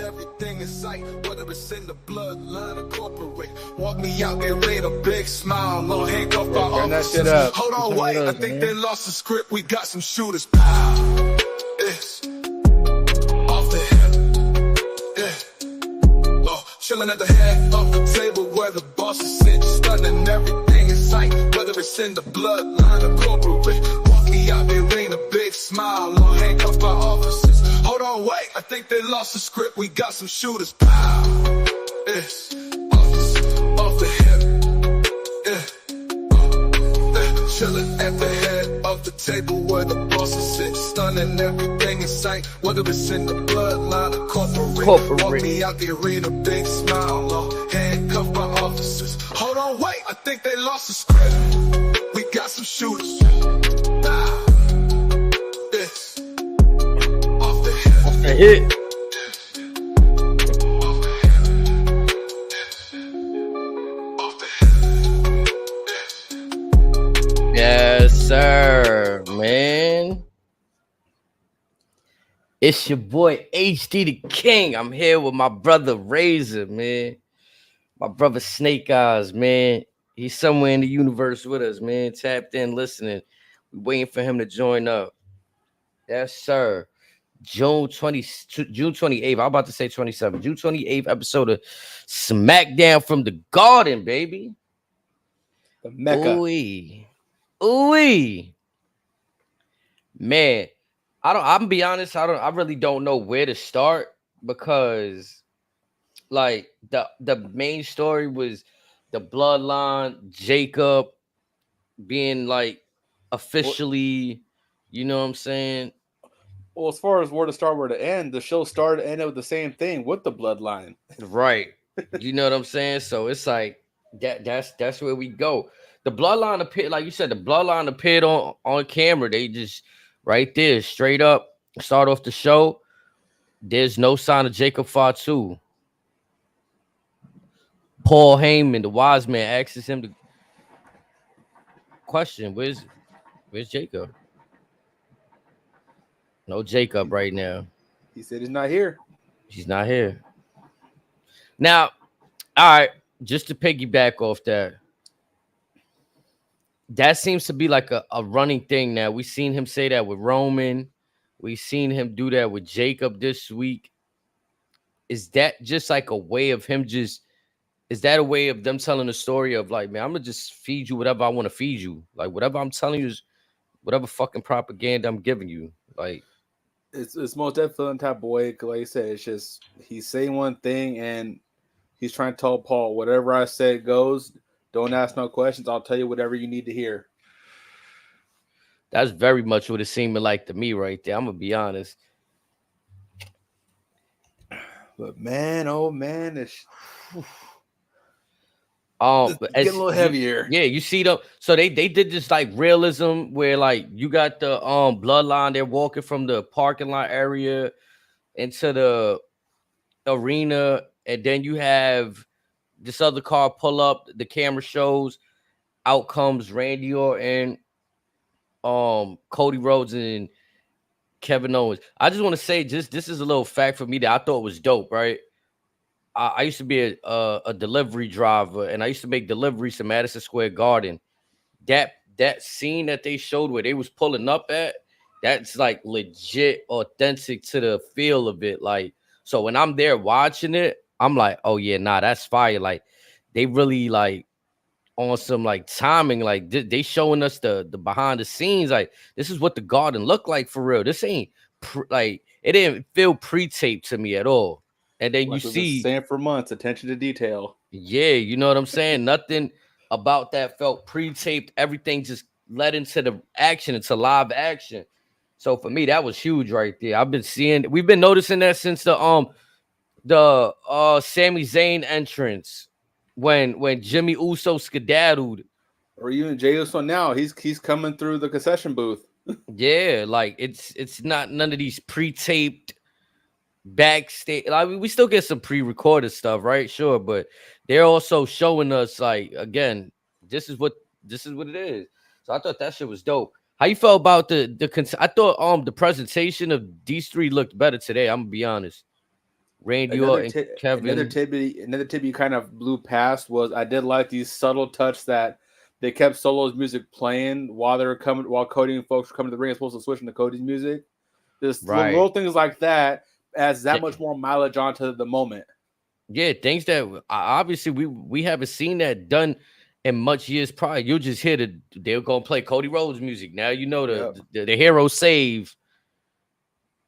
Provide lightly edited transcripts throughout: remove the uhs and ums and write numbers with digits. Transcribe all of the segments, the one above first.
Everything in sight, whether it's in the bloodline or corporate. Walk me out there with a big smile, no handcuff by officers. Hold on, wait, I think they lost the script. We got some shooters. Pow, it's off the hip. Yeah, oh, chilling at the head of the table where the boss is sitting, stunning everything in sight, whether it's in the bloodline or corporate. Walk me out there, ain't a big smile, no handcuff by officers. Hold on, wait, I think they lost the script. We got some shooters. Pow, it's off the hip. Chilling at the head of the table where the boss is sitting, stunning everything in sight, whether it's in the bloodline or corporate. Walk me out the arena, big smile, no handcuffed by officers. Hold on, wait, I think they lost the script. We got some shooters. Pow, it's a hit. Yes, sir, man. It's your boy HD the King. I'm here with my brother Razor, man. My brother Snake Eyes, man. He's somewhere in the universe with us, man. Tapped in, listening. We're waiting for him to join up. Yes, sir. June 28th. I'm about to say 27th. June 28th episode of SmackDown from the Garden, baby. The Mecca. Ooh-wee. Man, I'm be honest, I really don't know where to start because like the main story was the bloodline, Jacob being like officially, you know what I'm saying? Well, as far as where to start, where to end, the show started and ended with the same thing with the bloodline. Right. You know what I'm saying? So it's like that's where we go. The bloodline appeared, like you said, the bloodline appeared on camera. They just right there, straight up, start off the show. There's no sign of Jacob FATU. Paul Heyman, the wise man, asks him the question, where's Jacob? No Jacob right now. He said he's not here. He's not here. Now, all right, just to piggyback off that, that seems to be like a running thing now. We've seen him say that with Roman. We've seen him do that with Jacob this week. Is that just like a way of him is that a way of them telling a story of like, man, I'm going to just feed you whatever I want to feed you. Like whatever I'm telling you is whatever fucking propaganda I'm giving you. Like, it's most definitely type of way. Like I said, it's just he's saying one thing and he's trying to tell Paul, whatever I said goes. Don't ask no questions. I'll tell you whatever you need to hear. That's very much what it seemed like to me right there. I'm gonna be honest. But man, oh man, it's getting a little heavier. Yeah, you see them. So they did this like realism where like you got the bloodline. They're walking from the parking lot area into the arena, and then you have this other car pull up. The camera shows out comes Randy Orton, Cody Rhodes, and Kevin Owens. I just want to say, this is a little fact for me that I thought was dope, right? I used to be a delivery driver, and I used to make deliveries to Madison Square Garden. That scene that they showed where they was pulling up at, that's like legit authentic to the feel of it. Like, so when I'm there watching it, I'm like, oh yeah, nah, that's fire. Like they really like on some like timing, like they showing us the behind the scenes. Like this is what the Garden looked like for real. This ain't like it didn't feel pre-taped to me at all. And then like you see saying for months, attention to detail. Yeah, you know what I'm saying? Nothing about that felt pre-taped. Everything just led into the action, into live action. So for me, that was huge right there. We've been noticing that since the Sami Zayn entrance when Jimmy Uso skedaddled. Or even Jey Uso now, he's coming through the concession booth. Yeah, like it's not none of these pre-taped backstage. Like we still get some pre-recorded stuff, right? Sure, but they're also showing us like again, this is what it is. So I thought that shit was dope. How you felt about I thought the presentation of these three looked better today. I'm gonna be honest. Randy and Kevin. Another tip you kind of blew past was I did like these subtle touch that they kept Solo's music playing while Cody and folks were coming to the ring. It's supposed to switch into Cody's music. Just little things like that adds that much more mileage onto the moment. Yeah, things that obviously we haven't seen that done in much years prior. You'll just hear they're gonna play Cody Rhodes music. Now you know the hero save.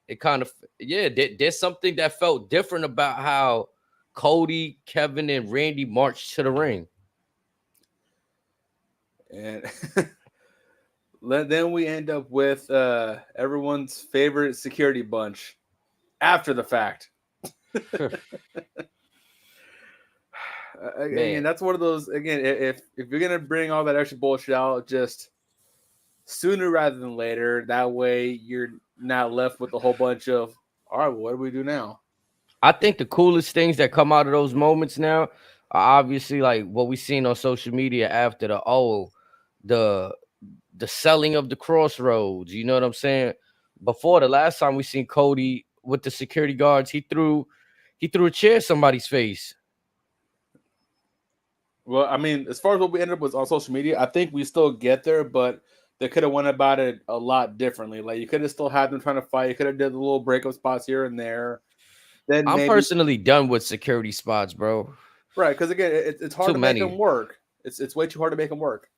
It kind of there's something that felt different about how Cody, Kevin, and Randy marched to the ring. And then we end up with everyone's favorite security bunch after the fact. Again, that's one of those. Again, if you're gonna bring all that extra bullshit out, just sooner rather than later. That way, you're not left with a whole bunch of, all right, well, what do we do now? I think the coolest things that come out of those moments now are obviously like what we seen on social media after the selling of the Crossroads. You know what I'm saying? Before the last time we seen Cody with the security guards, he threw a chair at somebody's face. Well, I mean, as far as what we ended up with on social media, I think we still get there, but they could have went about it a lot differently. Like you could have still had them trying to fight. You could have did the little breakup spots here and there. Then I'm personally done with security spots, bro. Right, because again, it's hard to make them work. It's way too hard to make them work.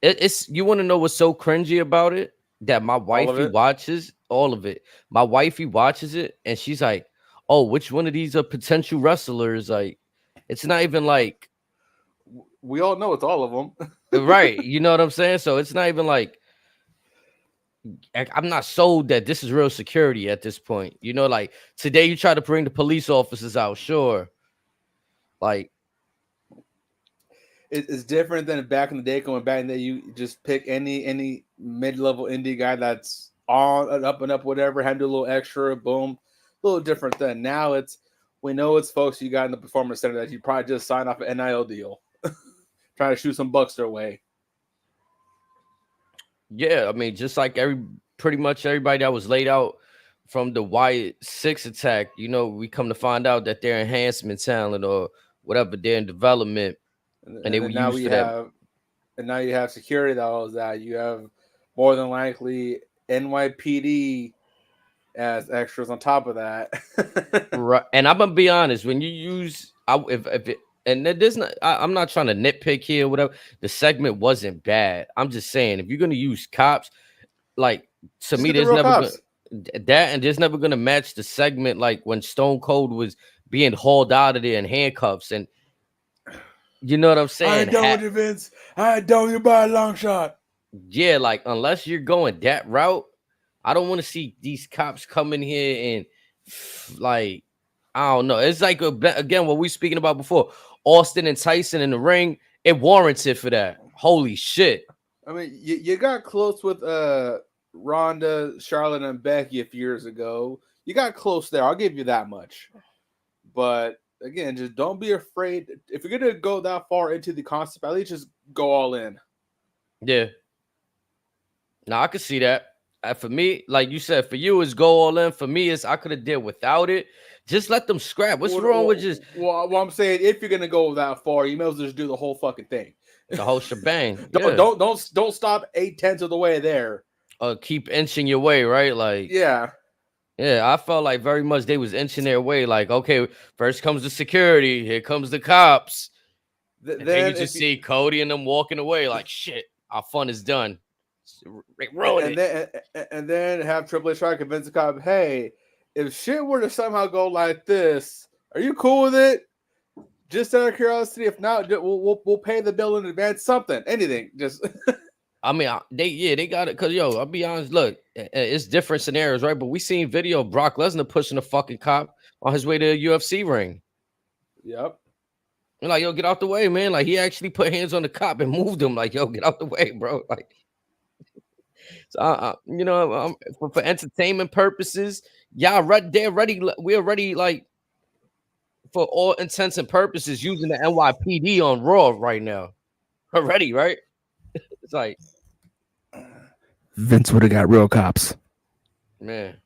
It's you want to know what's so cringy about it? That my wifey watches all of it. My wifey watches it, and she's like, "Oh, which one of these are potential wrestlers?" Like, it's not even like we all know it's all of them, right? You know what I'm saying? So it's not even like I'm not sold that this is real security at this point. You know, like today you try to bring the police officers out, sure. Like it's different than back in the day. Going back in the day, you just pick any mid-level indie guy that's on up and up, whatever, have to do a little extra, boom, a little different than now. We know it's folks you got in the performance center that you probably just signed off an NIL deal, trying to shoot some bucks their way. Yeah, I mean, just like pretty much everybody that was laid out from the Wyatt 6 attack, you know, we come to find out that they're enhancement talent or whatever, they're in development, and they were used for that. And now you have security that was that. You have more than likely NYPD as extras on top of that. Right, and I'm gonna be honest, when you use, and there's not, I'm not trying to nitpick here or whatever. The segment wasn't bad. I'm just saying, if you're gonna use cops, like to me, there's never there's never gonna match the segment like when Stone Cold was being hauled out of there in handcuffs, and you know what I'm saying. I don't, Vince. I don't. You buy a long shot. Yeah, like unless you're going that route, I don't want to see these cops come in here and like. I don't know. It's like again what we speaking about before. Austin and Tyson in the ring, it warrants it for that. Holy shit! I mean, you got close with Ronda, Charlotte, and Becky a few years ago. You got close there. I'll give you that much. But again, just don't be afraid. If you're gonna go that far into the concept, at least just go all in. Yeah. Now I could see that. For me, like you said, for you is go all in. For me, is I could have did without it. Just let them scrap. What's wrong with just? Well, I'm saying if you're gonna go that far, you may as well just do the whole fucking thing, the whole shebang. Don't stop 8/10 of the way there. Keep inching your way, right? Like yeah. I felt like very much they was inching their way. Like okay, first comes the security, here comes the cops. Then you just see Cody and them walking away. Like shit, our fun is done. And then have Triple H try to convince the cop, hey, if shit were to somehow go like this, are you cool with it? Just out of curiosity. If not, we'll pay the bill in advance. Something, anything. Just. I mean, they got it. Cause I'll be honest. Look, it's different scenarios, right? But we seen video of Brock Lesnar pushing a fucking cop on his way to a UFC ring. Yep. And like, yo, get out the way, man. Like he actually put hands on the cop and moved him. Like, yo, get out the way, bro. Like. So, for entertainment purposes, y'all they're ready. We're ready, like for all intents and purposes using the NYPD on Raw right now already, right? It's like Vince would have got real cops. man.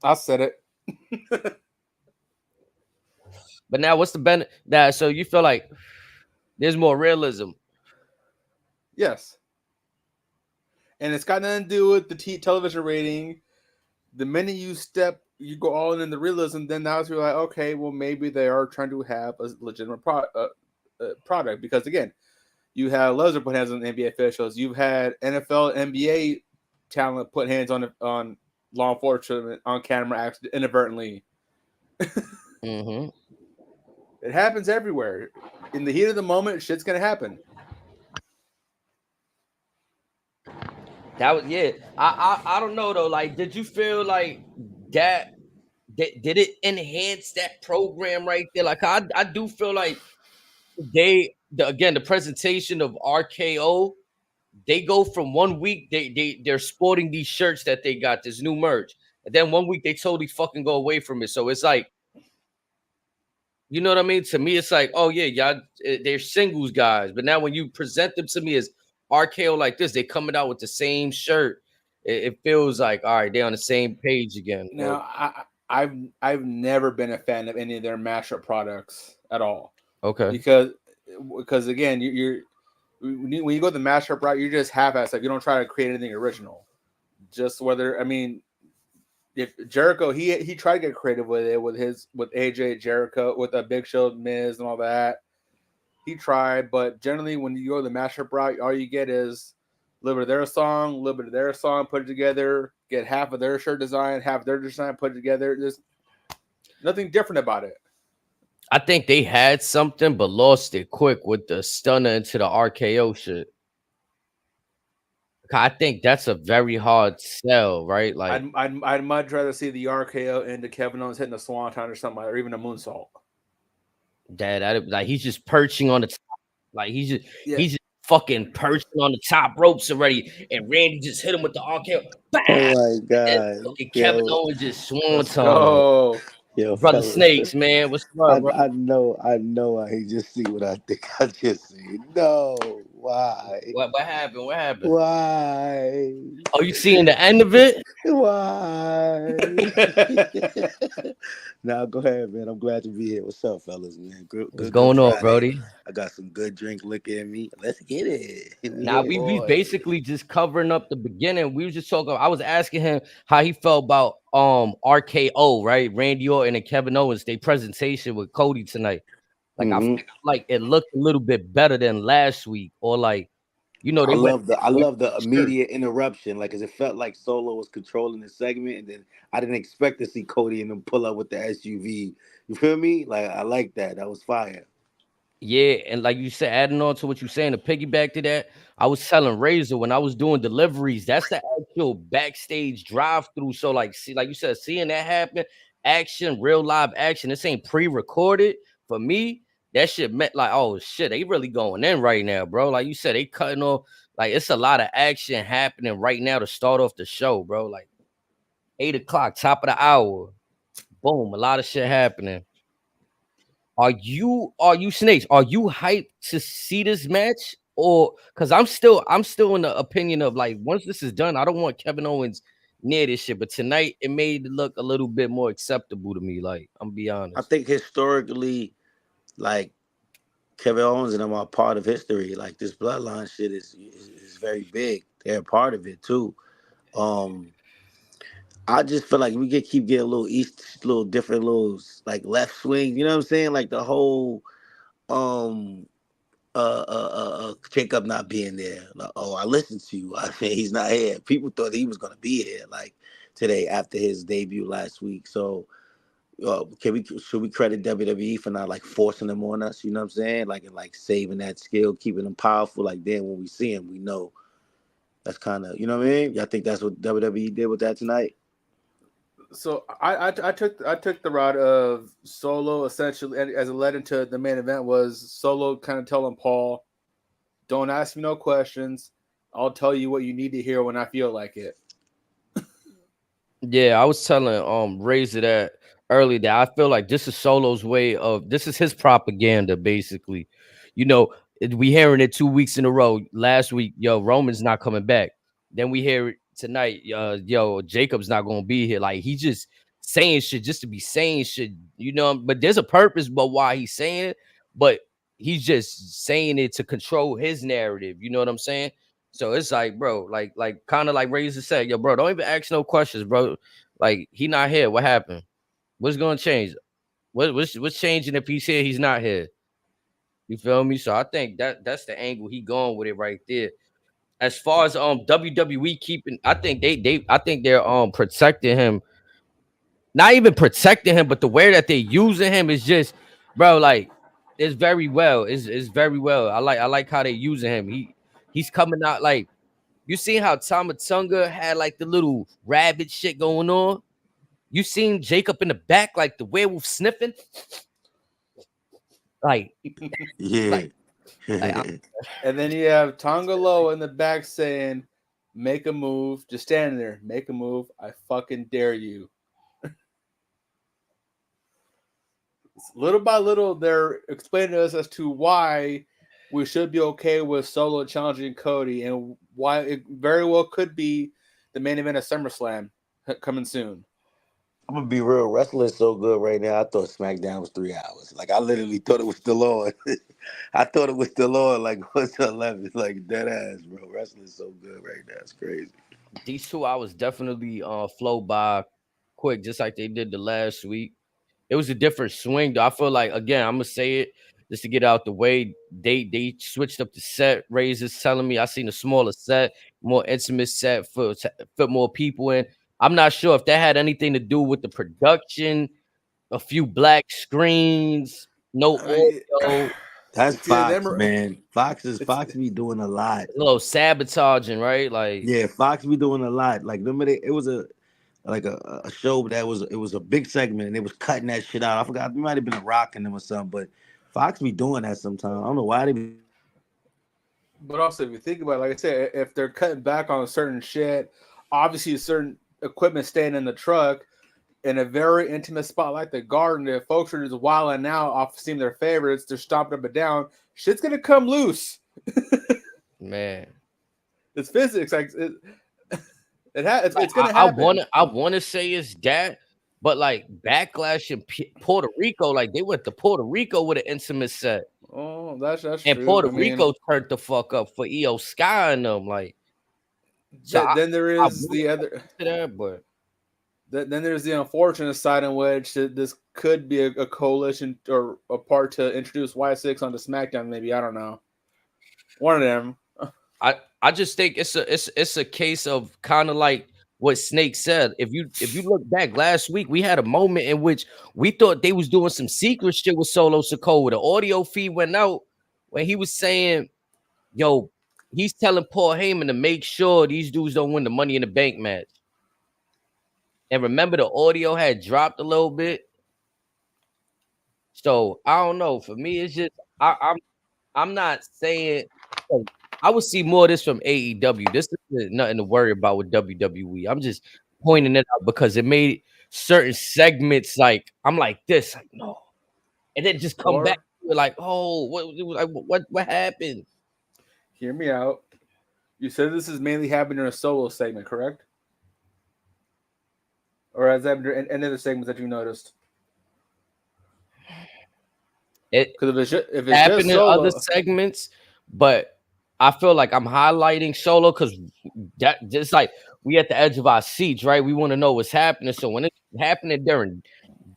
I said it. But now, what's the benefit? That so you feel like there's more realism? Yes. And it's got nothing to do with the television rating. The minute you go all in the realism, then now you're like, okay, well, maybe they are trying to have a legitimate product. Because again, you have Lesnar put hands on NBA officials. You've had NFL, NBA talent put hands on law enforcement on camera inadvertently. Mm-hmm. It happens everywhere. In the heat of the moment, shit's gonna happen. That was I don't know though. Like, did you feel like that? Did it enhance that program right there? Like, I do feel like the presentation of RKO. They go from 1 week they're sporting these shirts that they got this new merch, and then 1 week they totally fucking go away from it. So it's like, you know what I mean? To me, it's like, oh yeah, y'all, they're singles guys. But now when you present them to me as RKO like this, they coming out with the same shirt. It feels like, all right, they're on the same page again. Now, I've never been a fan of any of their mashup products at all. Okay. Because again, you're when you go the mashup route, you're just half-assed. Like, you don't try to create anything original. Just if Jericho, he tried to get creative with it with AJ Jericho, with a Big Show, Miz, and all that. He tried, but generally when you go the mashup route, all you get is a little bit of their song, a little bit of their song, put it together, get half of their shirt design, half of their design, put it together. There's nothing different about it. I think they had something, but lost it quick with the stunner into the RKO shit. I think that's a very hard sell, right? Like, I'd much rather see the RKO into Kevin Owens hitting a swanton or something, or even a moonsault. Like, he's just perching on the top. Like, he's just fucking perching on the top ropes already, and Randy just hit him with the RKO. Bam! Oh my god! Kevin Owens just swanton. Oh, yo, Brother fellas. Snakes, man, what's up, bro? I know. I just see what I think I just see. No, why? What happened? What happened? Why? Oh, you seeing the end of it? Why? Now go ahead, man. I'm glad to be here. What's up, fellas, man? What's going on, Brody? I got some good drink liquor in me. Let's get it. Now we basically just covering up the beginning. We was just talking. I was asking him how he felt about RKO, right? Randy Orton and Kevin Owens, their presentation with Cody tonight. Like, I feel like it looked a little bit better than last week, or like, you know, I love the immediate interruption, like, cause it felt like Solo was controlling the segment, and then I didn't expect to see Cody and them pull up with the SUV. You feel me? Like, I like that. That was fire. Yeah, and like you said, adding on to what you're saying, to piggyback to that, I was telling Razor when I was doing deliveries, that's the actual backstage drive-through. So, like, see, like you said, seeing that happen, action, real live action. This ain't pre-recorded. For me, that shit meant like, oh shit, they really going in right now, bro. Like you said, they cutting off. Like, it's a lot of action happening right now to start off the show, bro. Like 8 o'clock, top of the hour, boom, a lot of shit happening. Are you Snakes? Are you hyped to see this match? Or because I'm still in the opinion of, like, once this is done, I don't want Kevin Owens near this shit. But tonight it made it look a little bit more acceptable to me. Like, I'm be honest. I think historically, like, Kevin Owens and them are part of history. Like, this bloodline shit is very big. They're a part of it too. I just feel like we keep getting little different like left swing. You know what I'm saying? Like the whole Jacob not being there. Like, oh, I listened to you. I mean, he's not here. People thought he was gonna be here like today after his debut last week. So should we credit WWE for not like forcing them on us? You know what I'm saying? Like, and like saving that skill, keeping them powerful. Like, then when we see him, we know that's kind of, you know what I mean? I think that's what WWE did with that tonight. So I took the route of Solo essentially, as it led into the main event, was Solo kind of telling Paul, "Don't ask me no questions. I'll tell you what you need to hear when I feel like it." Yeah, I was telling Razor that earlier that I feel like this is Solo's way of this is his propaganda, basically. You know, we hearing it 2 weeks in a row. Last week, yo, Roman's not coming back. Then we hear it tonight, yo, Jacob's not gonna be here. Like he's just saying shit just to be saying shit, you know. But there's a purpose, but why he's saying it, but he's just saying it to control his narrative. You know what I'm saying? So it's like, bro, like kind of like Razor said, yo, bro, don't even ask no questions, bro. Like he not here. What happened? What's gonna change? What's changing if he's here? He's not here. You feel me? So I think that's the angle he going with it right there. As far as WWE keeping, I think they're protecting him. Not even protecting him, but the way that they're using him is just, bro, like it's very well. It's very well. I like how they using him. He's coming out like you seen how Tamatunga had like the little rabbit shit going on. You seen Jacob in the back, like the werewolf sniffing, like Yeah. And then you have Tongalo in the back saying, "Make a move." Just standing there, make a move. I fucking dare you. Little by little, they're explaining to us as to why we should be okay with Solo challenging Cody and why it very well could be the main event of SummerSlam coming soon. I'm gonna be real. Wrestling is so good right now. I thought SmackDown was 3 hours. Like I literally thought it was still on. I thought it was still on. Like what's 11? Like dead ass, bro. Wrestling is so good right now. It's crazy. these 2 hours definitely flow by quick, just like they did the last week. It was a different swing, though. I feel like again, I'm gonna say it just to get out the way. They switched up the set. Razor's telling me I seen a smaller set, more intimate set for fit more people in. I'm not sure if that had anything to do with the production, a few black screens, no audio. That's Fox, man. Fox be doing a lot. A little sabotaging, right? Like yeah, Fox be doing a lot. Like remember, it was a show that was a big segment and they was cutting that shit out. I forgot, it might have been a rocking them or something, but Fox be doing that sometimes. I don't know why they be. But also, if you think about it, like I said, if they're cutting back on a certain shit, obviously certain equipment staying in the truck in a very intimate spot like the Garden, if folks are just wilding out off seeing their favorites, they're stomping up and down, shit's gonna come loose. Man, it's physics. Like it's gonna happen. I wanna say it's that, but like Backlash in Puerto Rico, like they went to Puerto Rico with an intimate set. Oh, that's and true. Puerto Rico turned the fuck up for EO Sky and them. Like, so then there is the other. That, but then there's the unfortunate side in which this could be a coalition or a part to introduce Y6 onto SmackDown. Maybe, I don't know. One of them. I just think it's a case of kind of like what Snake said. If you look back last week, we had a moment in which we thought they was doing some secret shit with Solo Sikoa. The audio feed went out when he was saying, "Yo, he's telling Paul Heyman to make sure these dudes don't win the Money in the Bank match." And remember, the audio had dropped a little bit. So I don't know. For me, it's just I'm not saying. I would see more of this from AEW. This is nothing to worry about with WWE. I'm just pointing it out because it made certain segments like I'm like this, like no, and then just come back to it like, oh, what happened? Hear me out. You said this is mainly happening in a Solo segment, correct? Or has that been any other segments that you noticed? Because if it's happening in other segments, but I feel like I'm highlighting Solo because that just like we at the edge of our seats, right? We want to know what's happening. So when it's happening during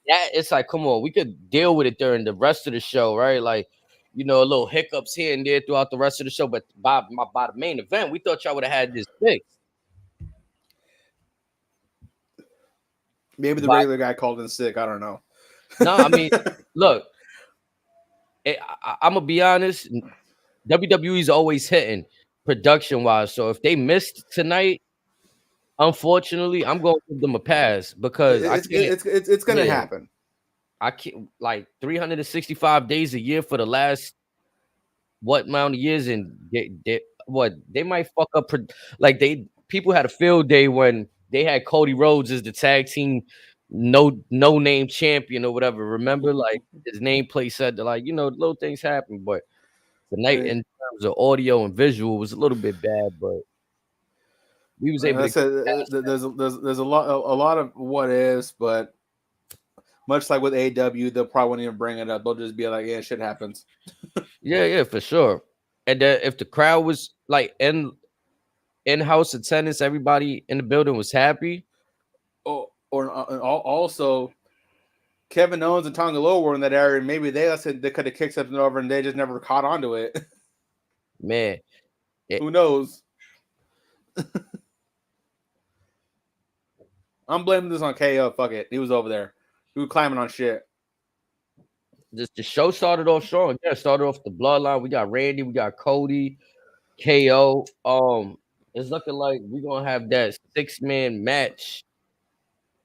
that, it's like, come on, we could deal with it during the rest of the show, right? Like, you know, a little hiccups here and there throughout the rest of the show. But by the main event, we thought y'all would have had this fixed. Maybe the regular guy called in sick. I don't know. No, I mean, look, I'm gonna be honest. WWE's always hitting production wise. So if they missed tonight, unfortunately, I'm going to give them a pass because it's going to happen. I can't, like 365 days a year for the last what amount of years, and they might fuck up. Like people had a field day when they had Cody Rhodes as the tag team no name champion or whatever. Remember, like his nameplate said that, like, little things happen, but tonight in terms of audio and visual was a little bit bad, but we was able I to said get past that. there's a lot of what ifs, but much like with AW, they'll probably won't even bring it up. They'll just be like, "Yeah, shit happens." Yeah, for sure. And then if the crowd was like in-house attendance, everybody in the building was happy. Also, Kevin Owens and Tonga Loa were in that area. Maybe they could have kicked something over, and they just never caught onto it. Man, Who knows? I'm blaming this on KO. Fuck it, he was over there. He was climbing on shit. the show started off strong. Yeah, started off the bloodline. We got Randy, we got Cody, KO. It's looking like we're gonna have that 6-man match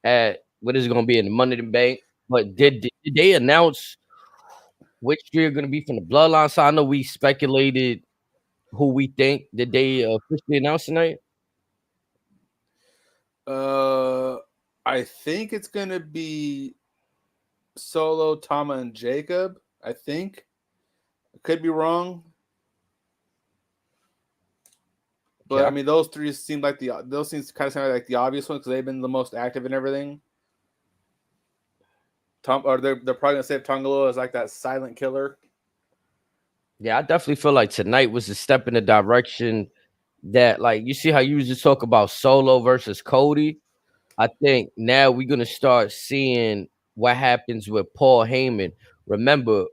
at what is it gonna be in the Money in the Bank. But did they announce which three are gonna be from the bloodline? So I know we speculated who we think. Did they officially announce tonight? I think it's gonna be Solo, Tama, and Jacob. I think. I could be wrong. But I mean, those three seem like kind of sound like the obvious ones because they've been the most active in everything. They're probably gonna say Tonga Loa is like that silent killer. Yeah, I definitely feel like tonight was a step in the direction that, like, you see how you used to talk about Solo versus Cody. I think now we're gonna start seeing what happens with Paul Heyman. Remember,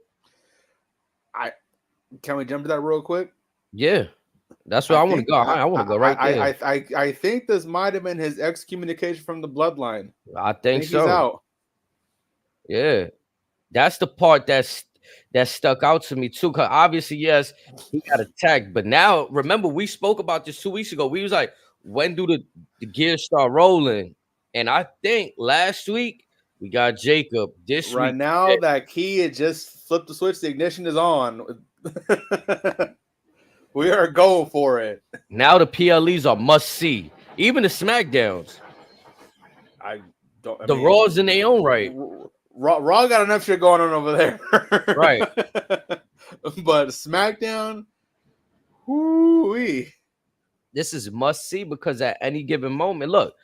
can we jump to that real quick? Yeah, that's where I want to go. I want to go right there. I think this might have been his excommunication from the bloodline. I think so. He's out. Yeah, that's the part that stuck out to me too. Because obviously, yes, he got attacked, but now remember we spoke about this 2 weeks ago. We was like, when do the gears start rolling? And I think last week we got Jacob. This right week, now that key had just flipped the switch. The ignition is on. We are going for it. Now the PLEs are must see. Even the SmackDowns. The Raws in their own right. Raw got enough shit going on over there. Right. But SmackDown, whoo-wee. This is must see because at any given moment, look,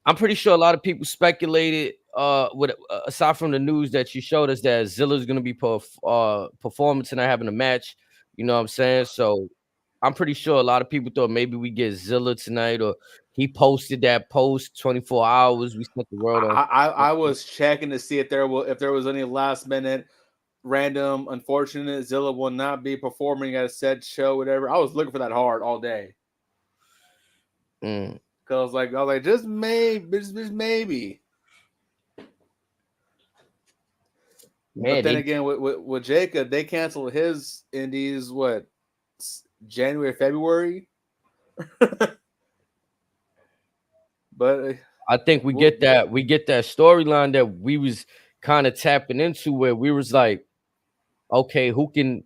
I'm pretty sure a lot of people speculated, aside from the news that you showed us, that Zilla's going to be performing tonight, having a match. You know what I'm saying? So I'm pretty sure a lot of people thought maybe we get Zilla tonight, or he posted that post 24 hours. We sent the world on. I was checking to see if there was any last minute random unfortunate Zilla will not be performing at a said show, whatever. I was looking for that hard all day. Cause I was like, just maybe. Man, but then again, with Jacob, they canceled his indies. What, January, February? But I think we get that storyline that we was kind of tapping into, where we was like, okay, who can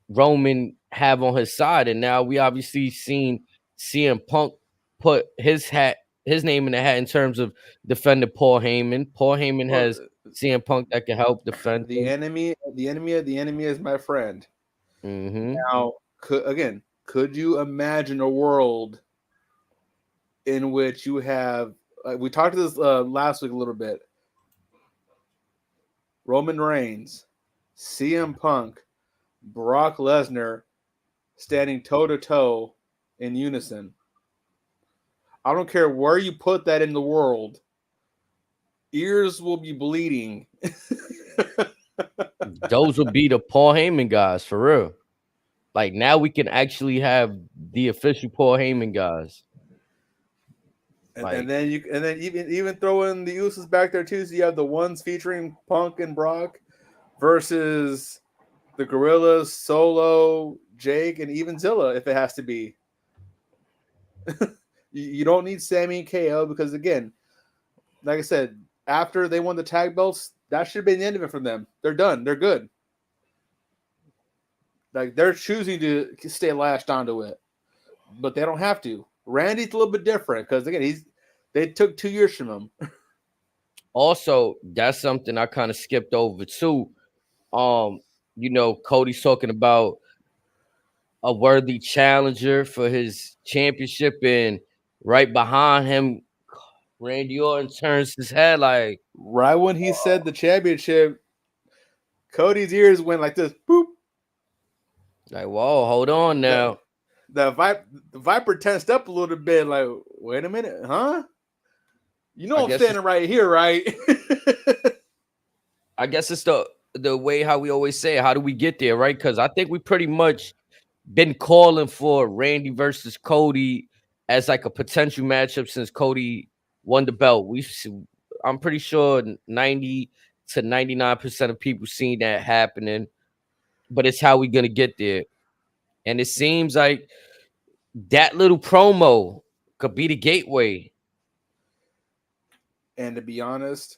Roman have on his side? And now we obviously seen CM Punk put his name in the hat in terms of defending Paul Heyman. Paul Heyman has CM Punk that can help defend the enemy. The enemy of the enemy is my friend. Mm-hmm. Now, could you imagine a world in which you have? We talked to this last week a little bit. Roman Reigns, CM Punk, Brock Lesnar standing toe to toe in unison. I don't care where you put that in the world. Ears will be bleeding. Those will be the Paul Heyman guys for real. Like now we can actually have the official Paul Heyman guys. And then even throw in the Usos back there too. So you have the ones featuring Punk and Brock versus the Gorillas, Solo, Jake, and even Zilla if it has to be. You don't need Sammy and KO because, again, like I said, after they won the tag belts, that should have been the end of it for them. They're done. They're good. Like, they're choosing to stay lashed onto it, but they don't have to. Randy's a little bit different because, again, they took 2 years from him. Also, that's something I kind of skipped over too. Cody's talking about a worthy challenger for his championship, and right behind him, Randy Orton turns his head like right when he said the championship, Cody's ears went like this. Boop. Like, whoa, hold on now. The Viper tensed up a little bit. Like, wait a minute, huh? You know I'm standing right here, right? I guess it's the way how we always say it. How do we get there, right? Because I think we pretty much been calling for Randy versus Cody as like a potential matchup since Cody won the belt. I'm pretty sure 90 to 99% of people seen that happening, but it's how we gonna get there. And it seems like that little promo could be the gateway. And to be honest,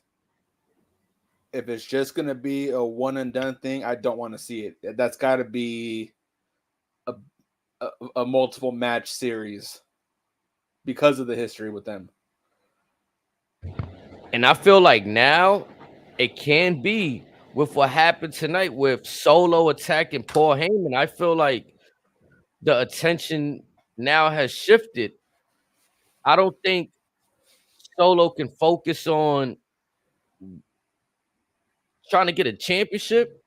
if it's just gonna be a one and done thing, I don't want to see it. That's got to be a multiple match series because of the history with them. And I feel like now it can be with what happened tonight with Solo attacking Paul Heyman. I feel like the attention now has shifted. I don't think Solo can focus on trying to get a championship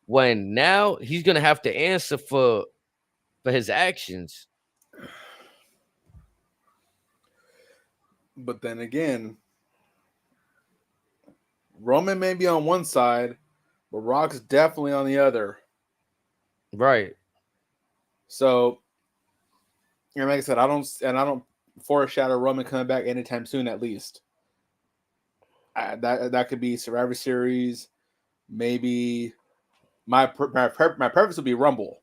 when now he's gonna have to answer for his actions. But then again, Roman may be on one side, but Rock's definitely on the other. Right. So, and like I said, I don't foreshadow Roman coming back anytime soon. At least that could be Survivor Series. Maybe my preference would be Rumble,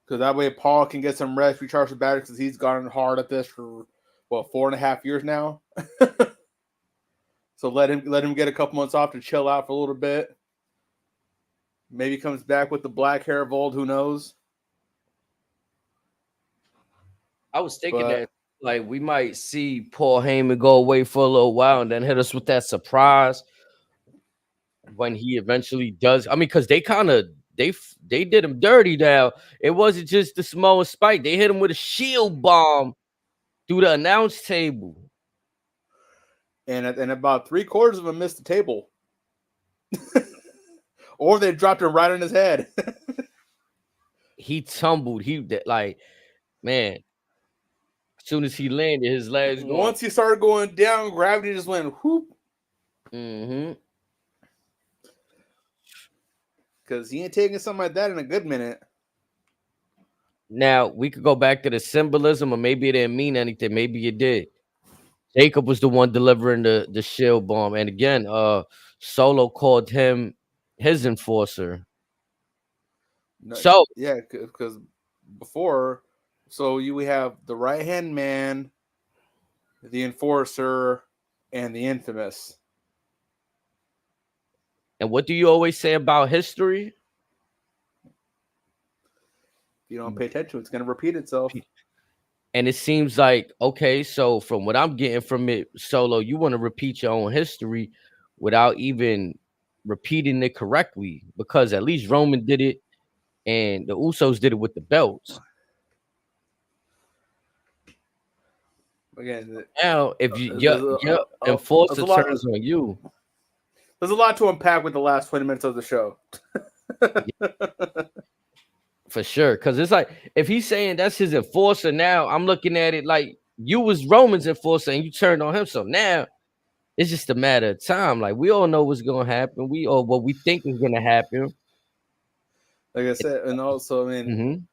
because that way Paul can get some rest, recharge the batteries, because he's gone hard at this for 4.5 years now. So let him get a couple months off to chill out for a little bit. Maybe comes back with the black hair of old. Who knows? I was thinking that like we might see Paul Heyman go away for a little while and then hit us with that surprise when he eventually does. I mean, because they kind of they did him dirty now. It wasn't just the Samoan Spike. They hit him with a shield bomb through the announce table. And about 3/4 of them missed the table. Or they dropped him right on his head. He tumbled. Man, as soon as he landed, his legs going. Once he started going down, gravity just went whoop. Mm-hmm. Because he ain't taking something like that in a good minute. Now, we could go back to the symbolism, or maybe it didn't mean anything. Maybe it did. Jacob was the one delivering the shield bomb. And again, Solo called him his enforcer. Yeah, because before, we have the right-hand man, the enforcer, and the infamous. And what do you always say about history? If you don't pay attention, it's going to repeat itself. And it seems like, okay, so from what I'm getting from it, Solo, you want to repeat your own history without even repeating it correctly, because at least Roman did it and the Usos did it with the belts. Again, now if your enforcer turns on you, there's a lot to unpack with the last 20 minutes of the show. For sure, because it's like if he's saying that's his enforcer, now I'm looking at it like you was Roman's enforcer and you turned on him. So now it's just a matter of time. Like we all know what's gonna happen. What we think is gonna happen. Like I said, and also, I mean,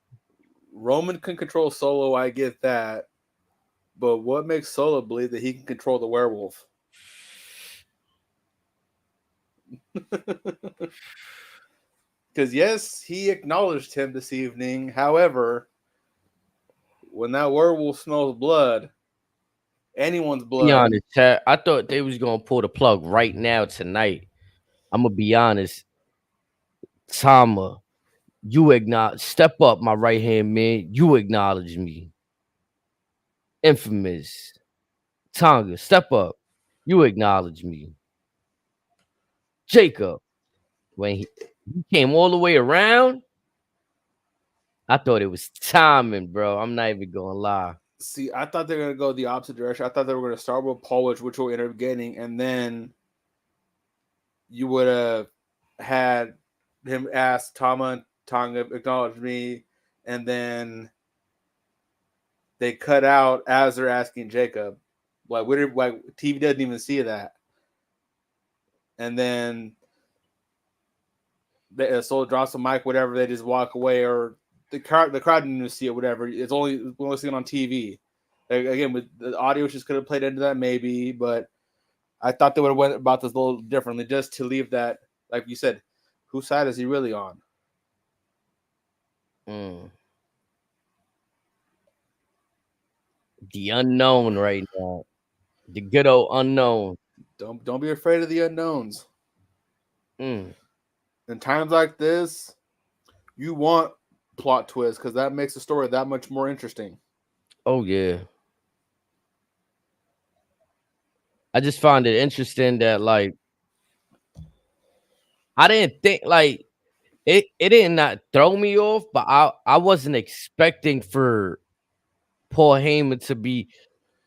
Roman can control Solo. I get that, but what makes Solo believe that he can control the werewolf? Because yes, he acknowledged him this evening. However, when that werewolf smells blood, anyone's blood. Be honest, Chad, I thought they was gonna pull the plug right now tonight. I'm gonna be honest, Tama, you acknowledge. Step up, my right hand man. You acknowledge me. Infamous, Tonga, step up. You acknowledge me, Jacob. When he came all the way around, I thought it was timing, bro. I'm not even gonna lie. See, I thought they were gonna go the opposite direction. I thought they were gonna start with Paul, which we'll end up getting, and then you would have had him ask Tonga acknowledge me, and then they cut out as they're asking Jacob. Like TV doesn't even see that, and then Soul drops the mic, whatever. They just walk away, or the crowd didn't even see it, whatever. We're only seeing it on TV. Again, with the audio, just could have played into that maybe, but I thought they would have went about this a little differently, just to leave that, like you said, whose side is he really on? The unknown right now. The good old unknown. Don't be afraid of the unknowns. In times like this, you want plot twists because that makes the story that much more interesting. Oh yeah. I just found it interesting that like I didn't think like it did not throw me off, but I wasn't expecting for Paul Heyman to be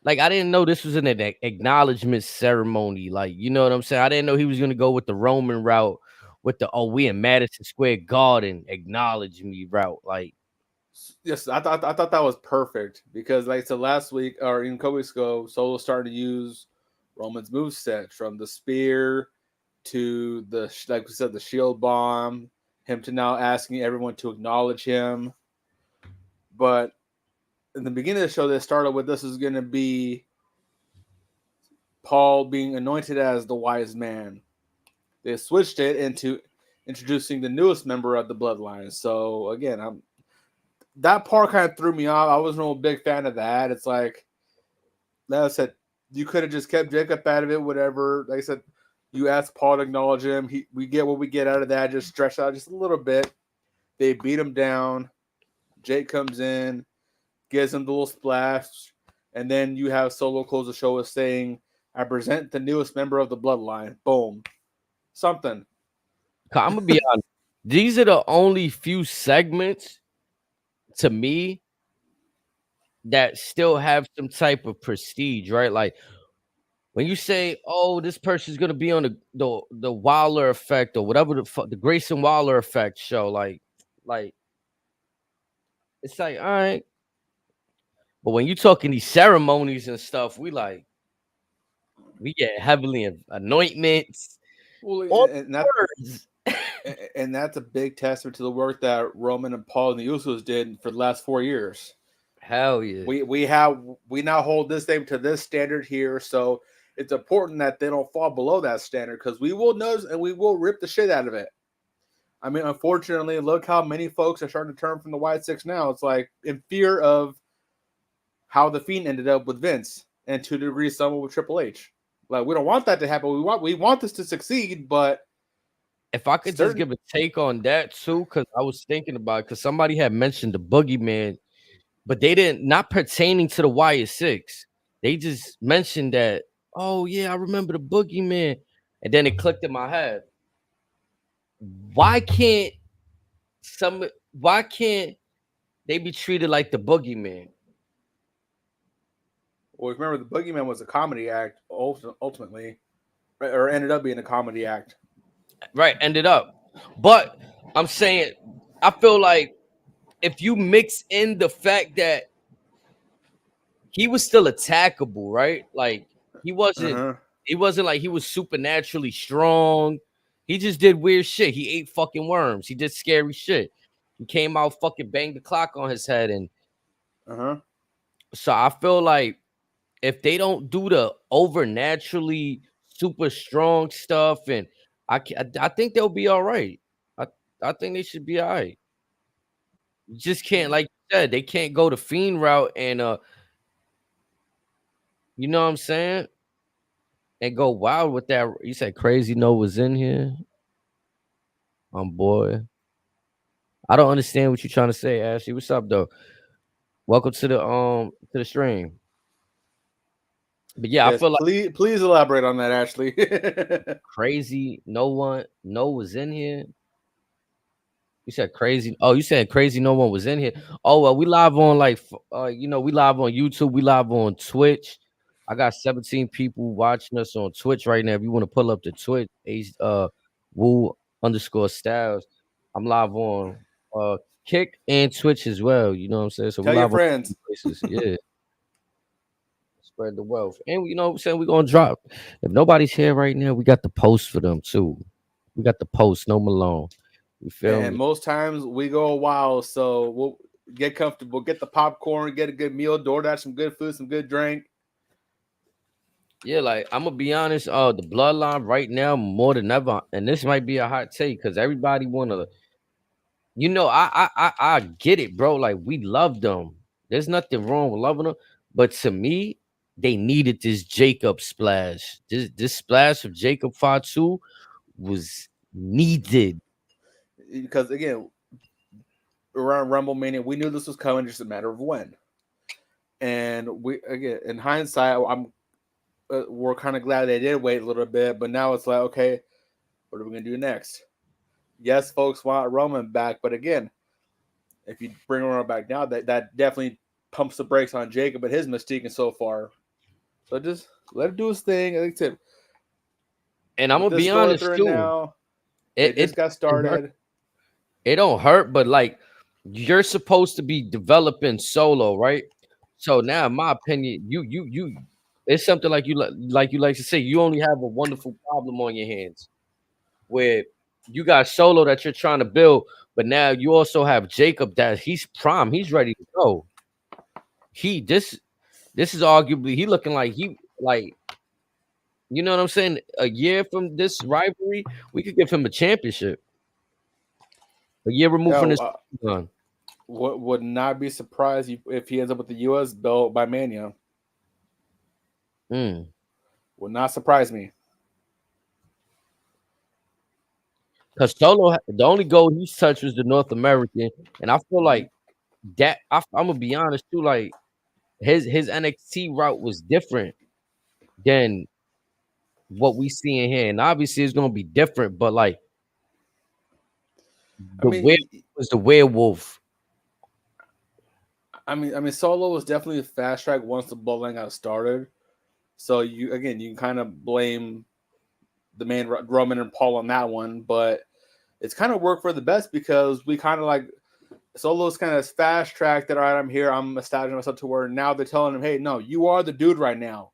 like, I didn't know this was an acknowledgement ceremony. Like, you know what I'm saying? I didn't know he was gonna go with the Roman route, with the we in Madison Square Garden acknowledge me route. Like, yes, I thought that was perfect because, like I said last week or even a couple weeks ago, Solo started to use Roman's moveset from the spear to the, like we said, the shield bomb. Him to now asking everyone to acknowledge him, but in the beginning of the show, they started with this is going to be Paul being anointed as the wise man. They switched it into introducing the newest member of the bloodline. So again, that part kind of threw me off. I wasn't a big fan of that. It's like I said, you could have just kept Jacob out of it, whatever. Like I said, you asked Paul to acknowledge him. We get what we get out of that. Just stretch out just a little bit. They beat him down. Jake comes in, gives him the little splash, and then you have Solo close the show with saying, "I present the newest member of the bloodline." Boom. Something. I'm gonna be honest. These are the only few segments to me that still have some type of prestige, right? Like when you say, "Oh, this person's gonna be on the Wilder Effect or whatever the Grayson Wilder Effect show," like it's like, all right. But when you talking these ceremonies and stuff, we get heavily anointments. Well, and that's a big testament to the work that Roman and Paul and the Usos did for the last 4 years. Hell yeah. We now hold this name to this standard here, so it's important that they don't fall below that standard because we will notice and we will rip the shit out of it. I mean, unfortunately, look how many folks are starting to turn from the White Six now. It's like in fear of how the Fiend ended up with Vince, and to a degree, someone with Triple H. Like, we don't want that to happen. We want this to succeed, but if I could just give a take on that too, because I was thinking about it, because somebody had mentioned the Boogeyman, but they didn't, not pertaining to the Wyatt Six. They just mentioned that, oh yeah, I remember the Boogeyman, and then it clicked in my head. Why can't they be treated like the Boogeyman? Well, remember the Boogeyman was a comedy act ultimately, right, or ended up being a comedy act. Right, ended up. But I'm saying, I feel like if you mix in the fact that he was still attackable, right? Like he wasn't like he was supernaturally strong. He just did weird shit. He ate fucking worms. He did scary shit. He came out, fucking banged the clock on his head, and so I feel like if they don't do the overnaturally super strong stuff, and I think they'll be all right. I think they should be all right. You just can't, like you said, they can't go the Fiend route and you know what I'm saying? And go wild with that. You said Crazy Nova's in here. Boy. I don't understand what you're trying to say, Ashley. What's up though? Welcome to the stream. But yeah, I feel like please elaborate on that, Ashley. crazy. No one was in here. You said crazy. Oh, you said crazy. No one was in here. Oh well, we live on like we live on YouTube. We live on Twitch. I got 17 people watching us on Twitch right now. If you want to pull up the Twitch, Woo_Styles. I'm live on Kick and Twitch as well. You know what I'm saying? So Tell we your live friends. on places. Yeah. Spread the wealth. And you know what I'm saying? We're gonna drop. If nobody's here right now, we got the post for them too. We got the post, no Malone. You feel And me? most times we go a while, so we'll get comfortable, get the popcorn, get a good meal, DoorDash some good food, some good drink. Yeah, like I'm gonna be honest, the bloodline right now more than ever, and this might be a hot take because everybody wanna, I get it, bro. Like we love them. There's nothing wrong with loving them, but to me, they needed this Jacob splash. This splash of Jacob FATU was needed. Because again, around Rumble Mania, we knew this was coming, just a matter of when. And we again, in hindsight, we're kind of glad they did wait a little bit, but now it's like, okay, what are we gonna do next? Yes, folks want Roman back, but again, if you bring Roman back now, that definitely pumps the brakes on Jacob and his mystique and so far. So just let him do his thing. I think too. And I'm gonna be honest too. Now, it just got started. It don't hurt, but like you're supposed to be developing solo, right? So now, in my opinion, you, it's something like you like to say. You only have a wonderful problem on your hands, where you got solo that you're trying to build, but now you also have Jacob that he's prime, he's ready to go. This is arguably he looking like you know what I'm saying. A year from this rivalry, we could give him a championship. A year removed from this. Would not be surprised if he ends up with the U.S. belt by Mania. Would not surprise me. Because Solo, the only goal he's touched was the North American, and I feel like that. I'm gonna be honest too. Like his NXT route was different than what we see in here, and obviously it's gonna be different. But like was the werewolf. I mean, Solo was definitely a fast track once the bloodline got started. So you can kind of blame the man Roman and Paul on that one, but it's kind of worked for the best because we kind of like Solo's kind of fast tracked that. All right, I'm here. I'm establishing myself to where now they're telling him, hey, no, you are the dude right now.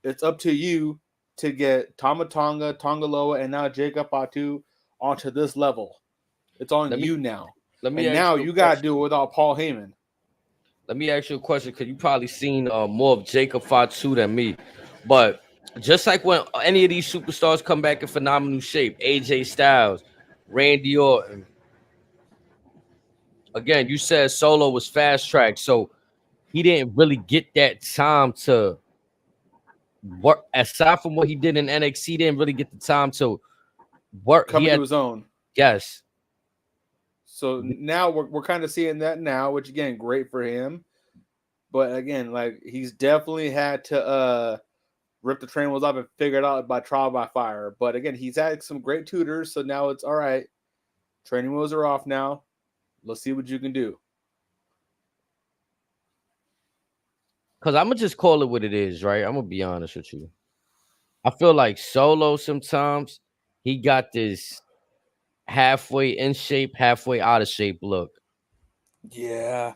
It's up to you to get Tama Tonga, Tongaloa, and now Jacob FATU onto this level. It's on you now. And now you got to do it without Paul Heyman. Let me ask you a question because you probably seen more of Jacob FATU than me. But just like when any of these superstars come back in phenomenal shape, AJ Styles, Randy Orton. Again, you said Solo was fast track, so he didn't really get that time to work. Aside from what he did in NXT, he didn't really get the time to work. Come to his own. Yes. So now we're kind of seeing that now, which again, great for him. But again, like he's definitely had to rip the train wheels off and figure it out by trial by fire. But again, he's had some great tutors, so now it's all right. Training wheels are off now. Let's see what you can do. Because I'm gonna just call it what it is, right? I'm gonna be honest with you. I feel like Solo sometimes he got this halfway in shape, halfway out of shape look. Yeah.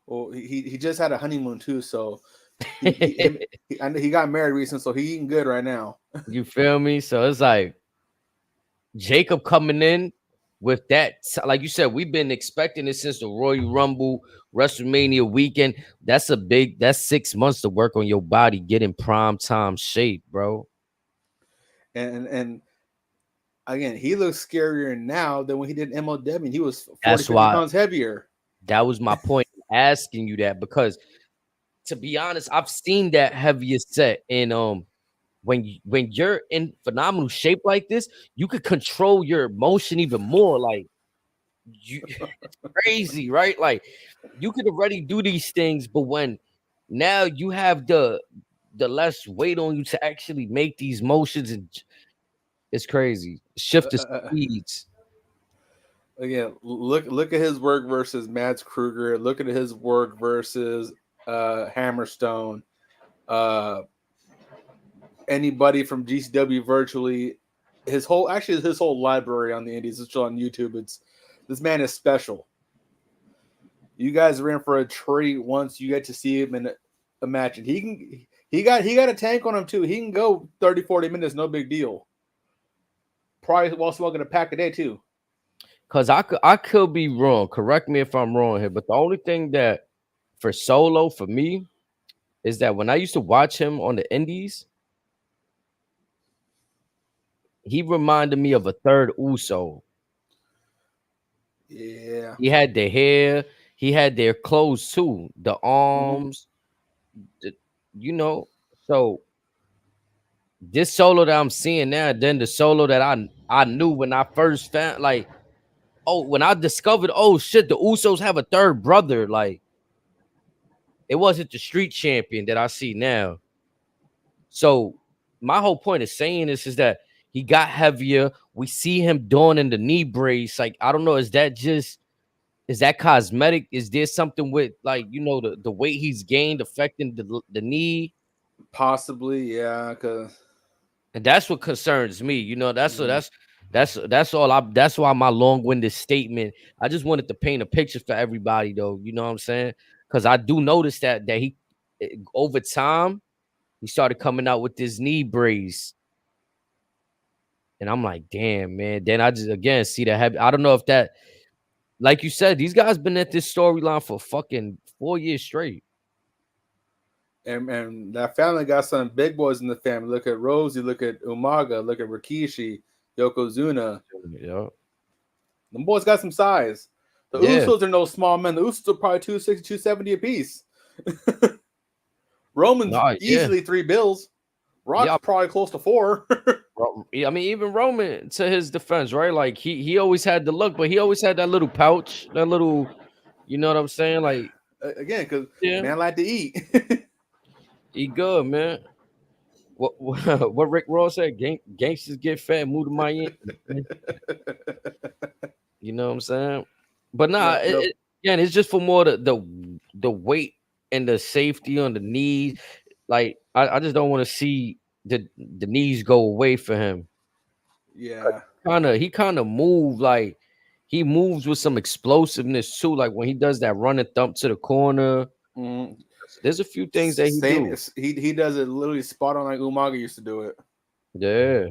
Well, he just had a honeymoon too, so he got married recently, so he eating good right now. You feel me? So it's like Jacob coming in with that, like you said, we've been expecting it since the Royal Rumble, WrestleMania weekend. That's 6 months to work on your body, get in prime time shape, bro. And again, he looks scarier now than when he did MLW. And he was 50 pounds heavier. That was my point asking you that, because to be honest, I've seen that heavier set. And when you're in phenomenal shape like this, you could control your emotion even more. Like it's crazy, right? Like you could already do these things, but when now you have the less weight on you to actually make these motions, and it's crazy. Shift the speeds. Again, look at his work versus Mads Kruger. Look at his work versus Hammerstone. Anybody from GCW virtually. His whole library on the indies is on YouTube. This man is special. You guys are in for a treat once you get to see him in a match. And he got a tank on him too. He can go 30, 40 minutes, no big deal. Probably while smoking a pack a day too. Cause I could be wrong. Correct me if I'm wrong here. But the only thing that for Solo for me is that when I used to watch him on the indies, he reminded me of a third Uso. Yeah. He had the hair, he had their clothes too, the arms, you know. So this Solo that I'm seeing now, then the Solo that I knew when I first found, like, oh, when I discovered, oh shit, the Usos have a third brother. Like, it wasn't the street champion that I see now. So my whole point of saying this is that he got heavier. We see him doing in the knee brace. Like, I don't know, is that cosmetic? Is there something with, like, you know, the weight he's gained affecting the knee? Possibly, yeah. And that's what concerns me. You know, that's all. That's why my long-winded statement. I just wanted to paint a picture for everybody, though. You know what I'm saying? Because I do notice that he over time he started coming out with this knee brace. And I'm like, damn, man. Then I just again see that. I don't know if that, like you said, these guys been at this storyline for fucking 4 years straight. And that family got some big boys in the family. Look at Rosie, look at Umaga, look at Rikishi, Yokozuna. Yeah. Them boys got some size. The Usos are no small men. The Usos are probably 260, 270 apiece. Roman's easily 3 bills. Rock's probably close to 4. I mean, even Roman, to his defense, right? Like he always had the look, but he always had that little pouch, that little, you know what I'm saying? Like, again, because man like to eat. Eat good, man. What Rick Ross said? Gangsters get fat, move to Miami. You know what I'm saying? But nah, again, it's just for more the weight and the safety on the knees. Like, I just don't want to see the knees go away for him. Yeah, he kind of move, like he moves with some explosiveness too. Like when he does that running thump to the corner. There's a few things that he do. He does it literally spot on like Umaga used to do it. Yeah.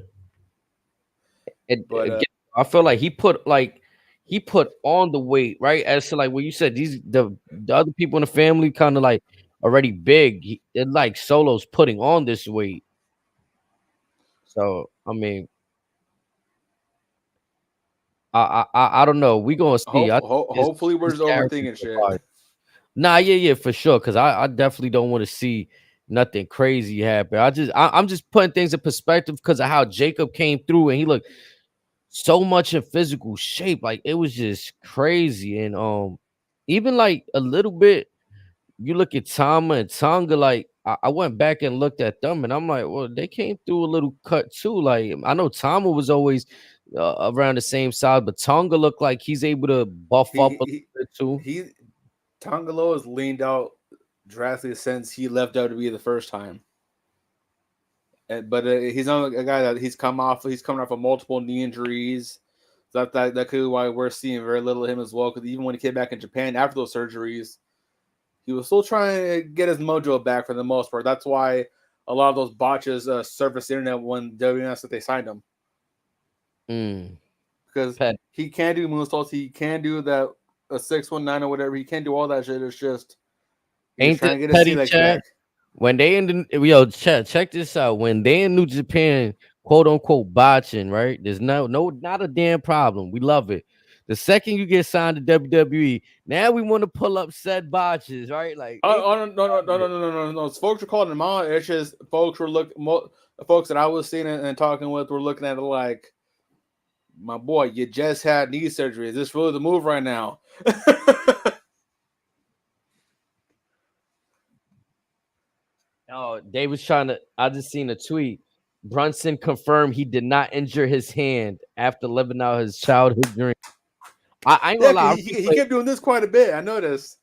But again, I feel like he put on the weight, right? As to like what you said, the other people in the family kind of like already big. It like Solo's putting on this weight. So I mean, I don't know. We gonna see. Hopefully, we're just overthinking shit. Nah, yeah, for sure. Because I definitely don't want to see nothing crazy happen. I'm just putting things in perspective because of how Jacob came through and he looked so much in physical shape. Like it was just crazy. And even like a little bit, you look at Tama and Tonga, like I went back and looked at them and I'm like, well, they came through a little cut too. Like I know Tama was always around the same size, but Tonga looked like he's able to buff up a little bit too. Tongalo has leaned out drastically since he left WWE the first time. But he's not a guy that he's coming off of multiple knee injuries. So that could be why we're seeing very little of him as well. Because even when he came back in Japan after those surgeries, he was still trying to get his mojo back for the most part. That's why a lot of those botches surfaced the internet when WWE announced that they signed him. Because he can do moonsaults, he can do that a 619 or whatever. He can't do all that shit. It's just he's trying to get a C-leg back. When they in check this out. When they in New Japan, quote unquote botching, right? There's not a damn problem. We love it. The second you get signed to WWE, now we want to pull up said botches, right? Like, no. Folks are calling them out. It's just folks that I was seeing and talking with were looking at it like, my boy, you just had knee surgery. Is this really the move right now? Oh, they was trying to. I just seen a tweet. Brunson confirmed he did not injure his hand after living out his childhood dream. I ain't Yeah, gonna lie. he kept doing this quite a bit. I noticed.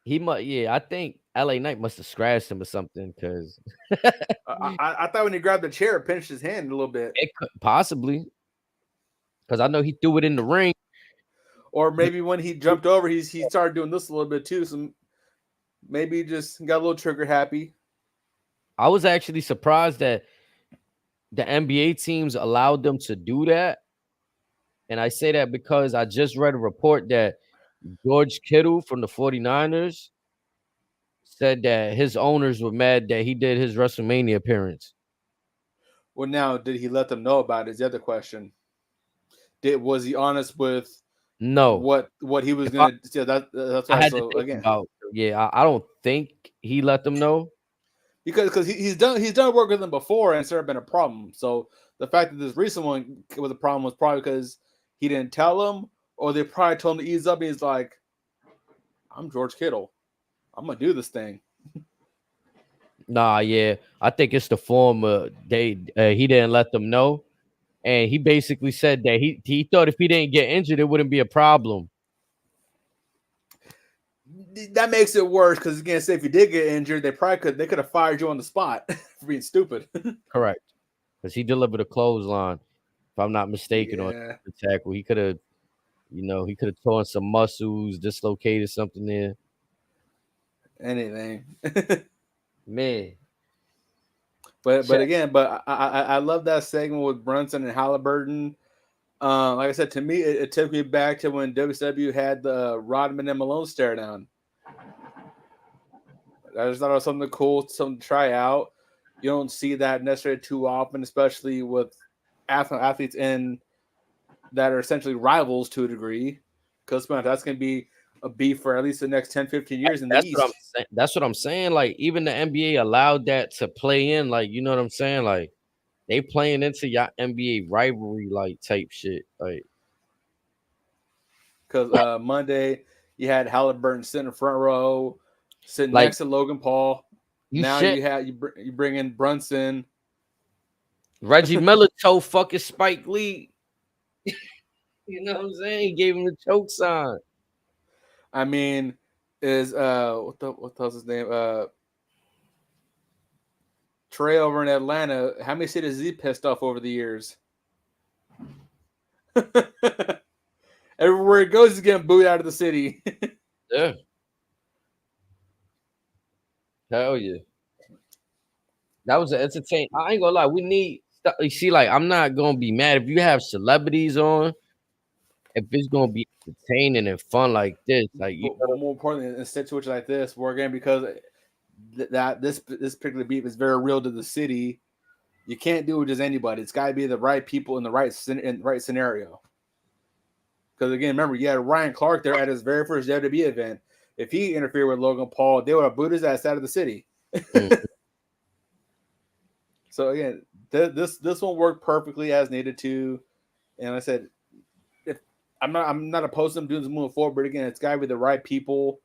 He must. Yeah, I think LA Knight must have scratched him or something because I thought when he grabbed the chair, it pinched his hand a little bit. it could possibly because I know he threw it in the ring. Or maybe when he jumped over, he started doing this a little bit too. So maybe he just got a little trigger happy. I was actually surprised that the NBA teams allowed them to do that. And I say that because I just read a report that George Kittle from the 49ers said that his owners were mad that he did his WrestleMania appearance. Well, now, did he let them know about it? Is the other question. Was he honest with what he was going to? Yeah, that's what I had to think again. About. Yeah, I don't think he let them know because he's done work with them before and it's never been a problem. So the fact that this recent one was a problem was probably because he didn't tell them, or they probably told him to ease up. And he's like, "I'm George Kittle. I'm gonna do this thing." Nah, yeah, I think it's the former. He didn't let them know, and he basically said that he thought if he didn't get injured, it wouldn't be a problem. That makes it worse because again, say if you did get injured, they could have fired you on the spot for being stupid. Correct, because he delivered a clothesline, if I'm not mistaken, on the tackle. He could have, he could have torn some muscles, dislocated something there. Anything, man. But again, I love that segment with Brunson and Halliburton. Like I said, to me, it took me back to when WCW had the Rodman and Malone stare down. I just thought it was something cool, something to try out. You don't see that necessarily too often, especially with athletes in that are essentially rivals to a degree. Because that's going to be a beef for at least the next 10, 15 years in the East. That's what I'm saying. Like, even the NBA allowed that to play in. Like, you know what I'm saying? Like, they playing into your NBA rivalry, like, type shit. Like, because Monday you had Halliburton sitting in front row, sitting next to Logan Paul. Now you bring in Brunson. Reggie Miller told fucking Spike Lee. You know what I'm saying? He gave him the choke sign. I mean, is what the hell's his name? Trey over in Atlanta. How many cities has he pissed off over the years? Everywhere he goes, he's getting booed out of the city. Yeah. Hell yeah. That was an entertaining. I ain't gonna lie. We need. You see, like, I'm not gonna be mad if you have celebrities on. If it's gonna be entertaining and fun like this, like, but more importantly, in a situation like this, we're again because this particular beef is very real to the city. You can't do it with just anybody. It's got to be the right people in the right scenario. Because again, remember, you had Ryan Clark there at his very first WWE event. If he interfered with Logan Paul, they would have booed his ass out of the city. Mm-hmm. So again, this one worked perfectly as needed to. And I said, if I'm not opposed to them doing this moving forward, but again, it's got to be the right people.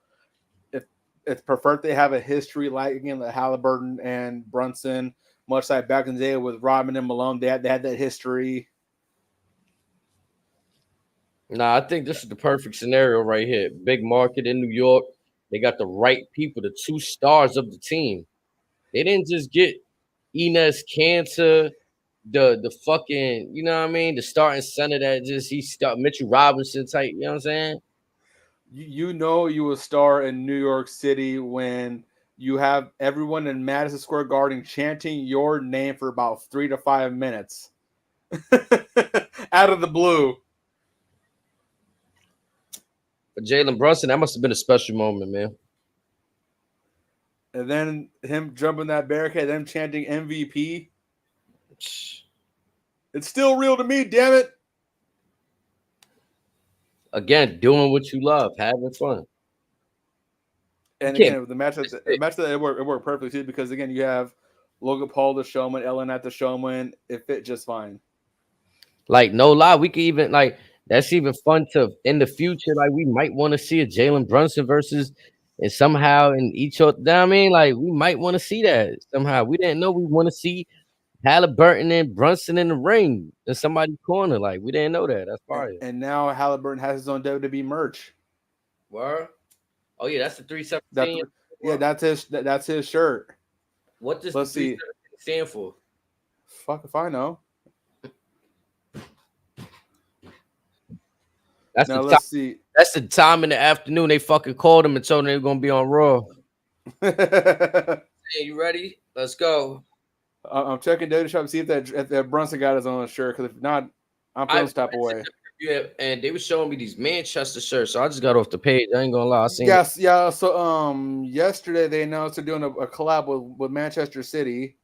If it's preferred they have a history like again the Halliburton and Brunson, much like back in the day with Rodman and Malone, they had that history. Nah, I think this is the perfect scenario right here. Big market in New York. They got the right people, the two stars of the team. They didn't just get Enes Kanter, the fucking, you know what I mean? The starting center that Mitchell Robinson type, you know what I'm saying? You know you a star in New York City when you have everyone in Madison Square Garden chanting your name for about 3 to 5 minutes. Out of the blue. But Jalen Brunson, that must have been a special moment, man. And then him jumping that barricade, them chanting MVP. It's still real to me, damn it. Again, doing what you love, having fun. And again, the match that it worked perfectly too, because again, you have Logan Paul the showman, Ellen at the showman. It fit just fine. Like, no lie, we could even that's even fun to in the future. Like, we might want to see a Jalen Brunson versus And somehow in each other, I mean, like we might want to see that somehow. We didn't know we want to see Halliburton and Brunson in the ring in somebody's corner. Like we didn't know that. That's fire. And now Halliburton has his own WWE merch. Where? Oh yeah, that's the 317. That's his shirt. What does the 317 stand for? Fuck if I know. Let's see. That's the time in the afternoon they fucking called him and told him they were gonna be on Raw. Hey, you ready? Let's go. I'm checking Data Shop to see if that Brunson got his own shirt. Because if not, I'm feeling step away. Yeah, and they were showing me these Manchester shirts, so I just got off the page. I ain't gonna lie. Yeah. So yesterday they announced they're doing a collab with Manchester City.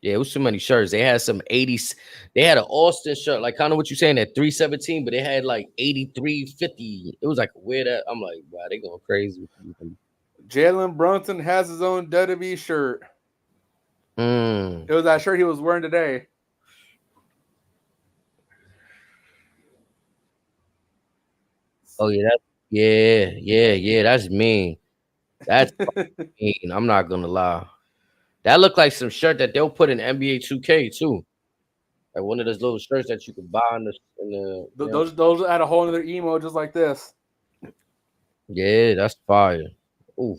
Yeah, it was too many shirts. They had some 80s. They had an Austin shirt, like kind of what you're saying at 317, but they had like 83.50. It was like weird. I'm like, wow, they going crazy. Jalen Brunson has his own WWE shirt. It was that shirt he was wearing today. Oh yeah, that's mean. That's mean. I'm not gonna lie. That looked like some shirt that they'll put in NBA 2K too, like one of those little shirts that you could buy in the those add a whole other emo just like this. Yeah, that's fire. Oof.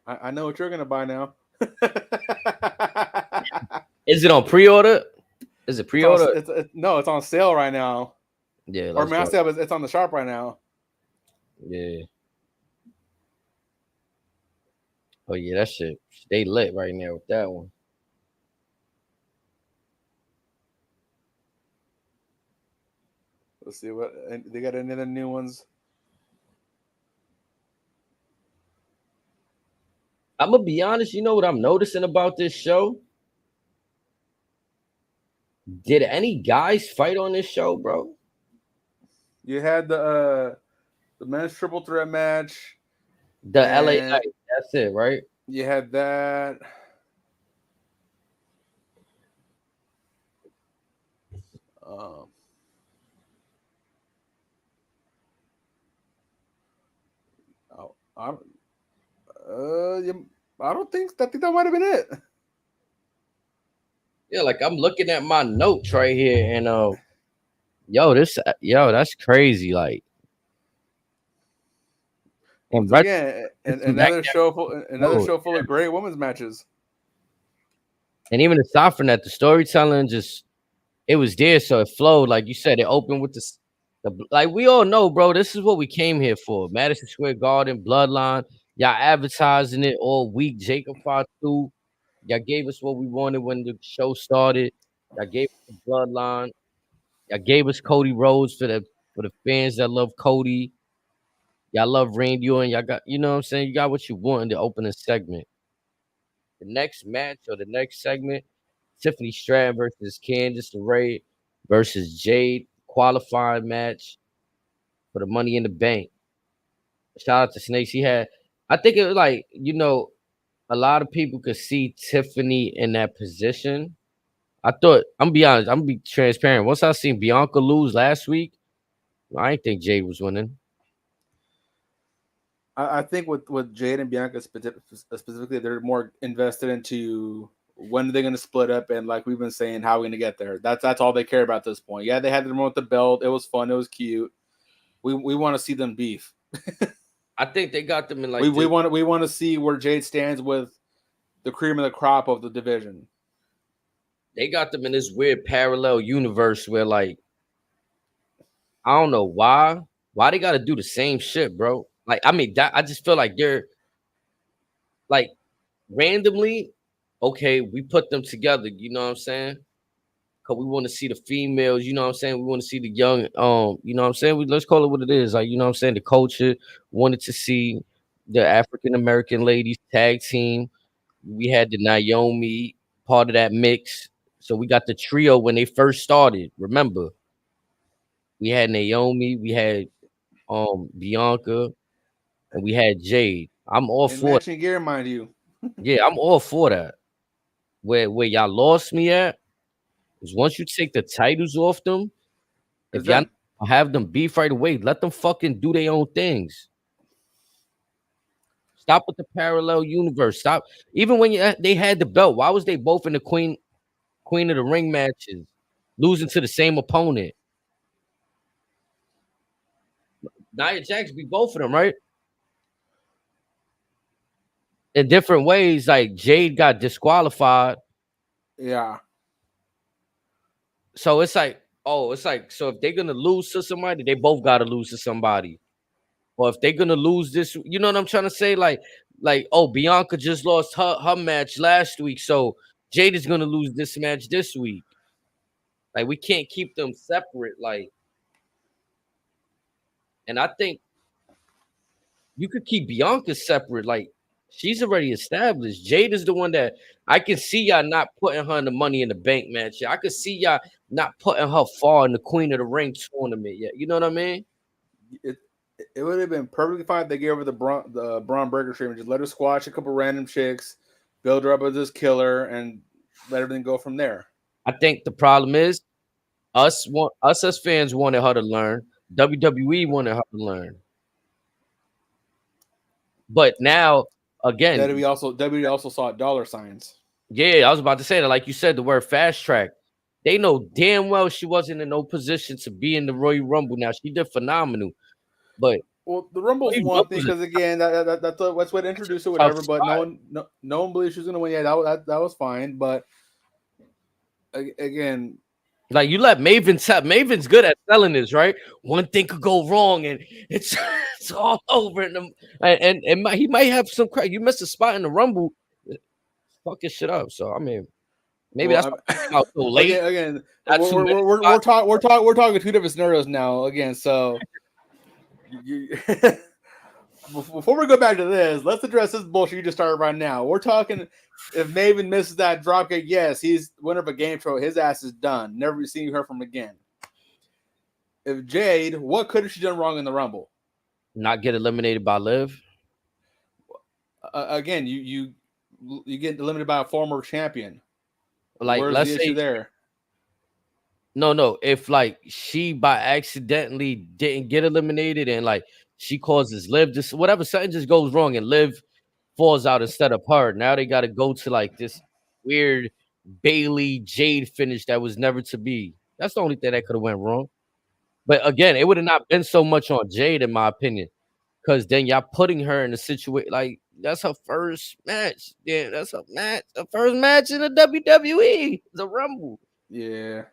I know what you're gonna buy now. Is it on pre-order? Is it pre-order? No, it's on sale right now. Yeah, or I say it's on the shop right now. Yeah. Oh yeah, that shit. They lit right now with that one. Let's see what they got. Any other new ones? I'm gonna be honest. You know what I'm noticing about this show? Did any guys fight on this show, bro? You had the men's triple threat match. The LA Knight. That's it, right? You had that. I think that might have been it. Yeah, like I'm looking at my notes right here, and that's crazy. Like, and again, another show full of great women's matches. And even aside from that, the storytelling it was there, so it flowed. Like you said, it opened with the like we all know, bro. This is what we came here for. Madison Square Garden, Bloodline. Y'all advertising it all week. Jacob FATU. Y'all gave us what we wanted when the show started. Y'all gave us the Bloodline. Y'all gave us Cody Rhodes for the fans that love Cody. Y'all love Randy Orton. Y'all got, you know what I'm saying? You got what you want in the opening segment. The next match or the next segment, Tiffany Stratton versus Candice LeRae versus Jade, qualifying match for the Money in the Bank. Shout out to Snakes. I think it was like, a lot of people could see Tiffany in that position. I thought, I'm gonna be honest, I'm gonna be transparent. Once I seen Bianca lose last week, I didn't think Jade was winning. I think with Jade and Bianca specifically, they're more invested into when they're going to split up, and like we've been saying, how we're going to get there. That's all they care about at this point. Yeah, they had them with the belt. It was fun. It was cute. We want to see them beef. I think they got them in like we want to see where Jade stands with the cream of the crop of the division. They got them in this weird parallel universe where, like, I don't know why they got to do the same shit, bro. Like, I mean, I just feel like they're like randomly, okay, we put them together, you know what I'm saying? Because we want to see the females, you know what I'm saying? We want to see the young, you know what I'm saying? Let's call it what it is. Like, you know what I'm saying? The culture wanted to see the African-American ladies tag team. We had the Naomi part of that mix. So we got the trio when they first started. Remember, we had Naomi, we had Bianca, and we had Jade. I'm all for matching gear, mind you. Yeah, I'm all for that. Where y'all lost me at is once you take the titles off them, if y'all have them beef right away, let them fucking do their own things. Stop with the parallel universe. Stop. Even when they had the belt, why was they both in the Queen of the Ring matches, losing to the same opponent? Nia Jax beat both of them, right? In different ways. Like Jade got disqualified. Yeah. So it's like, so if they're gonna lose to somebody, they both gotta lose to somebody. Or if they're gonna lose this, you know what I'm trying to say? Like, Bianca just lost her match last week, so Jade is gonna lose this match this week. Like, we can't keep them separate. Like, and I think you could keep Bianca separate. Like, she's already established. Jade is the one that I can see y'all not putting her in the Money in the Bank match. I could see y'all not putting her far in the Queen of the Ring tournament yet. You know what I mean? It would have been perfectly fine if they gave her the Braun Breaker treatment. Just let her squash a couple random chicks, build her up as this killer, and let everything go from there. I think the problem is us as fans wanted her to learn. WWE wanted her to learn. But now, again, WWE also saw dollar signs. Yeah, I was about to say that. Like you said, the word fast track. They know damn well she wasn't in no position to be in the Royal Rumble. Now she did phenomenal, but the Rumble's one thing because again, that's what introduced her, whatever. But no one believes she's gonna win. Yeah, that was fine. But again, like you let Maven tap. Maven's good at selling this, right? One thing could go wrong, and it's all over. And he might have some crack. You missed a spot in the Rumble, fuck this shit up. So I mean, maybe that's why I came out so late. Again, we're talking two different scenarios now. Again, so before we go back to this, let's address this bullshit you just started right now. We're talking if Maven misses that dropkick, yes, he's winner of a game show. His ass is done. Never seen her from again. If Jade, what could have she done wrong in the Rumble? Not get eliminated by Liv. Again, you get eliminated by a former champion. Like, where's let's the say issue there? No. If like she by accidentally didn't get eliminated and like she causes Liv this whatever, something just goes wrong and Liv falls out instead of her. Now they got to go to like this weird Bailey Jade finish that was never to be. That's the only thing that could have went wrong. But again, it would have not been so much on Jade, in my opinion, because then y'all putting her in a situation like that's her first match. Yeah, that's her match. The first match in the WWE, the Rumble. Yeah.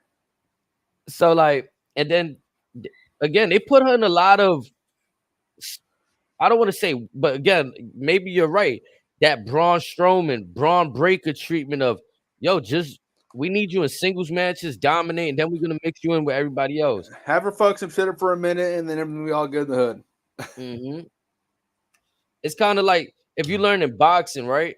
So like, and then again, they put her in a lot of. I don't want to say, but again, maybe you're right. That Braun Strowman, Braun Breaker treatment of, yo, just we need you in singles matches, dominate, and then we're gonna mix you in with everybody else. Have her fuck some shit up for a minute, and then everything will be all good in the hood. Mm-hmm. It's kind of like if you learn in boxing, right?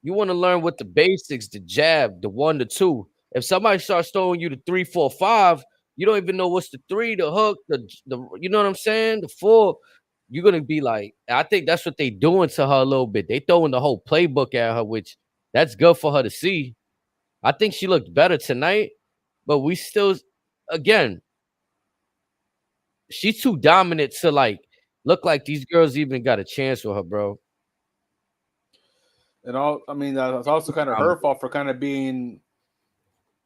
You want to learn what the basics, the jab, the 1, the 2. If somebody starts throwing you the 3, 4, 5, you don't even know what's the 3, the hook, the you know what I'm saying? The 4. You're gonna be like, I think that's what they doing to her a little bit. They throwing the whole playbook at her, which that's good for her to see. I think she looked better tonight, but we still, again, she's too dominant to like look like these girls even got a chance with her, bro. And I mean, that's also kind of her fault for kind of being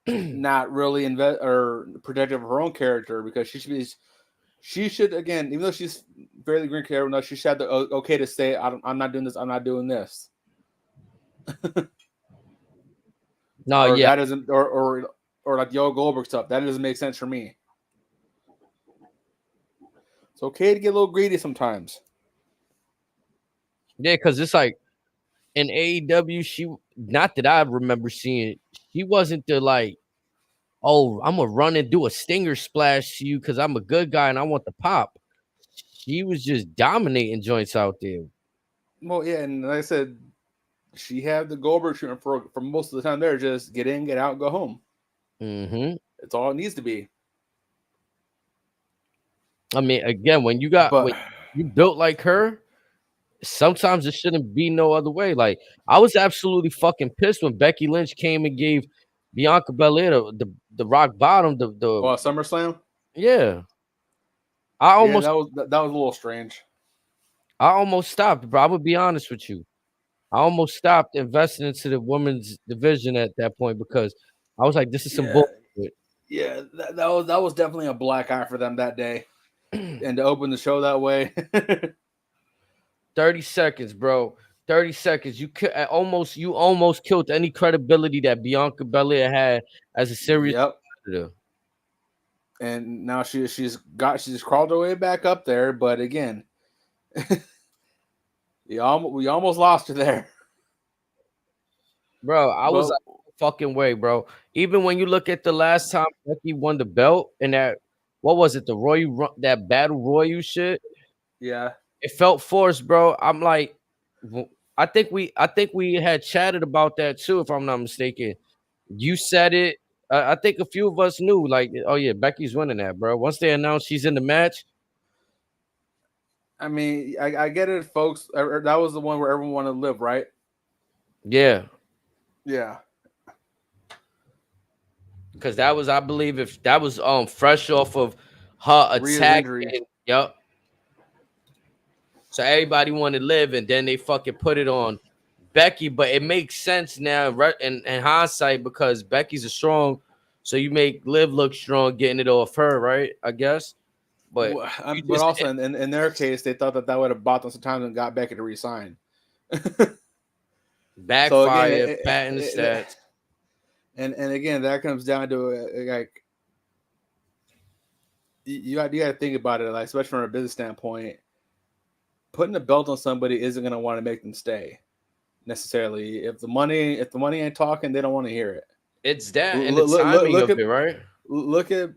not really or protective of her own character because she should again, even though she's fairly green character, no, she should have the okay to say, I'm not doing this. I'm not doing this. No, or yeah, that doesn't, or like the old Goldberg stuff. That doesn't make sense for me. It's okay to get a little greedy sometimes. Yeah, because it's like in AEW, she not that I remember seeing, she wasn't the like, oh, I'm gonna run and do a stinger splash to you because I'm a good guy and I want the pop. She was just dominating joints out there. Well, yeah, and like I said, she had the Goldberg treatment for most of the time. There, just get in, get out, go home. Mm-hmm. It's all it needs to be. I mean, again, when you built like her, sometimes it shouldn't be no other way. Like I was absolutely fucking pissed when Becky Lynch came and gave Bianca Belair the rock bottom. SummerSlam. Yeah, I almost that was a little strange. I almost stopped, bro. I would be honest with you. I almost stopped investing into the women's division at that point because I was like, this is some Yeah, bullshit. yeah, that was definitely a black eye for them that day, and to open the show that way. 30 seconds, bro. 30 seconds. You almost killed any credibility that Bianca Belair had as a serious Yep. competitor. And now she's crawled her way back up there, but again, we almost lost her there. Bro, I was But like, no fucking way, bro. Even when you look at the last time Becky won the belt and that, what was it, that battle royal shit? yeah, It felt forced, bro. I'm like, I think we had chatted about that too, if I'm not mistaken. You said it. I think a few of us knew, like, oh yeah, Becky's winning that, bro. Once they announced she's in the match, I mean, I get it, folks. That was the one where everyone wanted to live, right? yeah, Yeah. because that was, I believe, if that was fresh off of her Rhea's attack. injury. Yep. So everybody wanted to live, and then they fucking put it on Becky. But it makes sense now in hindsight because Becky's a strong, so you make Liv look strong, getting it off her, right? I guess. But you But just also in their case, they thought that would have bought them some time and got Becky to resign. backfire, So again, patting the stats. and again, that comes down to like you got to think about it, like especially from a business standpoint. Putting a belt on somebody isn't going to want to make them stay necessarily. If the money ain't talking, they don't want to hear it. It's that and the timing of it, right? Look at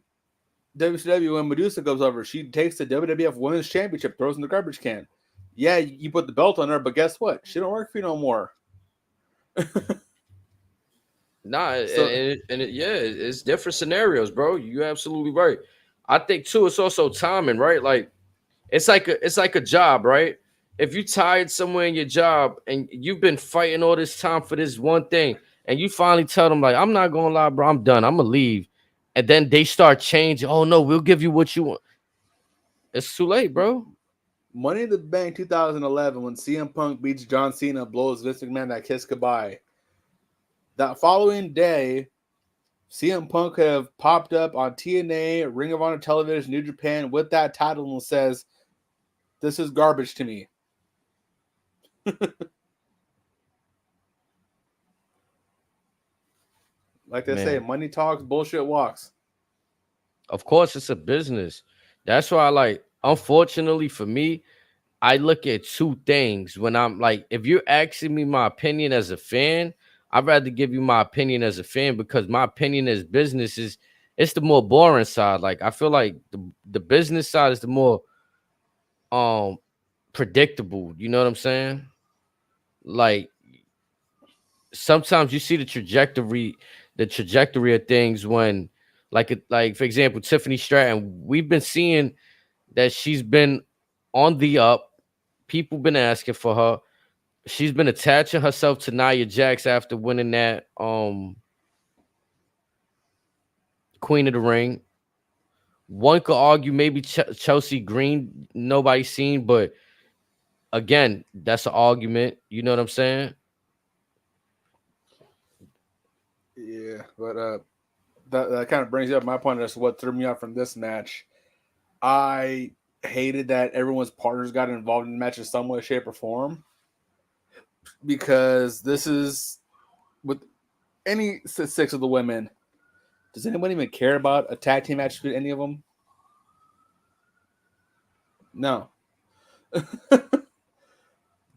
WCW when Medusa goes over. She takes the WWF Women's Championship, throws in the garbage can. Yeah, you put the belt on her, but guess what? She don't work for you no more. Nah, it's different scenarios, bro. You're absolutely right. I think too, it's also timing, right? Like it's like a job, right? If you tired somewhere in your job and you've been fighting all this time for this one thing, and you finally tell them, like, I'm not gonna lie, bro, I'm done, I'm gonna leave. And then they start changing. Oh no, we'll give you what you want. It's too late, bro. Money in the Bank 2011 when CM Punk beats John Cena, blows Vince McMahon that kiss goodbye. That following day, CM Punk could have popped up on TNA, Ring of Honor Television, New Japan with that title and says, "This is garbage to me." Like they say, money talks, bullshit walks. Of course, it's a business. That's why, like, unfortunately for me, I look at two things when I'm like, if you're asking me my opinion as a fan, I'd rather give you my opinion as a fan because my opinion as business is it's the more boring side. Like I feel like the business side is the more predictable. You know what I'm saying? Like sometimes you see the trajectory of things when like for example, Tiffany Stratton, we've been seeing that she's been on the up. People been asking for her. She's been attaching herself to Nia Jax after winning that Queen of the Ring. One could argue maybe Chelsea Green, nobody's seen, but again, that's an argument. You know what I'm saying? Yeah, but that kind of brings up my point as to what threw me off from this match. I hated that everyone's partners got involved in the match in some way, shape, or form. Because this is with any six of the women. Does anyone even care about a tag team match with any of them? No.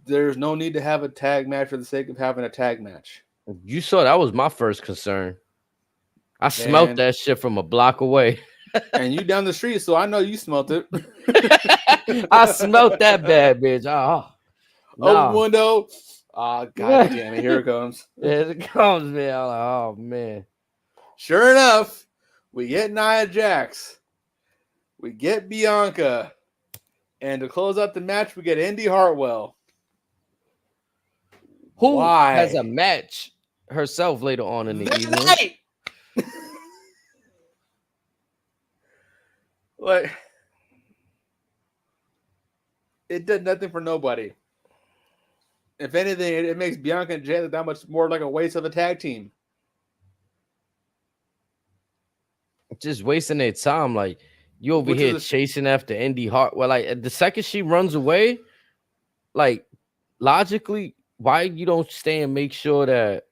There's no need to have a tag match for the sake of having a tag match. You saw that was my first concern. I smelt that shit from a block away. And you down the street, so I know you smelt it. I smelt that bad, bitch. Oh, nah. Open window. Oh, God damn it. Here it comes. Here it comes, man. I'm like, oh, man. Sure enough, we get Nia Jax. We get Bianca. And to close out the match, we get Indy Hartwell. Who has a match herself later on in the evening. Like, it did nothing for nobody. If anything, it makes Bianca and Jay that much more like a waste of a tag team. Just wasting their time. Like, you over here chasing after Indy Hartwell. Like, the second she runs away, like, logically, why you don't stay and make sure that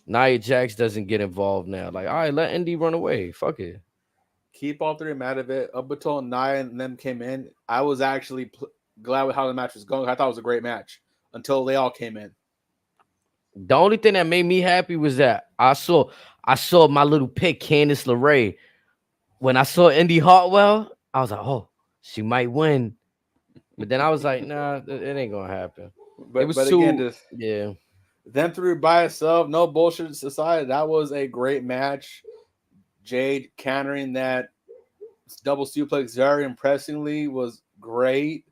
Nia Jax doesn't get involved now? Like, all right, let Indy run away. Fuck it. Keep all three out of it. Up until Nia and them came in, I was actually glad with how the match was going. I thought it was a great match until they all came in. The only thing that made me happy was that I saw my little pick, Candice LeRae. When I saw Indy Hartwell, I was like, oh, she might win. But then I was like, nah, it ain't gonna happen. But, it was again, them three by itself, no bullshit aside, that was a great match. Jade countering that double suplex very impressively was great.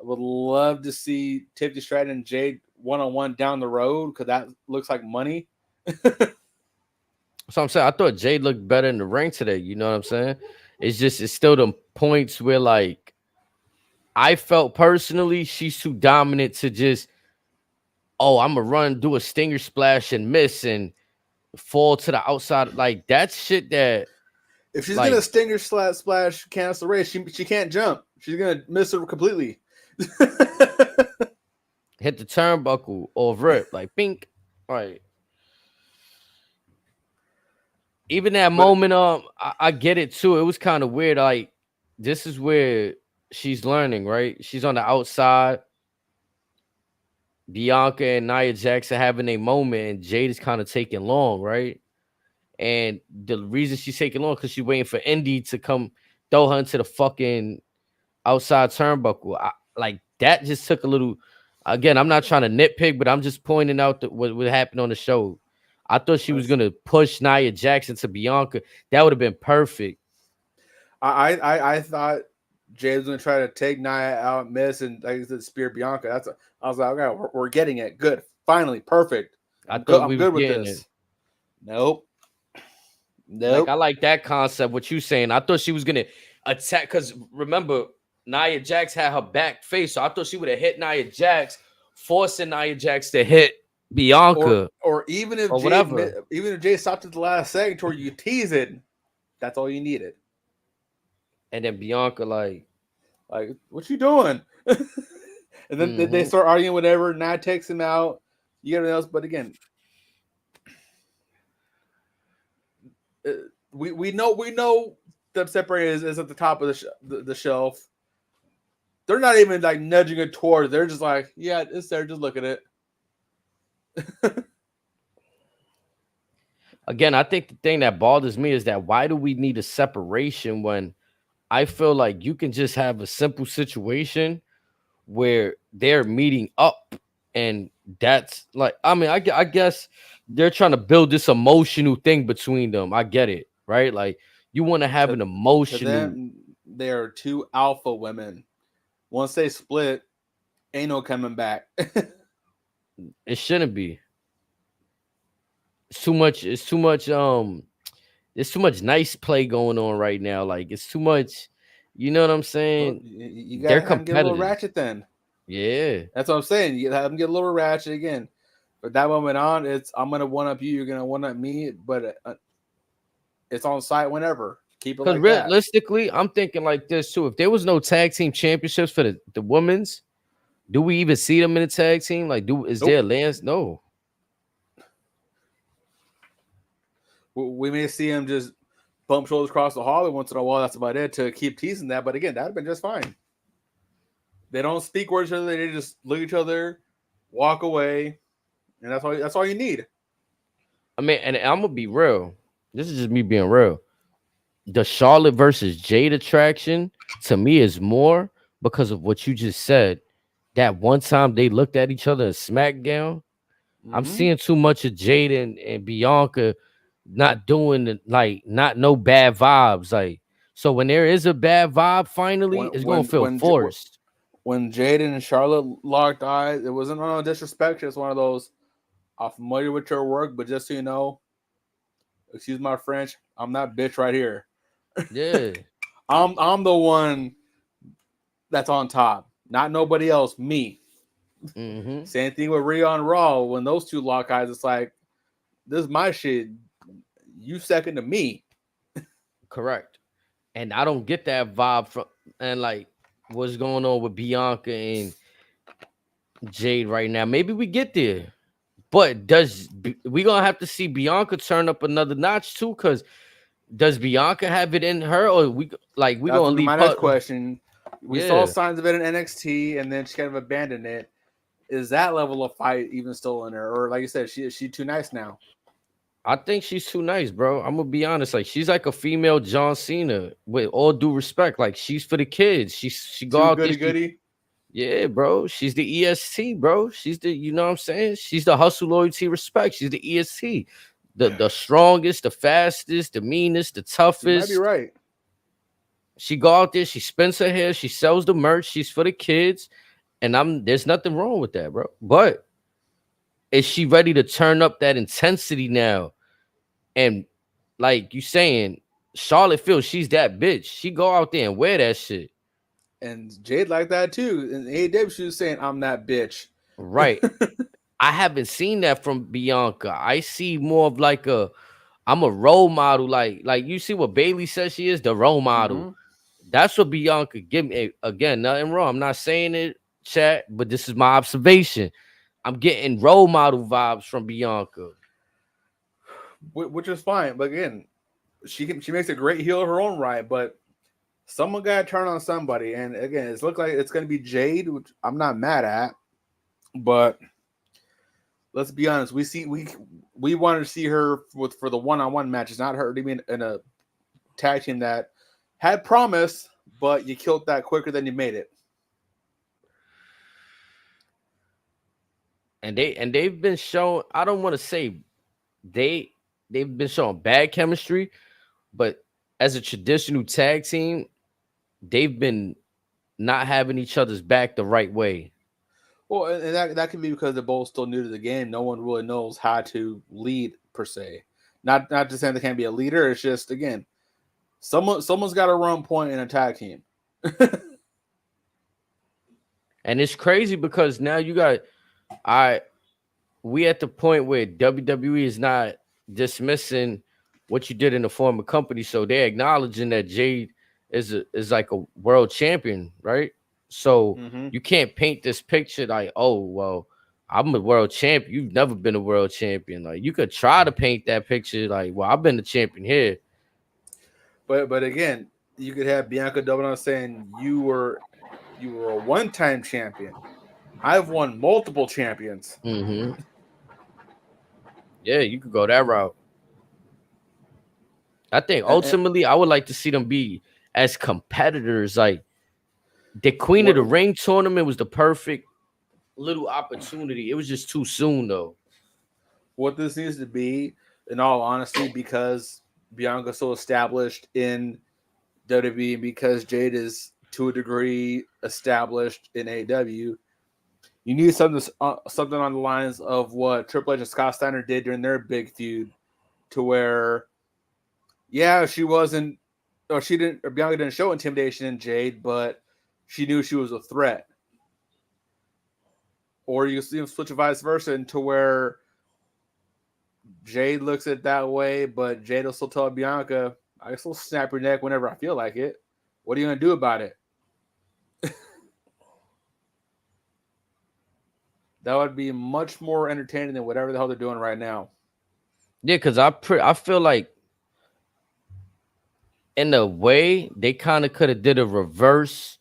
I would love to see Tiffany Stratton and Jade one-on-one down the road because that looks like money. So I'm saying I thought Jade looked better in the ring today. You know what I'm saying? It's still the points where, like, I felt personally she's too dominant to just, oh, I'm gonna run, do a stinger splash and miss and fall to the outside. Like, that's shit that if she's gonna stinger splash cancel the race, she can't jump. She's gonna miss her completely. Hit the turnbuckle or rip, like pink. All right. Even that moment, I get it too. It was kind of weird. Like, this is where she's learning, right? She's on the outside. Bianca and Nia Jax are having a moment, and Jade is kind of taking long, right? And the reason she's taking long because she's waiting for Indy to come throw her into the fucking outside turnbuckle. Like, that just took a little. Again, I'm not trying to nitpick, but I'm just pointing out what happened on the show. I thought she was gonna push Nia Jackson to Bianca. That would have been perfect. I thought Jay was gonna try to take Nia out, miss, and like I said, spear Bianca. I was like, okay, we're getting it. Good, finally, perfect. I'm good with this. It. Nope. Like, I like that concept. What you saying? I thought she was gonna attack because remember, Nia Jax had her back face, so I thought she would have hit Nia Jax, forcing Nia Jax to hit Bianca, or even if Jay stopped at the last second, or you tease it, that's all you needed. And then Bianca, like what you doing? And then they start arguing, whatever. Nia takes him out. You get everything else, but again, we know the separator is at the top of the shelf. They're not even like nudging it towards. They're just like, yeah, it's there. Just look at it. Again, I think the thing that bothers me is that why do we need a separation when I feel like you can just have a simple situation where they're meeting up, and that's like, I mean, I guess they're trying to build this emotional thing between them. I get it, right? Like, you want to have an emotional. They are two alpha women. Once they split, ain't no coming back. It shouldn't be. It's too much. There's too much nice play going on right now. Like, it's too much. You know what I'm saying? Well, you gotta have them get a little ratchet then. Yeah. That's what I'm saying. You have them get a little ratchet again. But that moment on, it's I'm gonna one up you, you're gonna one up me, but it's on site whenever. Keep it like that. Realistically, I'm thinking like this too. If there was no tag team championships for the women's, do we even see them in a tag team? Like, there Lance? No. We may see him just bump shoulders across the hall once in a while. That's about it to keep teasing that. But again, that would have been just fine. They don't speak words to each other. They just look at each other, walk away, and that's all you need. I mean, and I'm gonna be real. This is just me being real. The Charlotte versus Jade attraction to me is more because of what you just said. That one time they looked at each other in SmackDown. I'm seeing too much of Jade and Bianca not doing not no bad vibes. Like, so when there is a bad vibe, finally, it's gonna feel forced. When Jade and Charlotte locked eyes, it wasn't on disrespect. It's one of those, I'm familiar with your work, but just so you know, excuse my French, I'm that bitch right here. Yeah. I'm the one that's on top. not nobody else, me. Mm-hmm. Same thing with Rhea on Raw. When those two lock eyes, it's like, this is my shit. You second to me. Correct. And I don't get that vibe from, and like what's going on with Bianca and Jade right now. Maybe we get there, but we gonna have to see Bianca turn up another notch too? Because does Bianca have it in her, or we That's gonna leave? my next question. We saw Yeah. signs of it in NXT, and then she kind of abandoned it. Is that level of fight even still in her, or like you said, she too nice now? I think she's too nice, bro. I'm gonna be honest. Like, she's like a female John Cena. With all due respect, like, she's for the kids. She go Too out goody there. goody. Yeah, bro. She's the EST, bro. She's the, you know what I'm saying? She's the hustle, loyalty, respect. She's the EST. The strongest, the fastest, the meanest, the You toughest. might be right. She go out there, she spends her hair, she sells the merch, she's for the kids. And there's nothing wrong with that, bro. But is she ready to turn up that intensity now? And like you saying, Charlotte feels she's that bitch. She go out there and wear that shit. And Jade like that too. And AEW, she was saying, I'm that bitch. Right. I haven't seen that from Bianca. I see more of like I'm a role model. Like you see what Bailey says she is, the role model. Mm-hmm. That's what Bianca give me. Again, nothing wrong. I'm not saying it, chat, but this is my observation. I'm getting role model vibes from Bianca. Which is fine. But again, she makes a great heel of her own right, but someone got to turn on somebody. And again, it looks like it's going to be Jade, which I'm not mad at. But let's be honest, we wanted to see her for the one-on-one matches, not her even in a tag team that had promise, but you killed that quicker than you made it. And they've been shown, I don't want to say they've been showing bad chemistry, but as a traditional tag team, they've been not having each other's back the right way. Well, and that can be because they're both still new to the game. No one really knows how to lead per se. Not to say they can't be a leader. It's just, again, someone's got to run point in a tag team. And it's crazy because now we at the point where WWE is not dismissing what you did in the former company, so they're acknowledging that Jade is like a world champion, right? So you can't paint this picture like, oh, well, I'm a world champion. You've never been a world champion. Like, you could try to paint that picture like, well, I've been the champion here. But again, you could have Bianca doubling on saying you were a one-time champion. I've won multiple champions. Mm-hmm. Yeah, you could go that route. I think ultimately I would like to see them be as competitors. Like, the Queen of the Ring tournament was the perfect little opportunity. It was just too soon, though. What this needs to be, in all honesty, because Bianca's so established in WWE and because Jade is to a degree established in AEW, you need something on the lines of what Triple H and Scott Steiner did during their big feud, to where, yeah, Bianca didn't show intimidation in Jade, but she knew she was a threat. Or you see them switch vice versa into where Jade looks at it that way, but Jade will still tell Bianca, I can still snap your neck whenever I feel like it. What are you going to do about it? That would be much more entertaining than whatever the hell they're doing right now. Yeah, because I feel like in a way they kind of could have did a reverse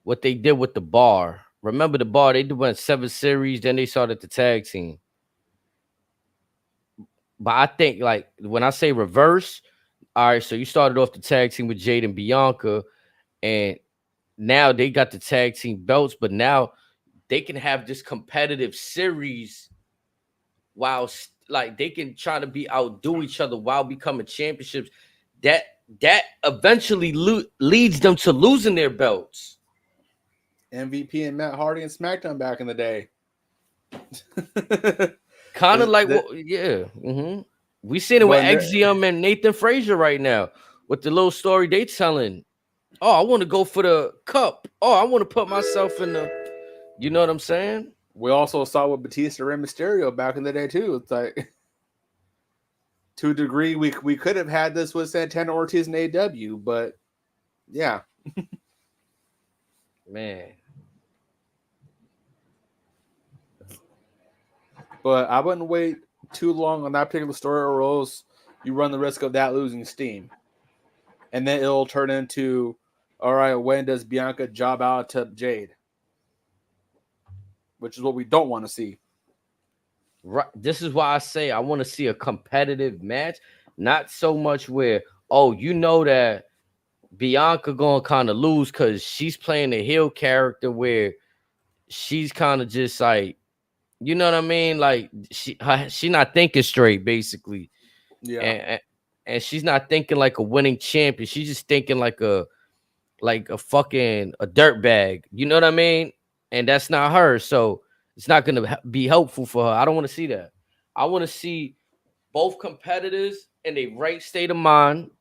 what they did with the Bar. Remember the Bar? They went 7 series, then they started the tag team. But I think, like, when I say reverse, all right, so you started off the tag team with Jade and Bianca, and now they got the tag team belts, but now they can have this competitive series while, like, they can try to outdo each other while becoming championships. That eventually leads them to losing their belts. MVP and Matt Hardy and SmackDown back in the day. Kind of like, yeah. Mm-hmm. We seen it with XGM and Nathan Frazier right now with the little story they telling. Oh, I want to go for the cup. Oh, I want to put myself in the. You know what I'm saying? We also saw with Batista and Mysterio back in the day too. It's like, to a degree, we could have had this with Santana Ortiz and AW, but yeah, Man. But I wouldn't wait too long on that particular story, or else you run the risk of that losing steam, and then it'll turn into, all right, when does Bianca job out to Jade? Which is what we don't want to see. Right. This is why I say I want to see a competitive match, not so much where, oh, you know that Bianca gonna kind of lose because she's playing a heel character where she's kind of just like, you know what I mean? Like she not thinking straight, basically. Yeah. And she's not thinking like a winning champion. She's just thinking like a fucking a dirt bag. You know what I mean? And that's not her. So it's not gonna be helpful for her. I don't want to see that. I want to see both competitors in a right state of mind,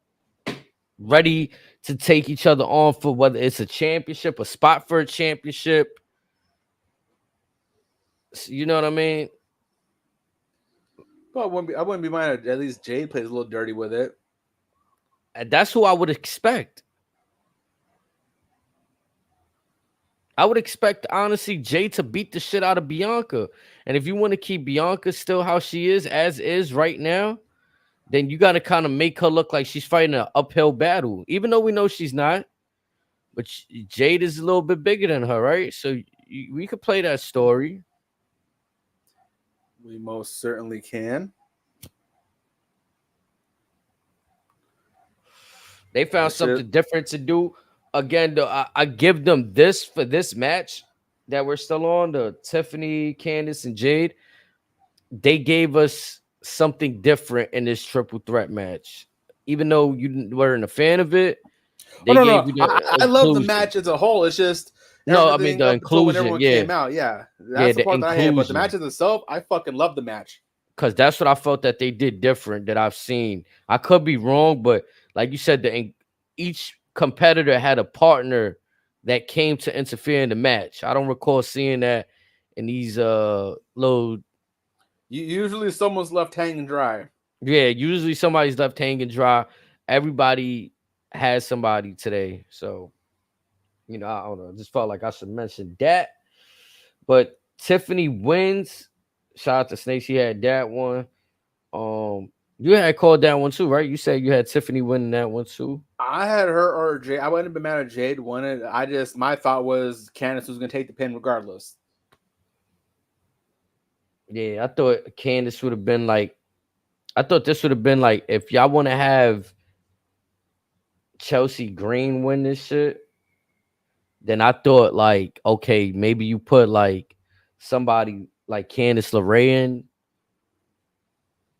ready to take each other on for whether it's a championship, a spot for a championship. You know what I mean? Well, I wouldn't be mad at least Jade plays a little dirty with it. And that's who I would expect. I would expect, honestly, Jay to beat the shit out of Bianca. And if you want to keep Bianca still how she is, as is right now, then you got to kind of make her look like she's fighting an uphill battle, even though we know she's not. But Jade is a little bit bigger than her, right? So we could play that story. We most certainly can. They found something different to do. Again, though, I give them this for this match that we're still on, the Tiffany, Candice, and Jade. They gave us something different in this triple threat match. Even though you weren't a fan of it, they gave you I love the match as a whole. It's just no, I mean the inclusion. When everyone came out, that's the part that I hate. But the match itself, I fucking love the match because that's what I felt that they did different that I've seen. I could be wrong, but like you said, each competitor had a partner that came to interfere in the match. I don't recall seeing that in these little. Usually someone's left hanging dry. Yeah, usually somebody's left hanging dry. Everybody has somebody today. So, you know, I don't know. I just felt like I should mention that. But Tiffany wins. Shout out to Snake. She had that one. You had called that one too, right? You said you had Tiffany winning that one too. I had her or Jade. I wouldn't have been mad at Jade winning. My thought was Candice was going to take the pin regardless. Yeah, I thought Candice would have been like. I thought this would have been like if y'all want to have Chelsea Green win this shit, then I thought like, okay, maybe you put like somebody like Candice LeRae in.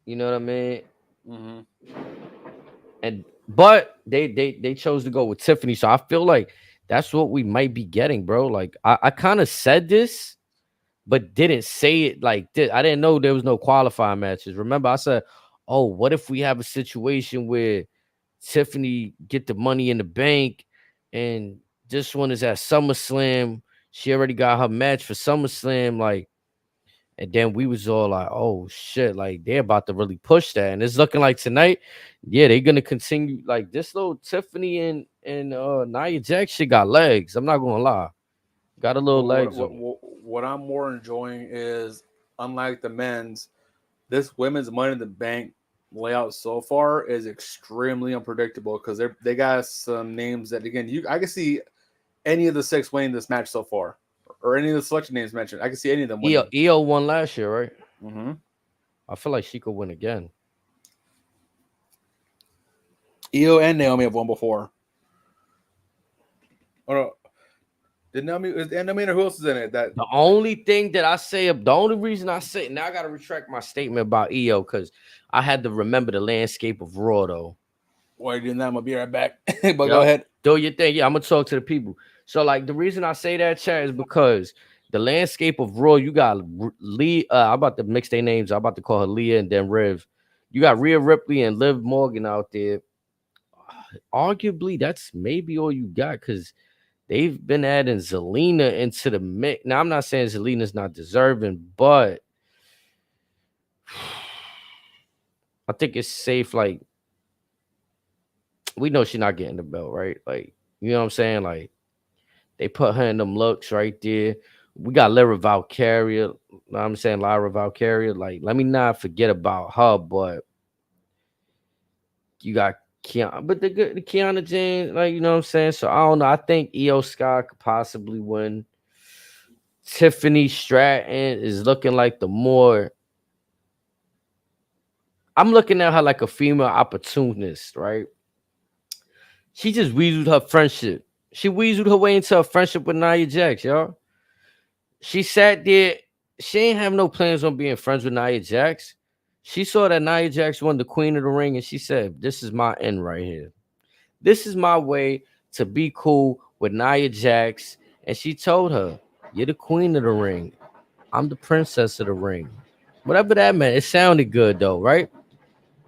You know what I mean? Mm-hmm. But they chose to go with Tiffany, so I feel like that's what we might be getting, bro. Like I kind of said this, but didn't say it like this. I didn't know there was no qualifying matches. Remember, I said, oh, what if we have a situation where Tiffany get the money in the bank and this one is at SummerSlam. She already got her match for SummerSlam, like, and then we was all like, oh shit, like they're about to really push that. And it's looking like tonight, yeah, they're gonna continue like this little Tiffany and Nia Jax shit got legs. I'm not gonna lie. Got a little legs. What I'm more enjoying is, unlike the men's, this women's Money in the Bank layout so far is extremely unpredictable because they got some names that, again, I can see any of the 6 winning this match so far, or any of the selection names mentioned. I can see any of them winning. Io won last year, right? Mm-hmm. I feel like she could win again. Io and Naomi have won before. Oh no. Did Naomi or who else is in it? The only thing that I say, the only reason I say, now I got to retract my statement about Io because I had to remember the landscape of Raw, though. While you're doing that, I'm going to be right back. But go ahead. Do your thing. Yeah, I'm going to talk to the people. So, like, the reason I say that, chat, is because the landscape of Raw, you got Lee. I'm about to mix their names. I'm about to call her Leah and then Riv. You got Rhea Ripley and Liv Morgan out there. arguably that's maybe all you got because they've been adding Zelina into the mix. Now I'm not saying Zelina's not deserving, but I think it's safe. Like we know she's not getting the belt, right? Like you know what I'm saying? Like they put her in them looks right there. We got Lyra Valkyria. I'm saying Lyra Valkyria. Like let me not forget about her, but you got Kiana, but the Kiana James, like you know what I'm saying. So I don't know. I think Io Sky could possibly win. Tiffany Stratton is looking like the more. I'm looking at her like a female opportunist, right? She just weaseled her friendship. She weaseled her way into a friendship with Nia Jax, y'all. She sat there. She ain't have no plans on being friends with Nia Jax. She saw that Nia Jax won the Queen of the Ring, and she said, "This is my end right here. This is my way to be cool with Nia Jax." And she told her, "You're the Queen of the Ring. I'm the Princess of the Ring." Whatever that meant, it sounded good though, right?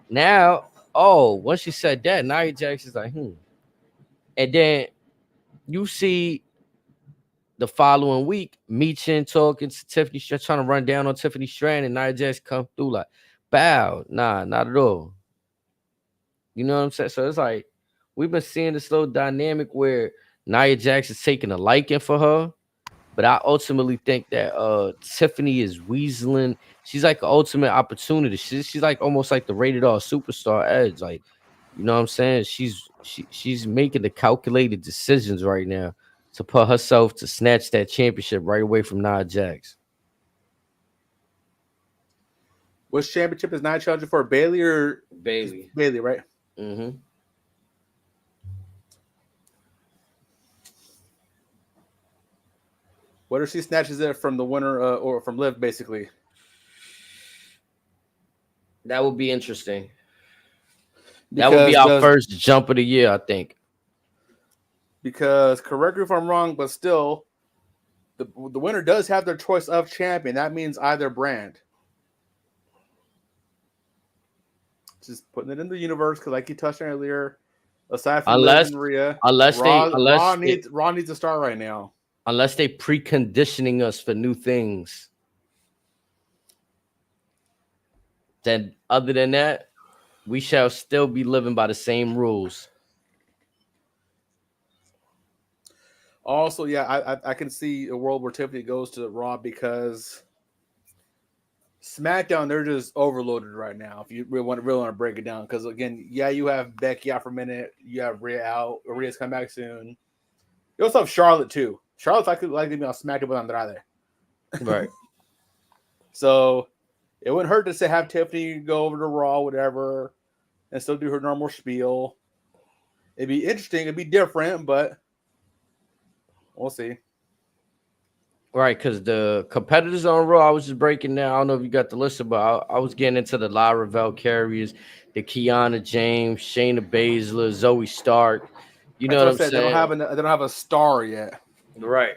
Now, once she said that, Nia Jax is like, And then you see the following week, Meechin talking to Tiffany Stratton, trying to run down on Tiffany Stratton, and Nia Jax come through like, bow, nah, not at all. You know what I'm saying? So it's like we've been seeing this little dynamic where Nia Jax is taking a liking for her, but I ultimately think that Tiffany is weaseling. She's like an ultimate opportunity. She's like almost like the rated R superstar edge. Like, you know what I'm saying? She's making the calculated decisions right now to put herself to snatch that championship right away from Nia Jax. Which championship is Nia challenging for? Bailey or Bailey? Bailey, right? Mm-hmm. What if she snatches it from the winner or from Liv, basically? That would be interesting. That would be our first jump of the year, I think. Because, correct me if I'm wrong, but still, the winner does have their choice of champion. That means either brand. Just putting it in the universe, because like you touched on earlier, aside from Liv and Rhea, Raw needs to start right now. Unless they preconditioning us for new things. Then other than that, we shall still be living by the same rules. Also, yeah, I can see a world where Tiffany goes to Raw because SmackDown, they're just overloaded right now. If you really want to break it down, because again, yeah, you have Becky out for a minute, you have Rhea out, Rhea's come back soon. You also have Charlotte too. Charlotte's likely to be on SmackDown with Andrade. Right. So it wouldn't hurt to have Tiffany go over to Raw, whatever, and still do her normal spiel. It'd be interesting. It'd be different, but we'll see. Right, because the competitors on Raw, I was just breaking down. I don't know if you got the list, but I was getting into the Lyra Valkyrias, the Kiana James, Shayna Baszler, Zoe Stark. You know what I'm saying? They don't have a star yet. Right.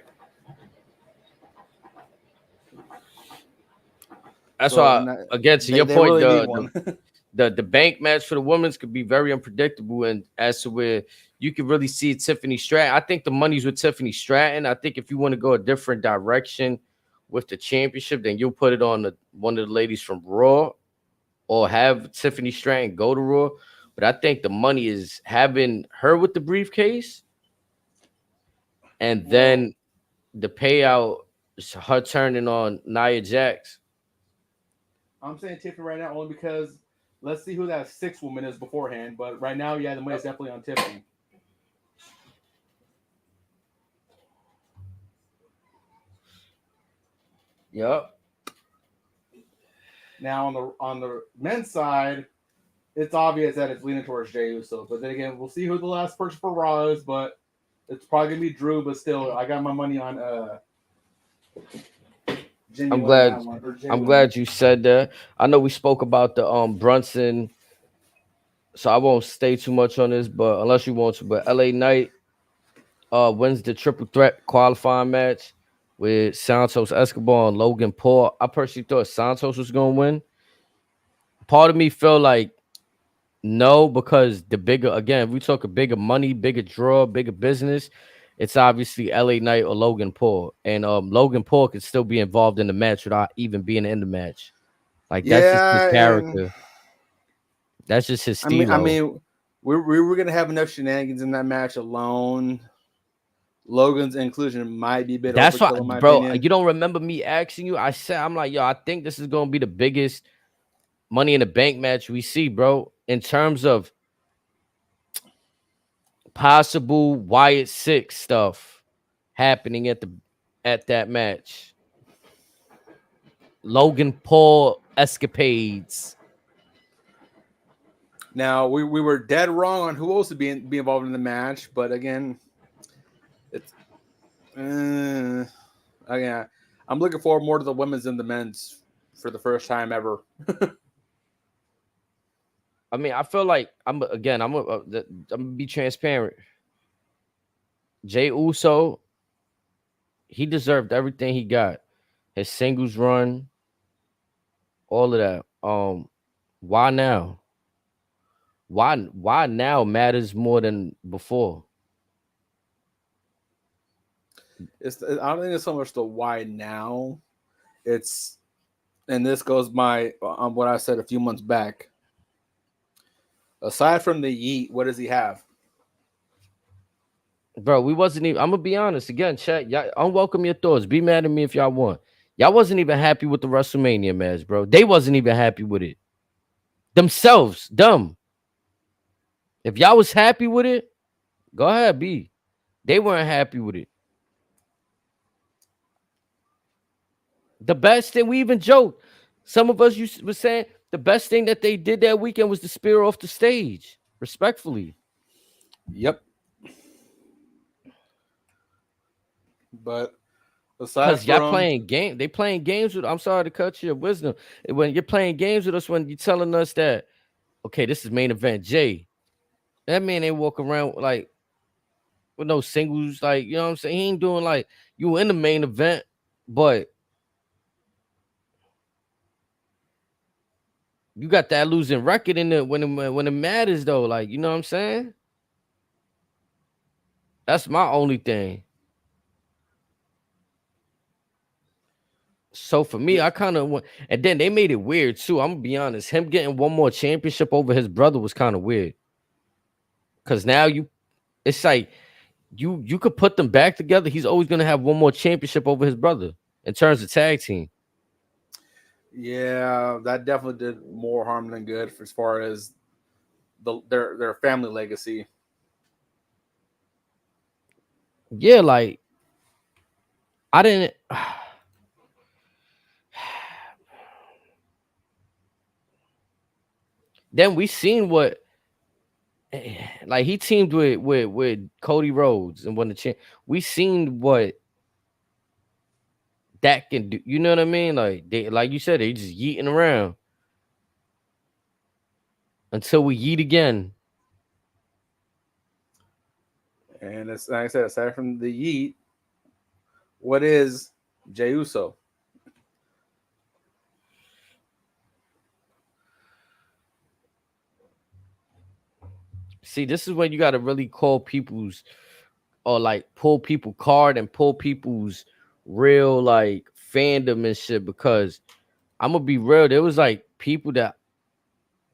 That's why, again, to your point, really the bank match for the women's could be very unpredictable, and as to where you could really see Tiffany Stratton. I think the money's with Tiffany Stratton. I think if you want to go a different direction with the championship, then you'll put it on one of the ladies from Raw, or have Tiffany Stratton go to Raw. But I think the money is having her with the briefcase, and then the payout is her turning on Nia Jax. I'm saying Tiffany right now only because let's see who that sixth woman is beforehand. But right now, yeah, the money is definitely on Tiffany. Yep. Now on the men's side, it's obvious that it's leaning towards Jey Uso. But then again, we'll see who the last person for Raw is. But it's probably gonna be Drew. But still, I got my money on. I'm glad you said that. I know we spoke about the Brunson, so I won't stay too much on this, but unless you want to. But LA Knight wins the triple threat qualifying match with Santos Escobar and Logan Paul. I personally thought Santos was gonna win. Part of me felt like No, because the bigger, again, if we talk a bigger money, bigger draw, bigger business, it's obviously LA Knight or Logan Paul. And Logan Paul could still be involved in the match without even being in the match. Like that's just his Yeah, and character. That's just his I mean, I stilo. mean, we were gonna have enough shenanigans in that match alone. Logan's inclusion might be a bit That's why, overkill in my bro. opinion. You don't remember me asking you? I said, I'm like, yo, I think this is gonna be the biggest Money in the Bank match we see, bro. In terms of possible Wyatt Six stuff happening at that match. Logan Paul escapades. Now we were dead wrong on who else would be involved in the match, but again, it's again, I'm looking forward more to the women's and the men's for the first time ever. I mean, I feel like I'm gonna be transparent. Jay Uso, he deserved everything he got. His singles run, all of that. Why now? Why now matters more than before? I don't think it's so much the why now. It's and this goes by on what I said a few months back. Aside from the yeet, what does he have? Bro, we wasn't even. I'm gonna be honest again. Chat, y'all unwelcome your thoughts. Be mad at me if y'all want. Y'all wasn't even happy with the WrestleMania match, bro. They wasn't even happy with it themselves. Dumb. If y'all was happy with it, go ahead, be. They weren't happy with it. The best thing we even joked. Some of us was saying the best thing that they did that weekend was the spear off the stage. Respectfully, Yep. But aside because y'all from playing game, they playing games with. I'm sorry to cut your wisdom. When you're playing games with us, when you're telling us that, okay, this is main event, Jay. That man ain't walk around like with no singles, like you know what I'm saying. He ain't doing like you in the main event, but you got that losing record in the when it matters though. Like you know what I'm saying. That's my only thing. So for me, yeah, I kind of went, and then they made it weird too. I'm gonna be honest. Him getting one more championship over his brother was kind of weird. Cause now it's like you could put them back together. He's always gonna have one more championship over his brother in terms of tag team. yeah, that definitely did more harm than good as far as their family legacy. Yeah, like I didn't. Then we seen what like he teamed with Cody Rhodes and won the champ. We seen what that can do. You know what I mean? Like they, like you said, they just yeeting around until we yeet again. And it's like I said, aside from the yeet, what is Jey Uso? See, this is when you got to really call people's or like pull people card and pull people's real like fandom and shit. Because I'm gonna be real, there was like people that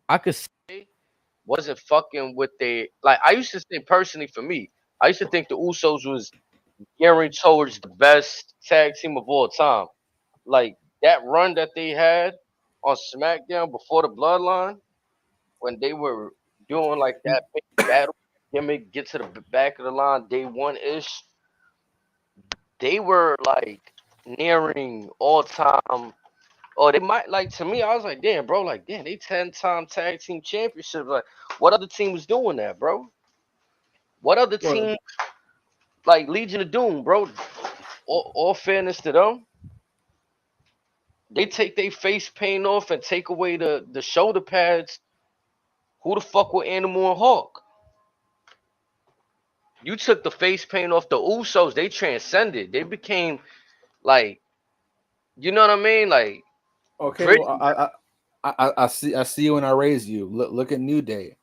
I could say wasn't fucking with their like. I used to think personally for me, I used to think the Usos was gearing towards the best tag team of all time. Like that run that they had on SmackDown before the Bloodline, when they were doing like that big battle gimmick, get to the back of the line day one ish, they were like nearing all time. Or they might like to me. I was like, damn, bro, like damn, they 10-time tag team championship. Like, what other team was doing that, bro? What other Well, team like Legion of Doom, bro? All fairness to them, they take their face paint off and take away the shoulder pads. Who the fuck were Animal and Hawk? You took the face paint off the Usos. They transcended. They became like, you know what I mean? Like okay, gritty. well, I see you when I raise you. Look at New Day.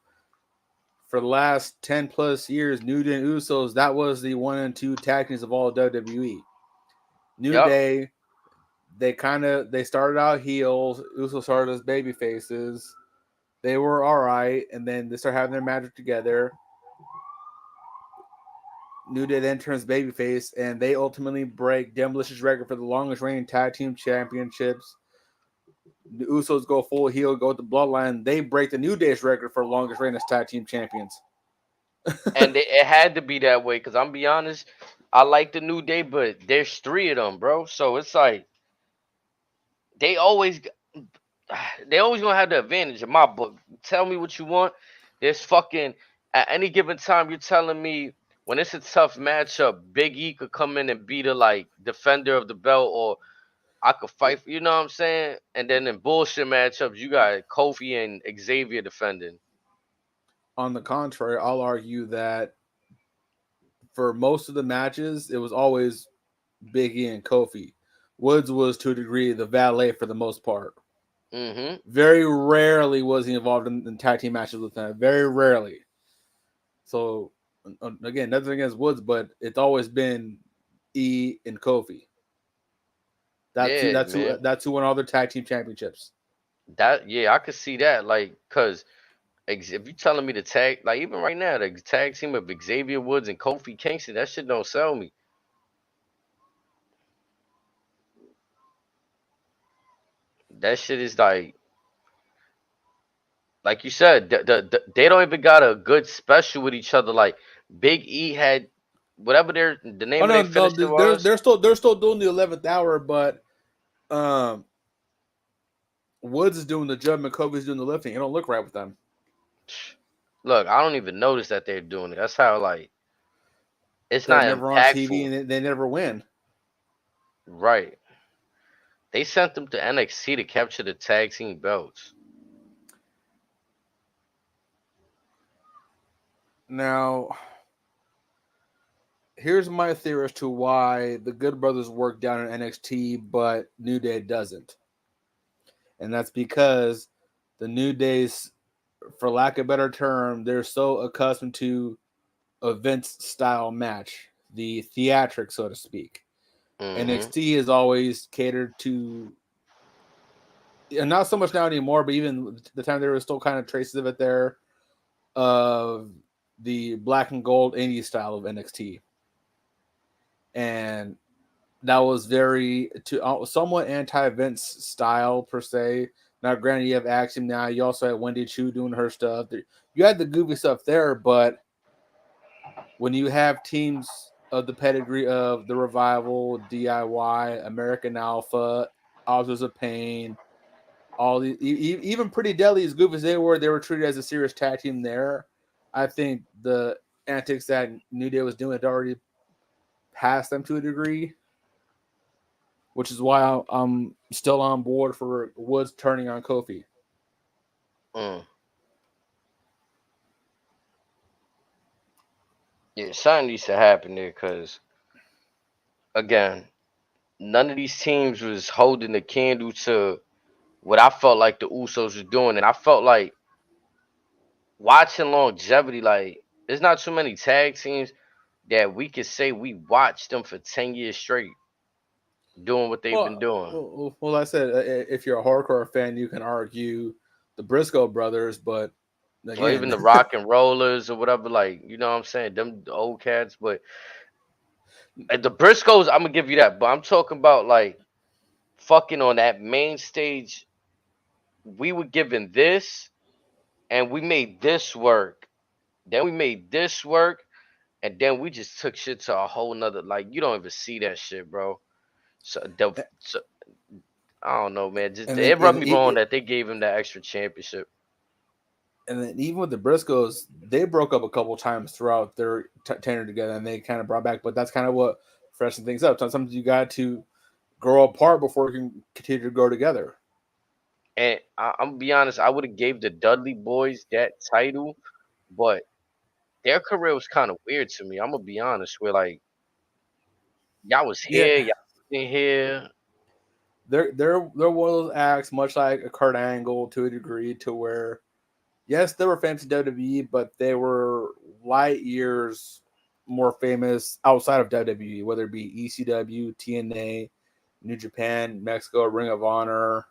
For the last 10 plus years, New Day and Usos, that was the 1 and 2 tag teams of all WWE. New Day, they started out heels. Usos started as baby faces. They were all right, and then they start having their magic together. New Day then turns babyface, and they ultimately break Demolish's record for the longest reigning tag team championships. The Usos go full heel, go with the Bloodline. They break the New Day's record for longest reigning tag team champions. And it had to be that way because I'm be honest, I like the New Day, but there's 3 of them, bro. So it's like they always gonna have the advantage in my book. Tell me what you want. There's fucking at any given time. You're telling me when it's a tough matchup, Big E could come in and be the like defender of the belt, or I could fight for, you know what I'm saying? And then in bullshit matchups, you got Kofi and Xavier defending. On the contrary, I'll argue that for most of the matches, it was always Big E and Kofi. Woods was to a degree the valet for the most part. Mm-hmm. Very rarely was he involved in tag team matches with them. Very rarely. So again, nothing against Woods, but it's always been E and Kofi. That's who won all their tag team championships. I could see that. Like, cause if you telling me the tag, like even right now, the tag team of Xavier Woods and Kofi Kingston, that shit don't sell me. That shit is like you said, they don't even got a good special with each other. Like Big E had whatever the name Oh of their no, finisher was. they're still doing the 11th hour, but Woods is doing the jump and Kofi's doing the lifting. It don't look right with them. Look, I don't even notice that they're doing it. That's how like it's They're not never on TV impactful, and they never win. right? They sent them to NXT to capture the tag team belts. Now, here's my theory as to why the Good Brothers work down in NXT, but New Day doesn't. And that's because the New Days, for lack of a better term, they're so accustomed to a Vince style match, the theatric, so to speak. Mm-hmm. NXT has always catered to, and not so much now anymore, but even the time there was still kind of traces of it there, of the black and gold indie style of NXT. And that was very somewhat anti-Vince style per se. Now, granted, you have Axiom now. You also had Wendy Chu doing her stuff. You had the goofy stuff there, but when you have teams of the pedigree of the Revival, DIY, American Alpha, Authors of Pain, all the even Pretty Deadly, as goofy as they were treated as a serious tag team there. I think the antics that New Day was doing had already passed them to a degree, which is why I'm still on board for Woods turning on Kofi. Yeah, something needs to happen there because, again, none of these teams was holding the candle to what I felt like the Usos was doing. And I felt like watching longevity, like, there's not too many tag teams that we could say we watched them for 10 years straight doing what they've been doing. Well, I said if you're a hardcore fan, you can argue the Briscoe brothers, but again, or even the Rock and Rollers or whatever, like, you know what I'm saying? Them old cats, but the Briscoes, I'm gonna give you that. But I'm talking about like fucking on that main stage, we were given this and we made this work. Then we made this work, and then we just took shit to a whole nother, like, you don't even see that shit, bro. So I don't know, man. Just it rubbed me wrong that they gave him that extra championship. And then even with the Briscoes, they broke up a couple times throughout their tenure together, and they kind of brought back. But that's kind of what freshened things up. Sometimes you got to grow apart before you can continue to grow together. And I'm gonna be honest, I would have gave the Dudley Boys that title, but their career was kind of weird to me. I'm gonna be honest, where like y'all was here, y'all in here. they're one of those acts, much like a Kurt Angle to a degree, to where yes, they were famous in WWE, but they were light years more famous outside of WWE, whether it be ECW, TNA, New Japan, Mexico, Ring of Honor.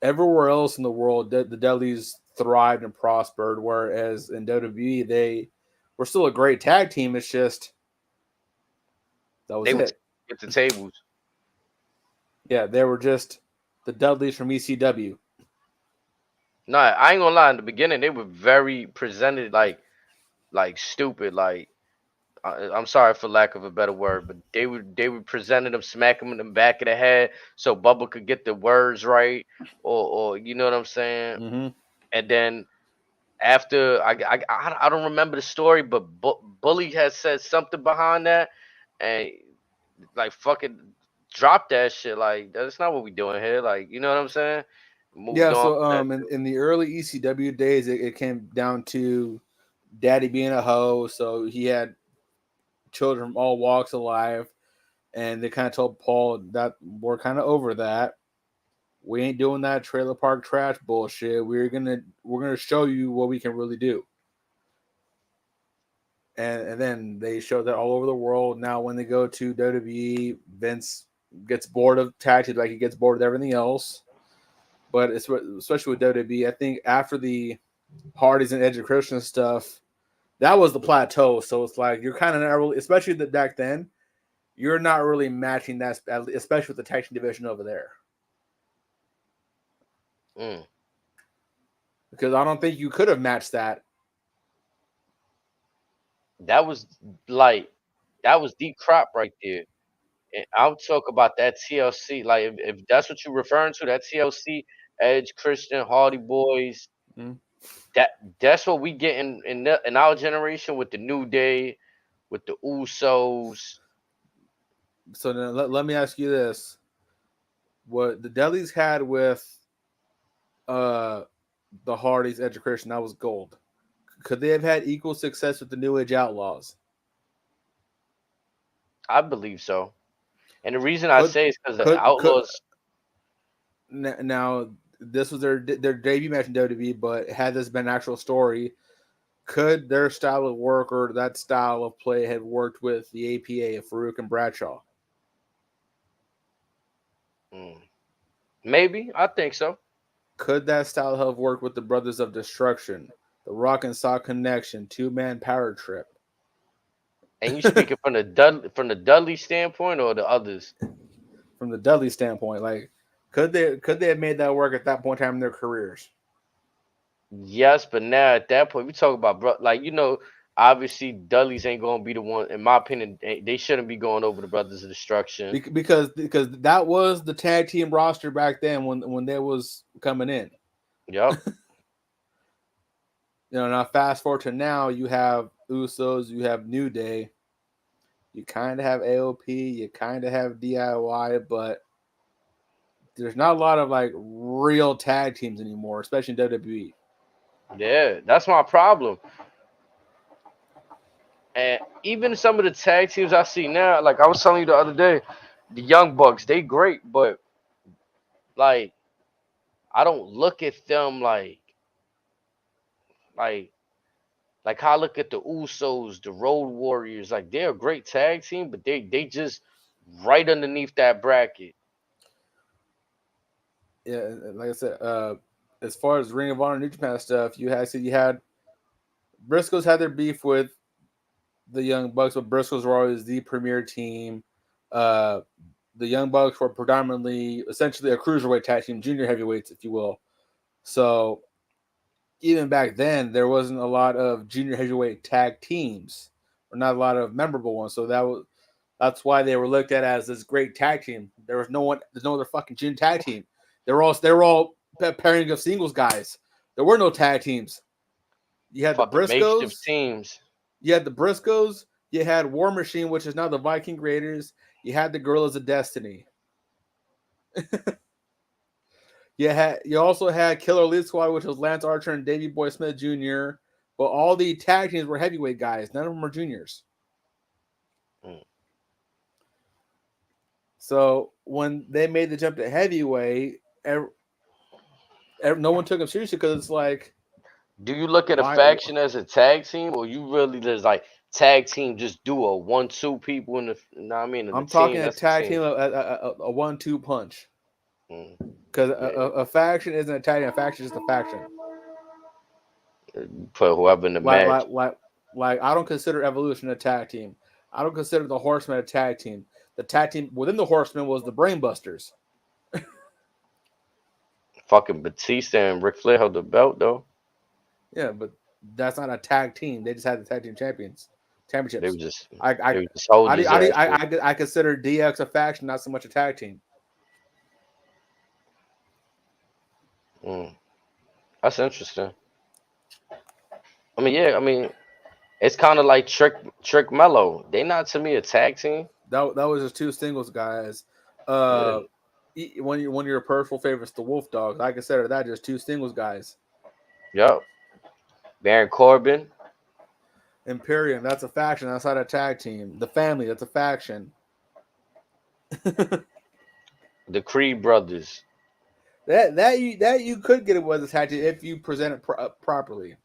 Everywhere else in the world, the Dudleys thrived and prospered, whereas in WWE, they were still a great tag team. It's just that was They would it. get the tables. Yeah, they were just the Dudleys from ECW. No, I ain't gonna lie. In the beginning, they were very presented like stupid. Like I'm sorry for lack of a better word, but they were presenting them, smacking them in the back of the head so Bubba could get the words right, or you know what I'm saying. Mm-hmm. And then after I don't remember the story, but Bully has said something behind that, and like fucking drop that shit. Like that's not what we doing here. Like you know what I'm saying. Moved Yeah, on so from that in the early ECW days, it came down to Daddy being a hoe, so he had children from all walks of life, and they kind of told Paul that we're kind of over that. We ain't doing that trailer park trash bullshit. We're gonna show you what we can really do. And then they showed that all over the world. Now when they go to WWE, Vince gets bored of tag teams like he gets bored of everything else. But especially with WWE, I think after the Hardys and Edge and Christian stuff, that was the plateau. So it's like you're kind of not really, especially back then, you're not really matching that, especially with the tag team division over there. Because I don't think you could have matched that. That was deep crop right there. And I'll talk about that TLC. Like if that's what you're referring to, that TLC, Edge, Christian, Hardy Boys. Mm. That's what we get in our generation with the New Day, with the Usos. So then let me ask you this: what the Dudleys had with the Hardys, Edge and Christian, that was gold. Could they have had equal success with the New Age Outlaws? I believe so. And the reason I say is because the Outlaws. Now, this was their debut match in WWE, but had this been an actual story, could their style of work or that style of play have worked with the APA of Farouk and Bradshaw? Maybe. I think so. Could that style have worked with the Brothers of Destruction, the Rock and Sock Connection, Two-Man Power Trip? And you speaking from the Dudley standpoint or the others? From the Dudley standpoint, like could they have made that work at that point in time in their careers? Yes, but now at that point we talk about obviously Dudleys ain't gonna be the one. In my opinion, they shouldn't be going over the Brothers of Destruction because that was the tag team roster back then when they was coming in. Yep. Now fast forward to now, you have Usos, you have New Day, you kind of have AOP, you kind of have DIY, but there's not a lot of like real tag teams anymore, especially in WWE. Yeah, that's my problem. And even some of the tag teams I see now, like I was telling you the other day, the Young Bucks, they great, but like I don't look at them like how I look at the Usos, the Road Warriors. Like they're a great tag team, but they just right underneath that bracket. Yeah, like I said, as far as Ring of Honor, New Japan stuff, you had Briscoes had their beef with the Young Bucks, but Briscoes were always the premier team. The Young Bucks were predominantly, essentially, a cruiserweight tag team, junior heavyweights, if you will. So even back then, there wasn't a lot of junior heavyweight tag teams, or not a lot of memorable ones. So that's why they were looked at as this great tag team. There's no other fucking junior tag team. They were all pairing of singles guys. There were no tag teams. You had fucking the Briscoes makeshift teams. You had the Briscoes. You had War Machine, which is now the Viking Raiders. You had the Guerrillas of Destiny. You also had Killer Elite Squad, which was Lance Archer and Davey Boy Smith Jr. But all the tag teams were heavyweight guys. None of them were juniors. So when they made the jump to heavyweight, no one took them seriously because it's like, Do you look at a why? faction as a tag team, or you really just like tag team? Just do a 1-2 people in the, you know what I mean, in the I'm talking team. a That's the tag team. team, a 1-2 punch. Mm, Because yeah, a faction isn't a tag team. A faction is just a faction. put whoever in the Like, match. like, like, like, I don't consider Evolution a tag team. I don't consider the Horsemen a tag team. The tag team within the Horsemen was the Brainbusters. Fucking Batista and Ric Flair held the belt though. Yeah, but that's not a tag team. They just had the tag team They championships. were just I they were just soldiers ass shit. I consider DX a faction, not so much a tag team. Mm, that's interesting. I mean, yeah, I mean, it's kind of like Trick Mello. They not to me a tag team. That was just two singles guys. Yeah. One of your personal favorites, the Wolf Dogs. I consider that just two singles guys. Yep. Baron Corbin. Imperium, that's a faction. That's not a tag team. The Family, that's a faction. The Creed brothers. that you could get it with a tag team if you present it properly.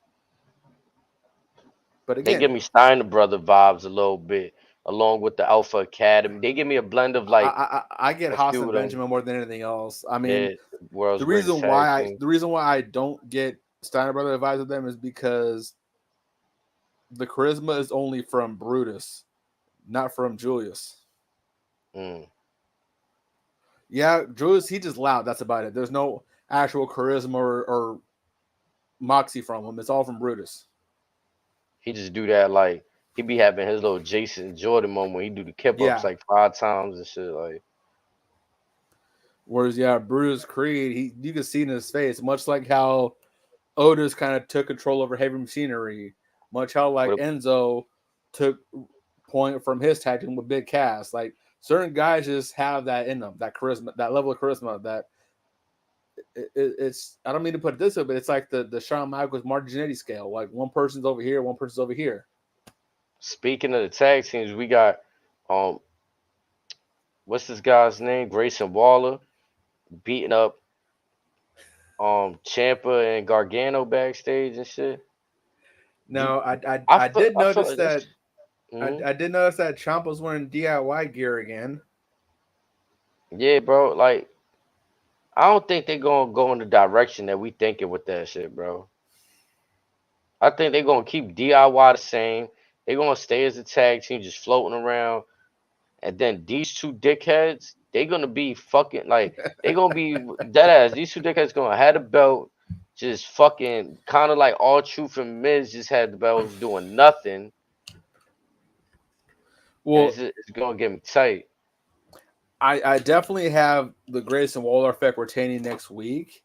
But They again, give me Steiner brother vibes a little bit, along with the Alpha Academy. They give me a blend of like I get a Haas few and of them. Benjamin more than anything else. I mean, Yeah, world's greatest tag team. the reason why I don't get Steiner Brother vibes with them is because the charisma is only from Brutus, not from Julius. Mm. Yeah, Julius, he just loud. That's about it. There's no actual charisma or moxie from him. It's all from Brutus. He just do that like he be having his little Jason Jordan moment when he do the kip ups Yeah. like 5 times and shit. Like, Whereas, yeah, Brutus Creed, you can see in his face, much like how Otis kind of took control over heavy machinery, much how like Enzo took point from his tag team with Big Cass. Like certain guys just have that in them, that charisma, that level of charisma. That it's I don't mean to put it this way, but it's like the Shawn Michaels Martin Jannetty scale. Like one person's over here, one person's over here. speaking of the tag teams, we got what's this guy's name? Grayson Waller beating up Champa and Gargano backstage and shit. No, I did notice that. Mm-hmm. I did notice that Ciampa's wearing DIY gear again. Yeah, bro. Like, I don't think they're gonna go in the direction that we thinking with that shit, bro. I think they're gonna keep DIY the same. They're gonna stay as a tag team, just floating around. And then these two dickheads, they're gonna be fucking like they're gonna be dead ass. These two dickheads gonna have the belt, just fucking kind of like All Truth and Miz just had the belts doing nothing. Well, it's gonna get me tight. I definitely have the Grayson Waller effect retaining next week,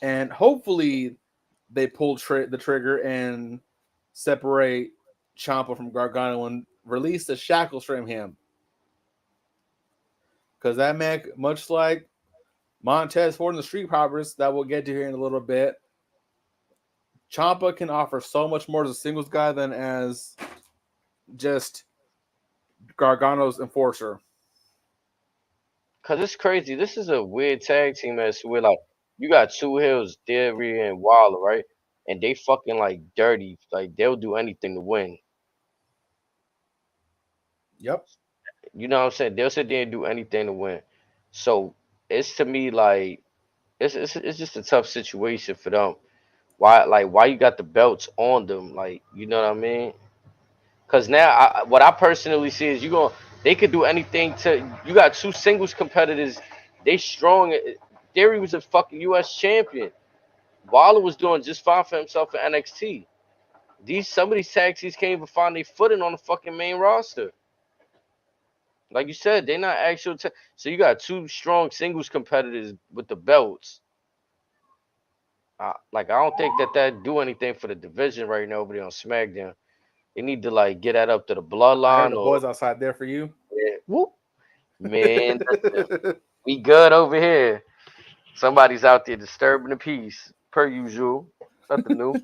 and hopefully they pull the trigger and separate Ciampa from Gargano and release the shackles from him. Because that man, much like Montez Ford and the Street Profits that we'll get to here in a little bit, Ciampa can offer so much more as a singles guy than as just Gargano's enforcer. Cause it's crazy. This is a weird tag team as where like you got two Hills, Theory and Waller, right? And they fucking like dirty. Like they'll do anything to win. Yep. You know what I'm saying? They'll sit there and do anything to win. So it's to me like it's just a tough situation for them. Why you got the belts on them? Like, you know what I mean? Cause now what I personally see is they could do anything to you got two singles competitors, they strong. Theory was a fucking US champion. Waller was doing just fine for himself in NXT. Some of these tag teams can't even find their footing on the fucking main roster. Like you said, they're not actual. So you got two strong singles competitors with the belts. I don't think that do anything for the division right now over there on SmackDown. They need to like get that up to the I heard bloodline the or boys outside there for you. yeah, whoop. Man, we good over here. Somebody's out there disturbing the peace, per usual. Nothing new.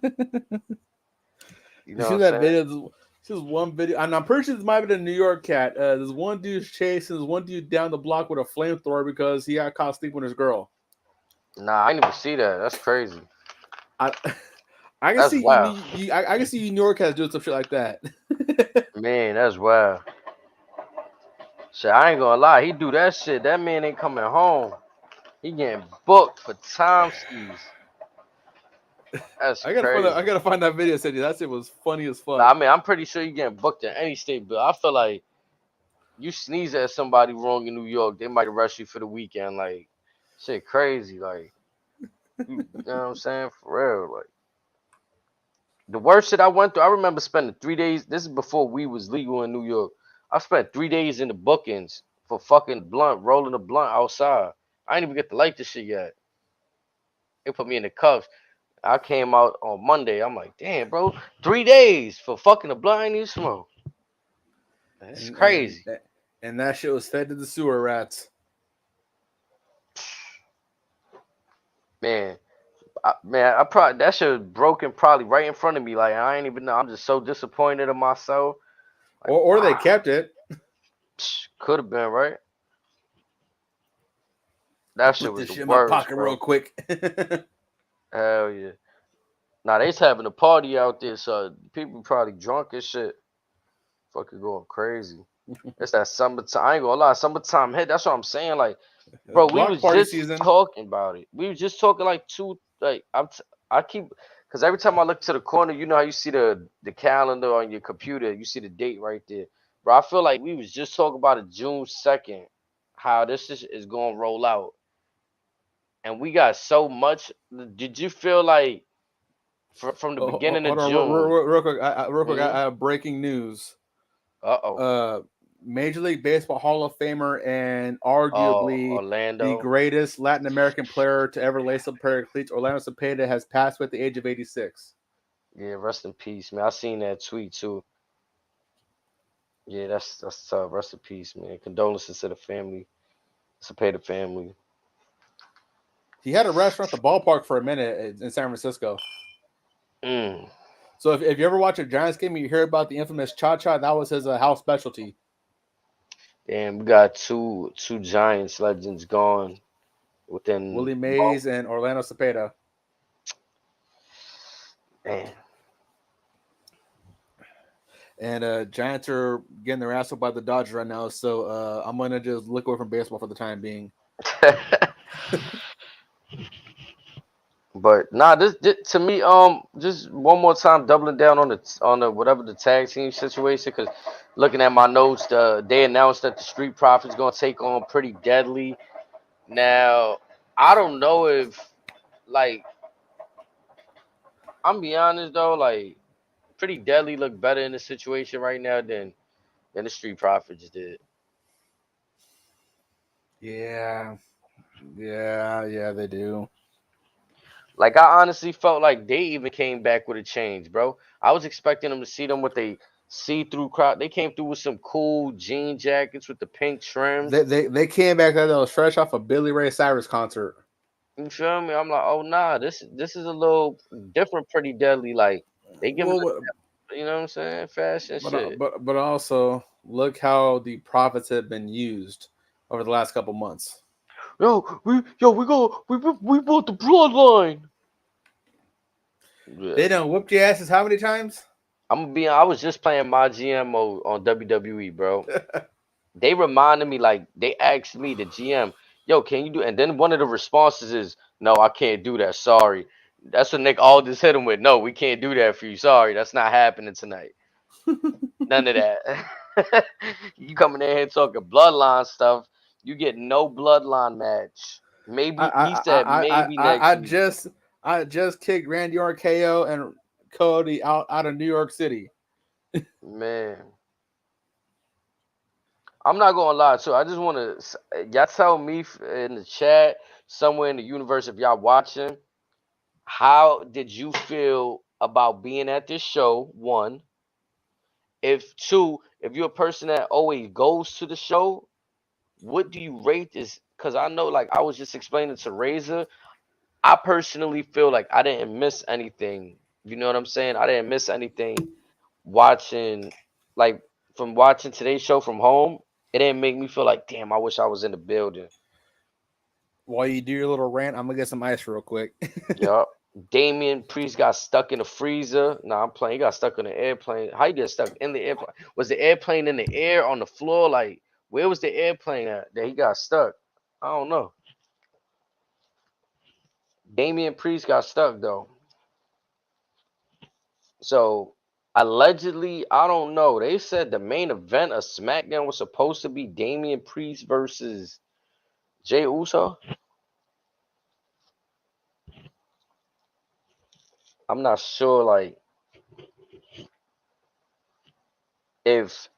You know what I'm saying? This is one video, and I'm pretty sure this might be the New York cat. There's one dude's chasing, there's one dude down the block with a flamethrower because he got caught sleeping with his girl. Nah, I didn't even see that. That's crazy. I can That's see wild. I can see you New York cats doing some shit like that. Man, that's wild. Shit, I ain't gonna lie. He do that shit. That man ain't coming home. He getting booked for time skis. That's I crazy. gotta find that video. Said that shit was funny as fuck. Nah, I mean, I'm pretty sure you getting booked in any state, but I feel like you sneeze at somebody wrong in New York, they might arrest you for the weekend. Like, shit, crazy. Like, you know what I'm saying? For real. Like, the worst shit I went through, I remember spending 3 days. This is before we was legal in New York. I spent 3 days in the bookings for fucking blunt, rolling a blunt outside. I didn't even get to light this shit yet. They put me in the cuffs. I came out on Monday. I'm like, damn, bro, 3 days for fucking a blunt I ain't even smoke. It's crazy. And that shit was fed to the sewer rats. Man, I probably that shit was broken probably right in front of me. Like I ain't even know. I'm just so disappointed in myself. Like, Or they kept it. Could have been right. That shit Put was this the shit in worst, my pocket bro. real quick. Hell yeah. Now they's having a party out there, so people probably drunk as shit. Fucking going crazy. It's that summertime. I ain't gonna lie, summertime hit. That's what I'm saying. Like, bro, we Block was party just season. talking about it. We was just talking like I keep because every time I look to the corner, you know how you see the calendar on your computer, you see the date right there. Bro, I feel like we was just talking about it June 2nd, how this is gonna roll out. And we got so much. Did you feel like from the beginning of Hold on, June? real quick. Real quick, I Mm-hmm. have breaking news. Uh-oh. Major League Baseball Hall of Famer and Oh, arguably the Orlando. greatest Latin American player to ever lace up a pair of cleats, Orlando Cepeda, has passed away at the age of 86. Yeah, rest in peace, man. I seen that tweet too. Yeah, that's tough. Rest in peace, man. Condolences to the family. Cepeda family. He had a restaurant at the ballpark for a minute in San Francisco. Mm. So if you ever watch a Giants game and you hear about the infamous cha-cha, that was his house specialty. Damn, we got two Giants legends gone within Willie a month. Mays and Orlando Cepeda. Man. And Giants are getting their ass up by the Dodgers right now, so I'm gonna just look away from baseball for the time being. But nah, this to me, just one more time, doubling down on the whatever the tag team situation. Because looking at my notes, they announced that the Street Profits gonna take on Pretty Deadly. Now, I don't know if like I'm be honest though, like Pretty Deadly look better in the situation right now than the Street Profits did. Yeah, they do. Like I honestly felt like they even came back with a change, bro. I was expecting them to see them with a see-through crowd. They came through with some cool jean jackets with the pink trims. They came back that was fresh off a Billy Ray Cyrus concert. You feel me? I'm like, oh nah, this is a little different, Pretty Deadly. Like they give it, Well, you know what I'm saying? Fashion shit. but also look how the profits have been used over the last couple months. We bought the Bloodline. Yeah. They done whooped your asses how many times? I was just playing my GM mode on WWE, bro. They reminded me, like they asked me, the GM, yo, can you do? And then one of the responses is, no, I can't do that. Sorry. That's what Nick Aldis hit him with. No, we can't do that for you. Sorry, that's not happening tonight. None of that. You coming in here talking bloodline stuff. You get no bloodline match. Maybe he said maybe next week. I just kicked Randy Orton, KO, and Cody out of New York City. Man. I'm not gonna lie too. I just want to y'all tell me in the chat somewhere in the universe if y'all watching. How did you feel about being at this show? One, if two, if you're a person that always goes to the show, what do you rate this? Because I know, like I was just explaining to Razor, I personally feel like I didn't miss anything. You know what I'm saying? I didn't miss anything watching, like from watching today's show from home, it didn't make me feel like, damn, I wish I was in the building. While you do your little rant, I'm gonna get some ice real quick. Yup. Damian Priest got stuck in the freezer. Nah, I'm playing. He got stuck in the airplane. How you get stuck in the airplane? Was the airplane in the air on the floor? Like, where was the airplane at that he got stuck? I don't know. Damian Priest got stuck though. So allegedly, I don't know. They said the main event of SmackDown was supposed to be Damian Priest versus Jey Uso. I'm not sure, like, if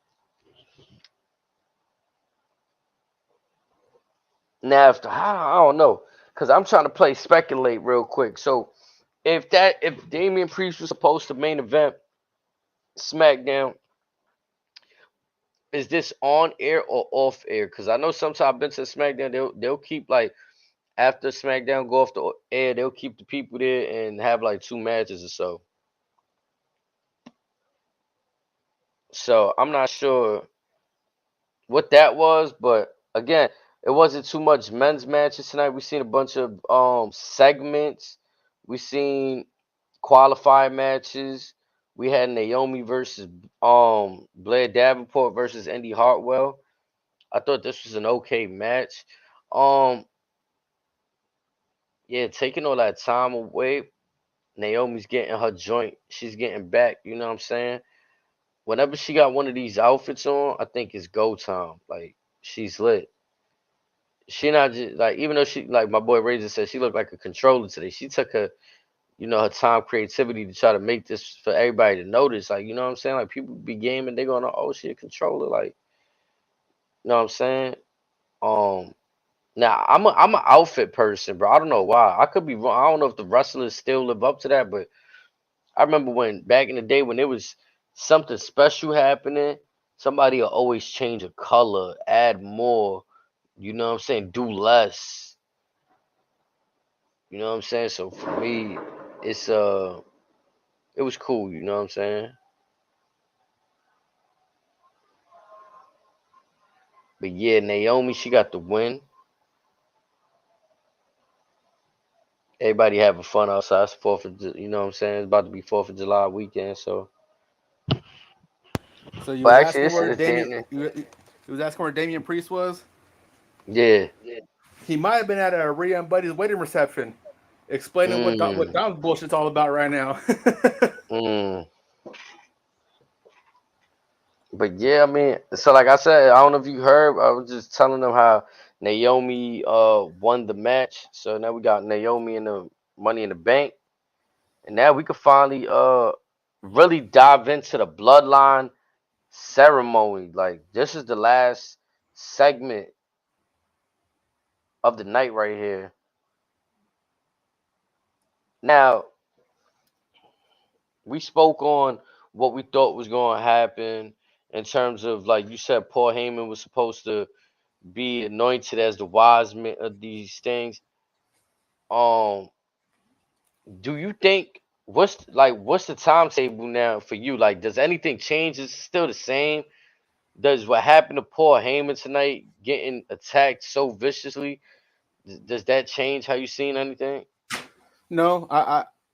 now if I don't know, because I'm trying to play speculate real quick. So if Damian Priest was supposed to main event SmackDown, is this on air or off air? Because I know sometimes I've been to SmackDown, they'll keep like after SmackDown go off the air, they'll keep the people there and have like 2 matches or so. So I'm not sure what that was, but again, it wasn't too much men's matches tonight. We seen a bunch of segments. We seen qualified matches. We had Naomi versus Blair Davenport versus Indy Hartwell. I thought this was an okay match. Yeah, taking all that time away. Naomi's getting her joint. She's getting back. You know what I'm saying? Whenever she got one of these outfits on, I think it's go time. Like, she's lit. She not just like, even though she, like my boy Razor said, she looked like a controller today. She took her, her time, creativity to try to make this for everybody to notice. Like, you know what I'm saying? Like, people be gaming, they going, oh, she a controller. Like, you know what I'm saying? Um, Now I'm an outfit person, bro. I don't know why. I could be wrong. I don't know if the wrestlers still live up to that, but I remember when back in the day when there was something special happening, somebody will always change a color, add more. You know what I'm saying? Do less. You know what I'm saying? So for me, it's it was cool. You know what I'm saying? But yeah, Naomi, she got the win. Everybody having fun outside. It's you know what I'm saying? It's about to be 4th of July weekend, so. So you But was actually, asking it's where Damian, entertaining. you was asking where Damian Priest was. Yeah. He might have been at a Rhea and Buddy's wedding reception, explaining what Mm, Dom's bullshit's all about right now. mm. But yeah, I mean, so like I said, I don't know if you heard, I was just telling them how Naomi won the match. So now we got Naomi in the Money in the Bank. And now we can finally really dive into the bloodline ceremony. Like, this is the last segment of the night right here. Now, we spoke on what we thought was going to happen in terms of, like you said, Paul Heyman was supposed to be anointed as the wise man of these things. Um, do you think what's the timetable now for you? Like, does anything change? Is it still the same? Does what happened to Paul Heyman tonight, getting attacked so viciously, does that change how you seen anything? No,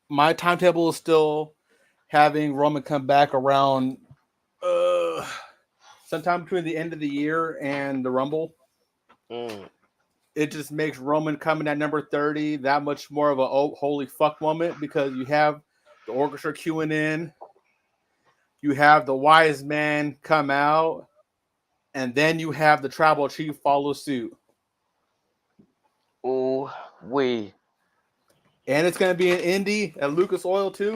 my timetable is still having Roman come back around sometime between the end of the year and the Rumble. Mm. It just makes Roman coming at number 30 that much more of a holy fuck moment, because you have the orchestra queuing in, you have the wise man come out, and then you have the tribal chief follow suit. Ooh, we. And it's going to be an Indy at Lucas Oil too.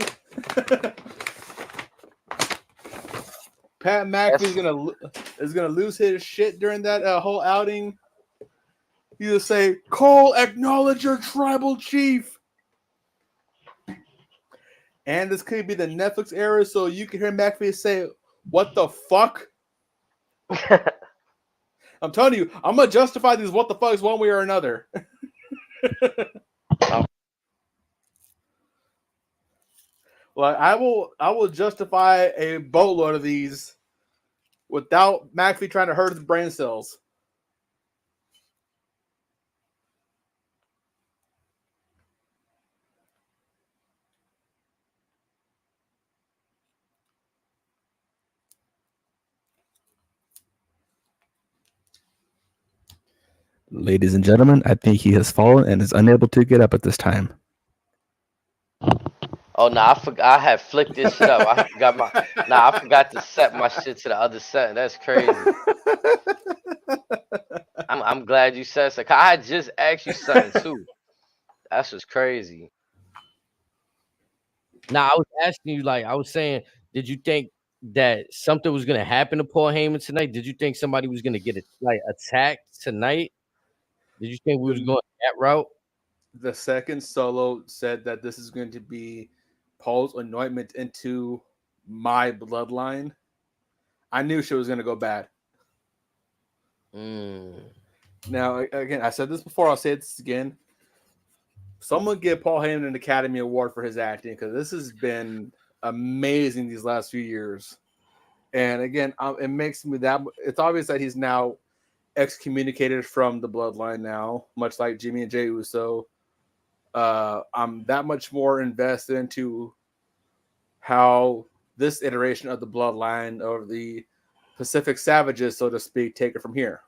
Pat McAfee is gonna lose his shit during that whole outing. You just say, "Cole, acknowledge your tribal chief." And this could be the Netflix era, so you can hear McAfee say, "What the fuck?" I'm telling you, I'm gonna justify these "what the fucks" one way or another. Like I will justify a boatload of these without McAfee trying to hurt his brain cells. Ladies and gentlemen, I think he has fallen and is unable to get up at this time. Oh no, I forgot. I had flicked this shit up. I got my. Nah, I forgot to set my shit to the other set. That's crazy. I'm glad you said so. 'Cause I had just asked you something too. That's just crazy. Now I was asking you, like I was saying, did you think that something was gonna happen to Paul Heyman tonight? Did you think somebody was gonna get attacked tonight? Did you think we was going that route? The second Solo said that this is going to be Paul's anointment into my bloodline, I knew shit was going to go bad. Now, again, I said this before. I'll say this again. Someone give Paul Heyman an Academy Award for his acting, because this has been amazing these last few years. And again, it makes me that it's obvious that he's now excommunicated from the bloodline now, much like Jimmy and Jey Uso. I'm that much more invested into how this iteration of the bloodline, or the Pacific Savages, so to speak, take it from here.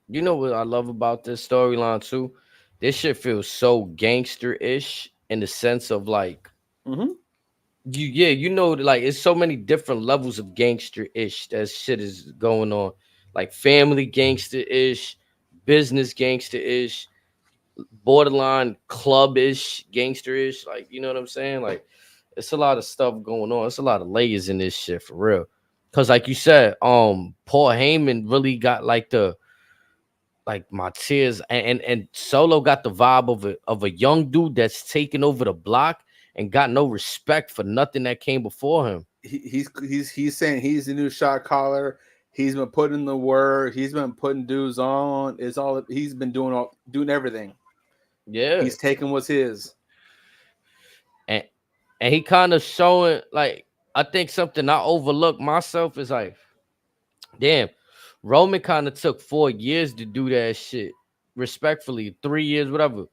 You know what I love about this storyline too? This shit feels so gangster-ish in the sense of like, you know, like it's so many different levels of gangster-ish that shit is going on, like family gangster-ish, business gangster-ish, borderline club-ish, gangster-ish. Like, you know what I'm saying? Like, it's a lot of stuff going on. It's a lot of layers in this shit for real. Cause like you said, Paul Heyman really got like my tears, and Solo got the vibe of a young dude that's taking over the block and got no respect for nothing that came before him. He's saying he's the new shot caller. He's been putting in the work. He's been putting dudes on. It's all he's been doing everything. Yeah, he's taking what's his, and he kind of showing, like, I think something I overlooked myself is like, damn, Roman kind of took 4 years to do that shit. Respectfully, 3 years, whatever,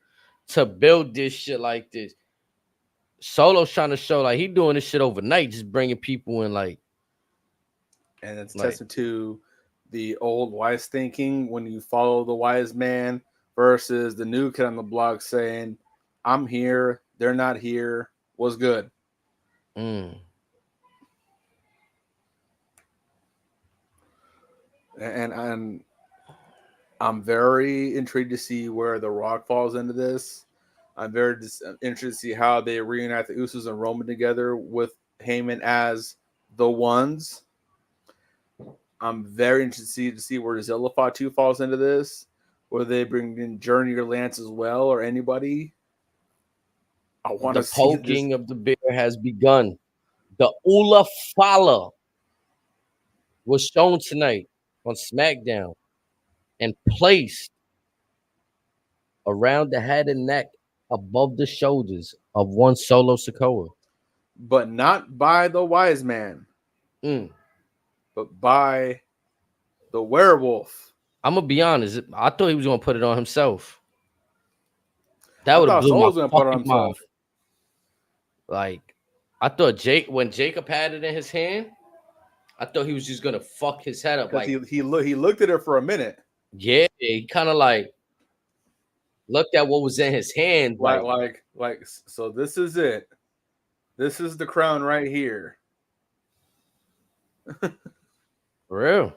to build this shit like this. Solo's trying to show like he doing this shit overnight, just bringing people in, like, and it's testament to the old wise thinking when you follow the wise man versus the new kid on the block saying, "I'm here, they're not here." Was good. And I'm very intrigued to see where The Rock falls into this. I'm very interested to see how they reunite the Usos and Roman together with Heyman as the ones. I'm very interested to see where Zilla Fatu falls into this. Whether they bring in Journey or Lance as well, or anybody. I want to see the poking of the bear has begun. The Ula Fala was shown tonight on SmackDown and placed around the head and neck above the shoulders of one Solo Sikoa. But not by the wise man. But by the werewolf. I'm going to be honest. I thought he was going to put it on himself. That would have blew my fucking mind. Like, I thought when Jacob had it in his hand, I thought he was just gonna fuck his head up. Like, he looked at it for a minute. Yeah, he kind of like looked at what was in his hand. Like, so this is it. This is the crown right here. For real.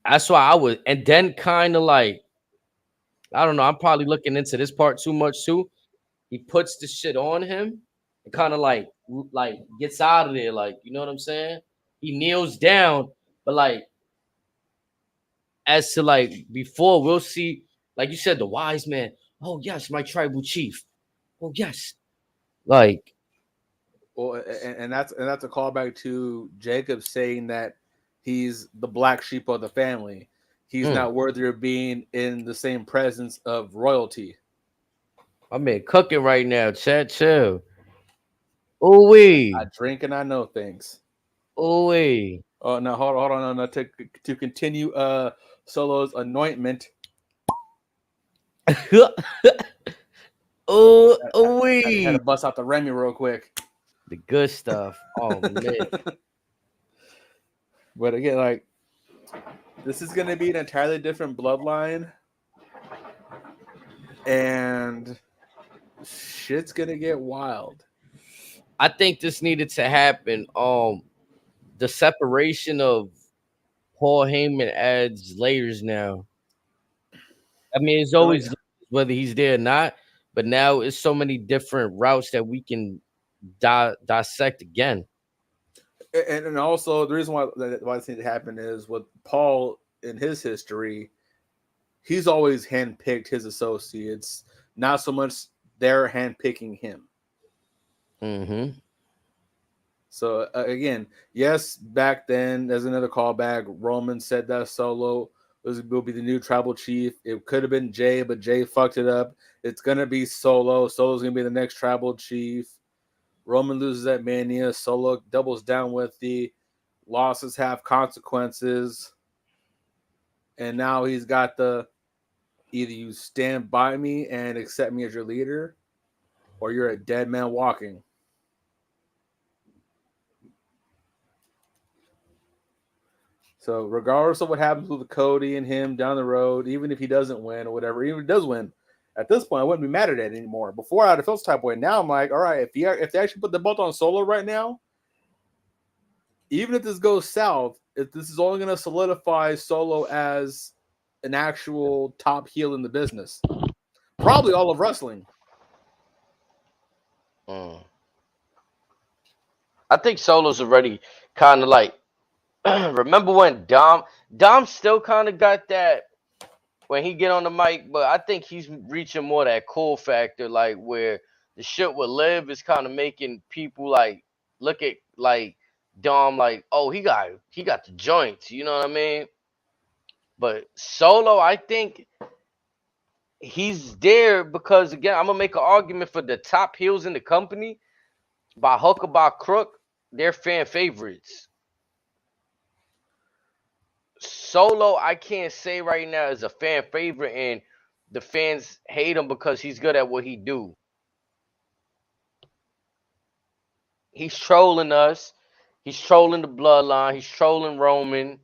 That's why I was, and then kind of like, I don't know. I'm probably looking into this part too much too. He puts the shit on him and kind of like gets out of there. Like, you know what I'm saying? He kneels down, but like, as to like before, we'll see, like you said, the wise man. Oh yes, my tribal chief. Oh yes, like. Well, and that's a callback to Jacob saying that he's the black sheep of the family. He's not worthy of being in the same presence of royalty. My man cooking right now. Chat chill. Oh wee. I drink and I know things. Oh wee. Oh no, hold on, no, to continue Solo's anointment. Oh Had to wee. bust out the Remy real quick. The good stuff. Oh man. But again, like, this is gonna be an entirely different bloodline, and shit's gonna get wild. I think this needed to happen. The separation of Paul Heyman adds layers now. I mean, it's always whether he's there or not, but now it's so many different routes that we can dissect again. And also the reason why this needed to happen is with Paul in his history, he's always handpicked his associates, not so much they're handpicking him. Mm-hmm. So again, yes, back then, there's another callback. Roman said that Solo will be the new tribal chief. It could have been Jay, but Jay fucked it up. It's gonna be Solo. Solo's gonna be the next tribal chief. Roman loses at Mania. Solo doubles down with the losses have consequences. And now he's got the either you stand by me and accept me as your leader, or you're a dead man walking. So regardless of what happens with Cody and him down the road, even if he doesn't win or whatever, even if he does win, at this point I wouldn't be mad at it anymore. Before I'd have felt type way. Now I'm like, all right, if they actually put the belt on Solo right now, even if this goes south, if this is only going to solidify Solo as an actual top heel in the business, probably all of wrestling. I think Solo's already kind of like. Remember when Dom still kind of got that when he get on the mic, but I think he's reaching more that cool factor, like where the shit with Liv is kind of making people like look at like Dom like, oh, he got the joints, you know what I mean? But Solo, I think he's there because again, I'm gonna make an argument for the top heels in the company, by hook or by crook, they're fan favorites. Solo, I can't say right now is a fan favorite, and the fans hate him because he's good at what he do. He's trolling us. He's trolling the bloodline. He's trolling Roman.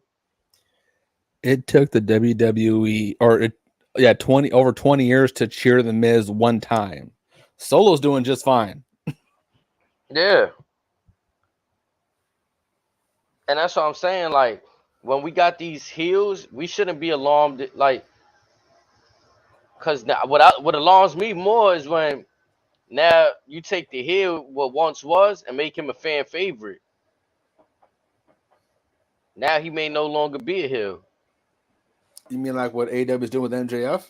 It took the WWE over 20 years to cheer the Miz one time. Solo's doing just fine. Yeah. And that's what I'm saying. Like, when we got these heels, we shouldn't be alarmed. Like, because now what alarms me more is when now you take the heel what once was and make him a fan favorite. Now he may no longer be a heel. You mean like what AEW is doing with MJF?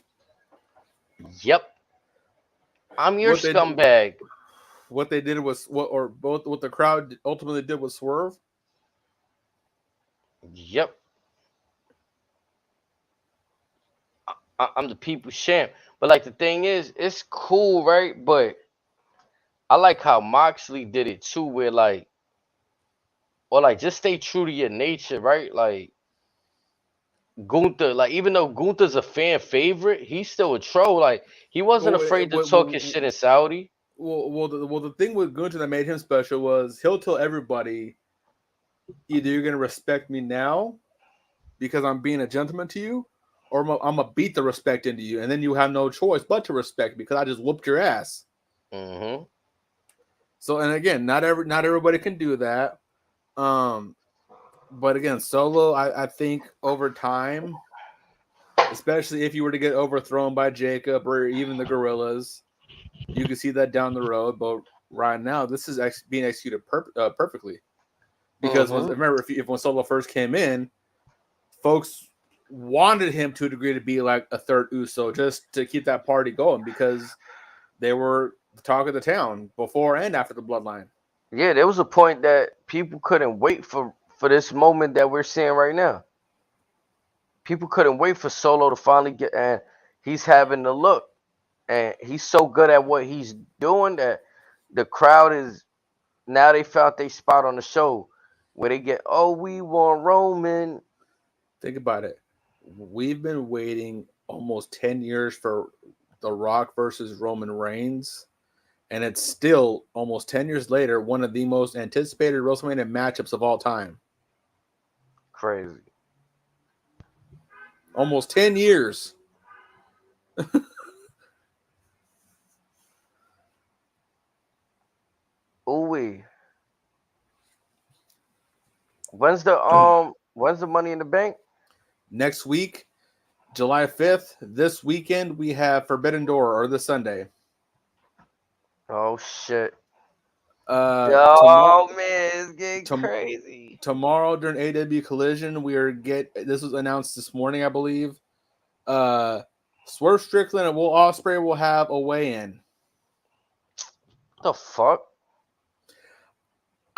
Yep. I'm your scumbag. What they did was what the crowd ultimately did was Swerve. Yep. I'm the people's champ. But like the thing is, it's cool, right? But I like how Moxley did it too, where like, or like just stay true to your nature, right? Like Gunther, like even though Gunther's a fan favorite, he's still a troll. Like he wasn't afraid to talk his shit in Saudi. Well, the thing with Gunther that made him special was he'll tell everybody, either you're gonna respect me now because I'm being a gentleman to you, or I'm gonna beat the respect into you, and then you have no choice but to respect me because I just whooped your ass. Mm-hmm. So, and again, not everybody can do that. But again, Solo, I think over time, especially if you were to get overthrown by Jacob or even the Gorillas, you can see that down the road. But right now, this is being executed perfectly. Because remember, when Solo first came in, folks wanted him to a degree to be like a third Uso just to keep that party going because they were the talk of the town before and after the Bloodline. Yeah, there was a point that people couldn't wait for this moment that we're seeing right now. People couldn't wait for Solo to finally get, and he's having the look. and he's so good at what he's doing that the crowd is now they found their spot on the show where they get, oh, we want Roman. Think about it. We've been waiting almost 10 years for The Rock versus Roman Reigns, and it's still almost 10 years later one of the most anticipated WrestleMania matchups of all time. Crazy. Almost 10 years. Ooh-wee. When's the Money in the Bank? Next week, July 5th. This weekend we have Forbidden Door, or this Sunday. Oh shit. Tomorrow, Man, it's getting crazy. Tomorrow during AW Collision, this was announced this morning, I believe. Swerve Strickland and Will Ospreay will have a weigh-in. The fuck?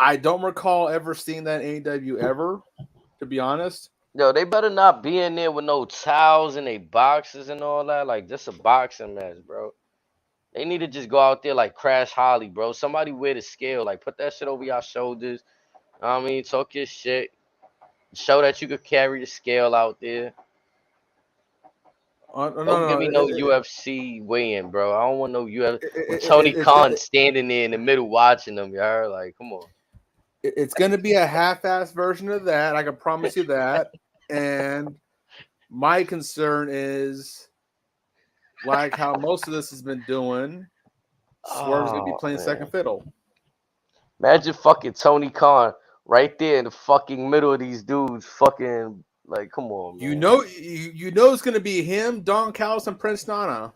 I don't recall ever seeing that in AEW ever, to be honest. Yo, they better not be in there with no towels and they boxes and all that. Like, this a boxing match, bro. They need to just go out there like Crash Holly, bro. Somebody wear the scale. Like, put that shit over your shoulders. I mean, talk your shit. Show that you could carry the scale out there. Don't give me no UFC weigh-in, bro. I don't want no UFC. Tony Khan standing there in the middle watching them, you heard? Like, come on. It's going to be a half-assed version of that. I can promise you that. And my concern is, like how most of this has been doing, Swerve's going to be playing second fiddle. Imagine fucking Tony Khan right there in the fucking middle of these dudes. Fucking, like, come on, man. You know it's going to be him, Don Callis, and Prince Nana.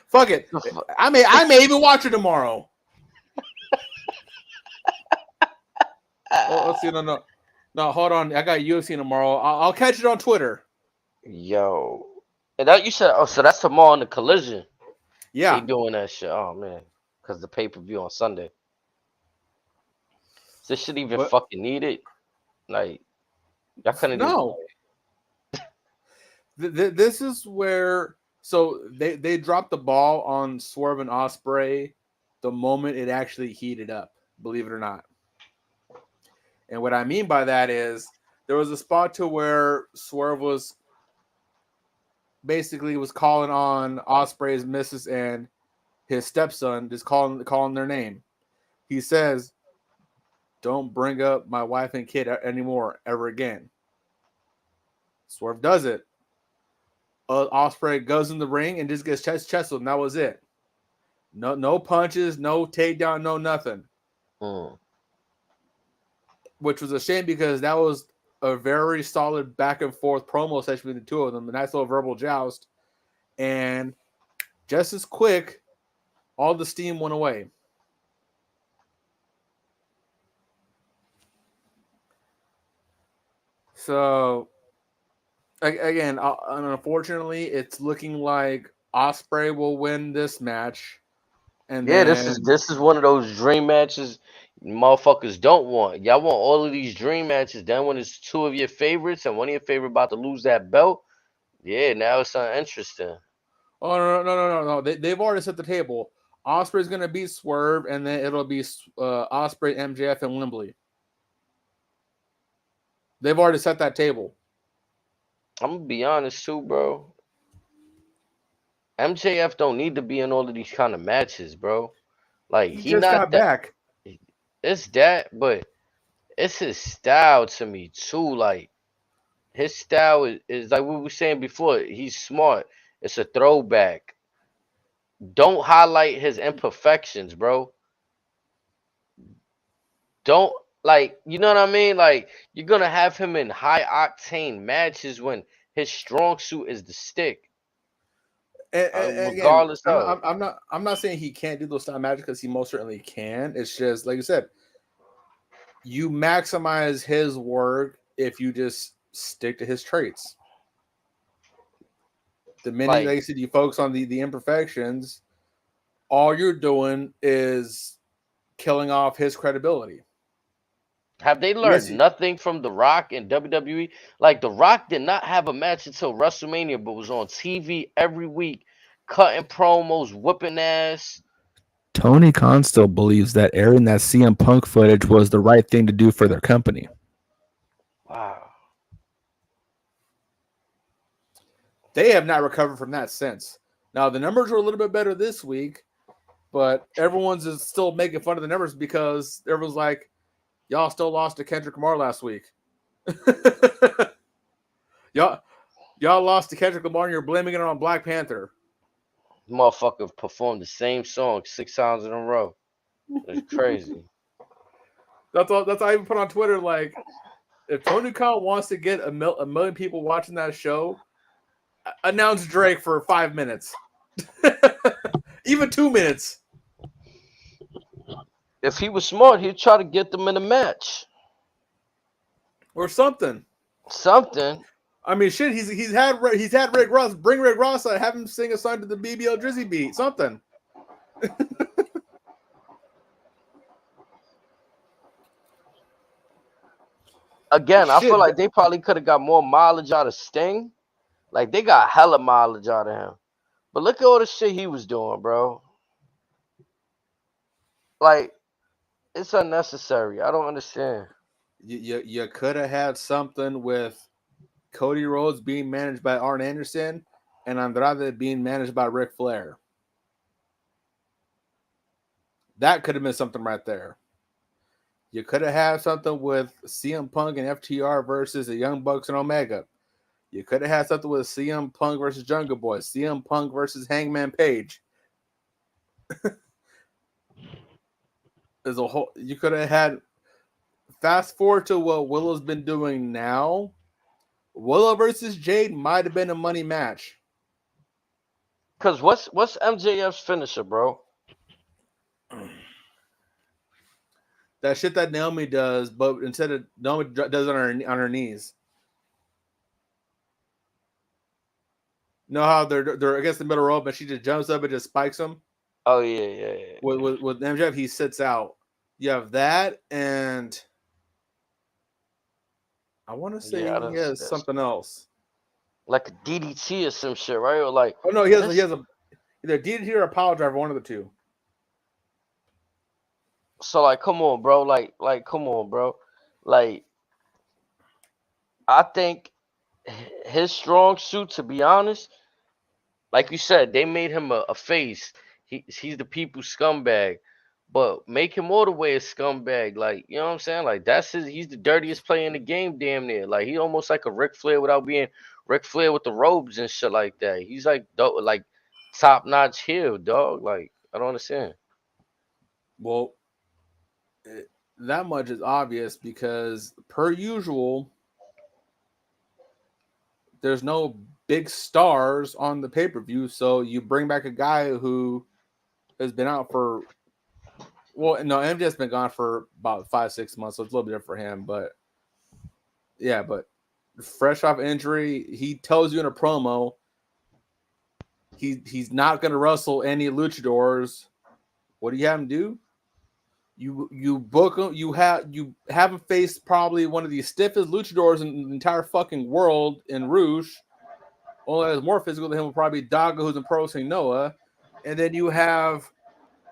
Fuck it. I may even watch it tomorrow. Let's see. No, hold on. I got UFC tomorrow. I'll catch it on Twitter. Yo, and that you said. Oh, so that's tomorrow in the Collision. Yeah, they doing that shit. Oh man, because the pay-per-view on Sunday. Is this shit even fucking needed? Like, y'all couldn't. No. This is where. So they dropped the ball on Swerve and Ospreay the moment it actually heated up. Believe it or not. And what I mean by that is there was a spot to where Swerve was basically calling on Ospreay's missus and his stepson, just calling their name. He says, "Don't bring up my wife and kid anymore, ever again." Swerve does it. Ospreay goes in the ring and just gets chested, and that was it. No punches, no takedown, no nothing. Which was a shame because that was a very solid back and forth promo session between the two of them. A nice little verbal joust. And just as quick, all the steam went away. So, again, unfortunately, it's looking like Ospreay will win this match. And yeah, this is one of those dream matches motherfuckers don't want. Y'all want all of these dream matches. Then when it's two of your favorites and one of your favorite about to lose that belt, yeah, now it's something interesting. Oh no! They've already set the table. Ospreay's gonna beat Swerve, and then it'll be Ospreay, MJF, and Wembley. They've already set that table. I'm gonna be honest too, bro. MJF don't need to be in all of these kind of matches, bro. Like he just got back. It's that, but it's his style to me too. Like his style is like we were saying before. He's smart. It's a throwback. Don't highlight his imperfections, bro. Don't, like, you know what I mean? Like, you're gonna have him in high octane matches when his strong suit is the stick. And regardless, again, I'm not saying he can't do those style matches because he most certainly can. It's just like you said, you maximize his work if you just stick to his traits. The minute, like you said, you focus on the imperfections, all you're doing is killing off his credibility. Have they learned nothing from The Rock and WWE? Like, The Rock did not have a match until WrestleMania, but was on TV every week, cutting promos, whooping ass. Tony Khan still believes that airing that CM Punk footage was the right thing to do for their company. Wow. They have not recovered from that since. Now, the numbers were a little bit better this week, but everyone's is still making fun of the numbers because everyone's like, y'all still lost to Kendrick Lamar last week. y'all lost to Kendrick Lamar and you're blaming it on Black Panther. Motherfucker performed the same song 6 times in a row. It's crazy. That's all. That's all I even put on Twitter. Like, if Tony Khan wants to get a million people watching that show, announce Drake for 5 minutes, even 2 minutes. If he was smart, he'd try to get them in a match or something. Something. I mean, shit. He's had Rick Ross. Bring Rick Ross out. Have him sing a song to the BBL Drizzy beat. Something. Again, I feel like they probably could have got more mileage out of Sting. Like, they got hella mileage out of him. But look at all the shit he was doing, bro. Like, it's unnecessary. I don't understand. You could have had something with Cody Rhodes being managed by Arn Anderson and Andrade being managed by Ric Flair. That could have been something right there. You could have had something with CM Punk and FTR versus the Young Bucks and Omega. You could have had something with CM Punk versus Jungle Boy, CM Punk versus Hangman Page. There's a whole. You could have had. Fast forward to what Willow's been doing now. Willow versus Jade might have been a money match. Cause what's MJF's finisher, bro? That shit that Naomi does, but instead of Naomi does it on her knees. Know how they're against the middle rope, and she just jumps up and just spikes them. Oh yeah. With MJF, he sits out. You have that, and I want to say he has something else, like a DDT or some shit, right? Or like, oh no, he has a either DDT or a power driver, one of the two. So like, come on, bro. Like, come on, bro. Like, I think his strong suit, to be honest, like you said, they made him a face. He's the people's scumbag, but make him all the way a scumbag. Like, you know what I'm saying? Like, he's the dirtiest player in the game, damn near. Like, he almost like a Ric Flair without being Ric Flair with the robes and shit like that. He's like top notch heel, dog. Like, I don't understand. Well, that much is obvious because, per usual, there's no big stars on the pay-per-view, so you bring back a guy who has been out for, well, no, MJ's been gone for about 5-6 months, so it's a little bit different for him, but yeah, but fresh off injury, he tells you in a promo he's not going to wrestle any luchadors. What do you have him do? You book him. You have him face probably one of the stiffest luchadors in the entire fucking world in Rouge. Only that's more physical than him will probably be Daga, who's in Pro Wrestling Noah, and then you have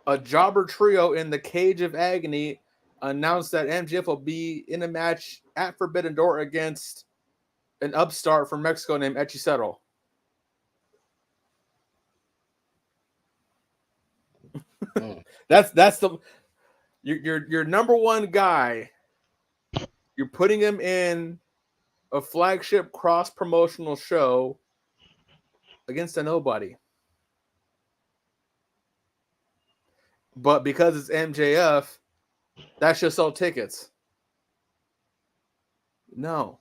a jobber trio in the Cage of Agony announce that MJF will be in a match at Forbidden Door against an upstart from Mexico named Hechicero. That's the. Your number one guy, you're putting him in a flagship cross-promotional show against a nobody. But because it's MJF, that should sell tickets. No.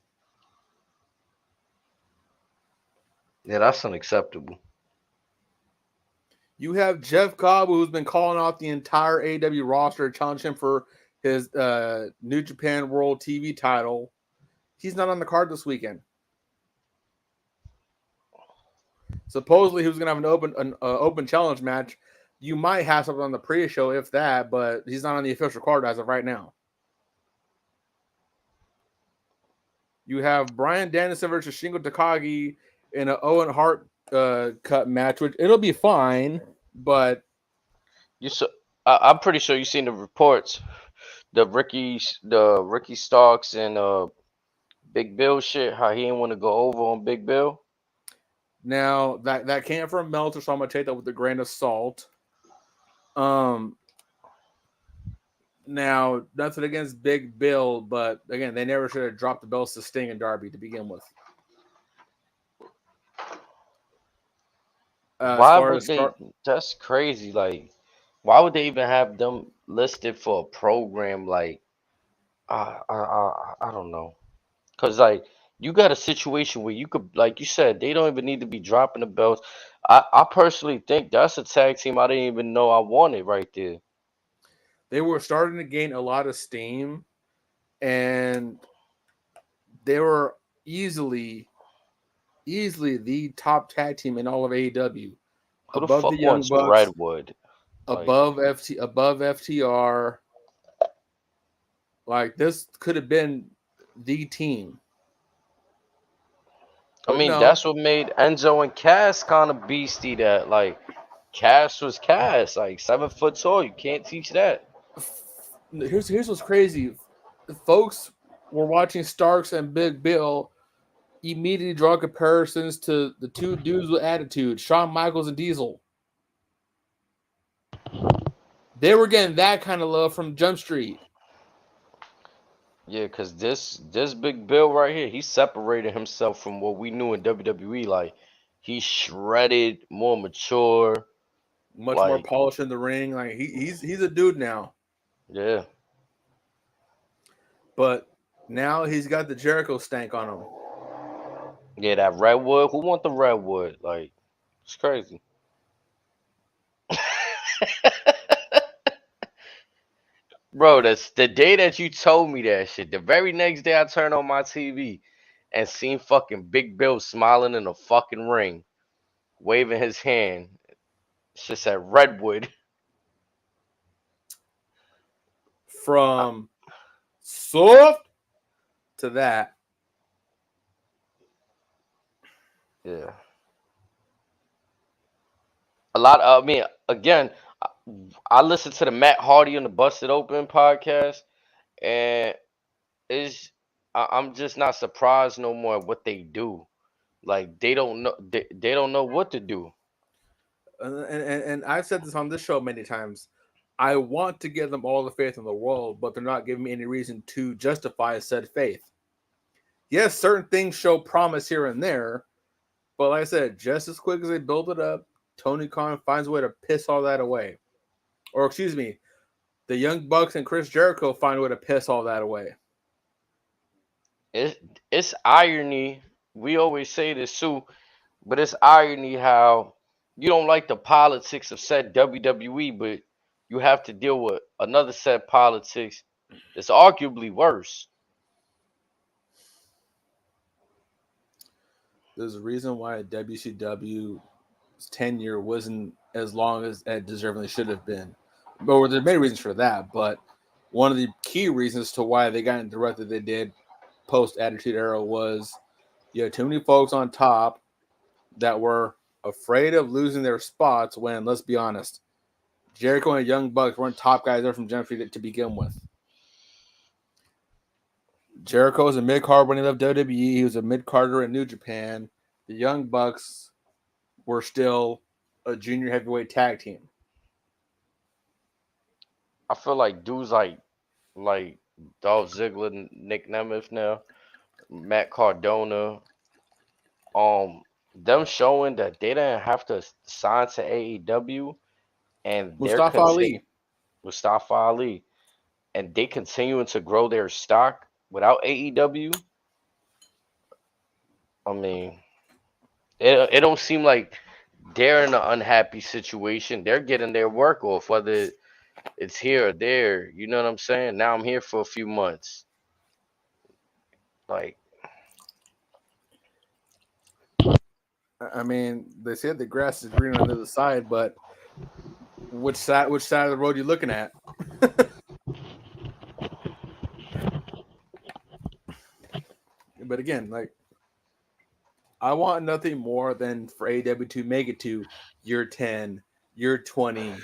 Yeah, that's unacceptable. You have Jeff Cobb, who's been calling out the entire AEW roster to challenge him for his New Japan World TV title. He's not on the card this weekend. Supposedly, he was going to have an open challenge match. You might have something on the pre-show, if that, but he's not on the official card as of right now. You have Bryan Danielson versus Shingo Takagi in an Owen Hart cut match, which it'll be fine, but I'm pretty sure you've seen the reports, the Ricky Starks and Big Bill shit. How he didn't want to go over on Big Bill. now that came from Meltzer, so I'm gonna take that with a grain of salt. Now nothing against Big Bill, but again, they never should have dropped the belts to Sting and Darby to begin with. Why would they? That's crazy. Like, why would they even have them listed for a program? Like, I don't know. Cause like you got a situation where you could, like you said, they don't even need to be dropping the belts. I personally think that's a tag team I didn't even know I wanted right there. They were starting to gain a lot of steam, and they were easily the top tag team in all of AEW. Who the fuck wants Redwood? Above FTR. Like, this could have been the team. I mean, that's what made Enzo and Cass kind of beastie. That like Cass was Cass, like 7 foot tall. You can't teach that. Here's what's crazy. The folks were watching Starks and Big Bill immediately draw comparisons to the two dudes with attitude, Shawn Michaels and Diesel. They were getting that kind of love from Jump Street. Yeah, because this Big Bill right here, he separated himself from what we knew in WWE. Like, he's shredded, more mature, much more polished in the ring. Like, he's a dude now. Yeah. But now he's got the Jericho stank on him. Yeah, that Redwood. Who want the Redwood? Like, it's crazy. Bro, that's the day that you told me that shit. The very next day I turned on my TV and seen fucking Big Bill smiling in a fucking ring, waving his hand. Shit said Redwood. From soft to that. Yeah. A lot of, I mean, again, I listened to the Matt Hardy on the Busted Open podcast, and I'm just not surprised no more what they do. Like, they don't know they don't know what to do. And I've said this on this show many times. I want to give them all the faith in the world, but they're not giving me any reason to justify said faith. Yes, certain things show promise here and there, but like I said, just as quick as they build it up, Tony Khan finds a way to piss all that away. Or excuse me, the Young Bucks and Chris Jericho find a way to piss all that away. It's irony. We always say this too, but it's irony how you don't like the politics of said WWE, but you have to deal with another set of politics that's arguably worse. There's a reason why WCW's tenure wasn't as long as it deservedly should have been. But there's many reasons for that, but one of the key reasons to why they got into the rut that they did post-Attitude Era was you had too many folks on top that were afraid of losing their spots when, let's be honest, Jericho and Young Bucks weren't top guys there from Jump Street to begin with. Jericho was a mid-card when he left WWE. He was a mid-carder in New Japan. The Young Bucks were still a junior heavyweight tag team. I feel like dudes like Dolph Ziggler, Nick Nemeth now, Matt Cardona, them showing that they didn't have to sign to AEW, and Mustafa Ali, and they continuing to grow their stock without AEW. I mean, it don't seem like they're in an unhappy situation. They're getting their work off, whether it's here or there. You know what I'm saying? Now I'm here for a few months. Like, I mean, they said the grass is green on the other side, but which side of the road are you looking at? But again, like I want nothing more than for AEW to make it to year 10, year 20,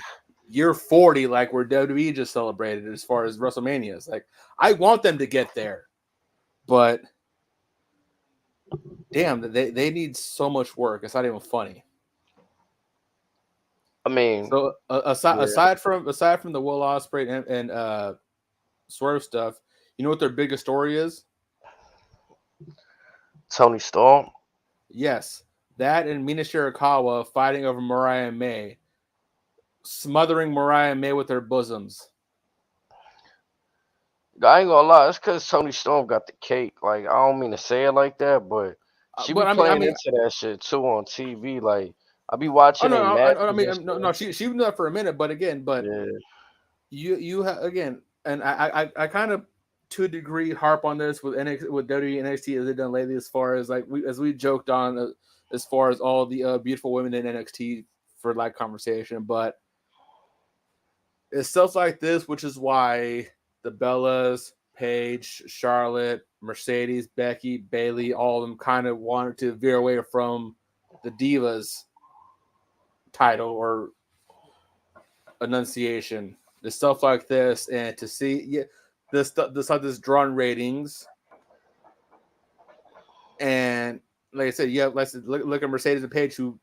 year 40, like where WWE just celebrated as far as WrestleManias. Like I want them to get there, but damn, they need so much work. It's not even funny. I mean, So aside from the Will Ospreay and Swerve stuff, you know what their biggest story is? Tony Storm. Yes, that and Mina Shirakawa fighting over Mariah May, smothering Mariah May with their bosoms. I ain't gonna lie, it's because Tony Storm got the cake. Like, I don't mean to say it like that, but she be But playing into that shit too on TV. Like, I be watching no, they matches. no, she was that for a minute, but again, Yeah. you have again, and I kind of to a degree harp on this with WWE and NXT as they've done lately, as far as like we joked on as far as all the beautiful women in NXT for like conversation, but it's stuff like this, which is why the Bellas, Paige, Charlotte, Mercedes, Becky, Bailey, all of them kind of wanted to veer away from the Divas title or enunciation. The stuff like this, and to see this drawn ratings, and like I said, let's look at Mercedes and Paige, who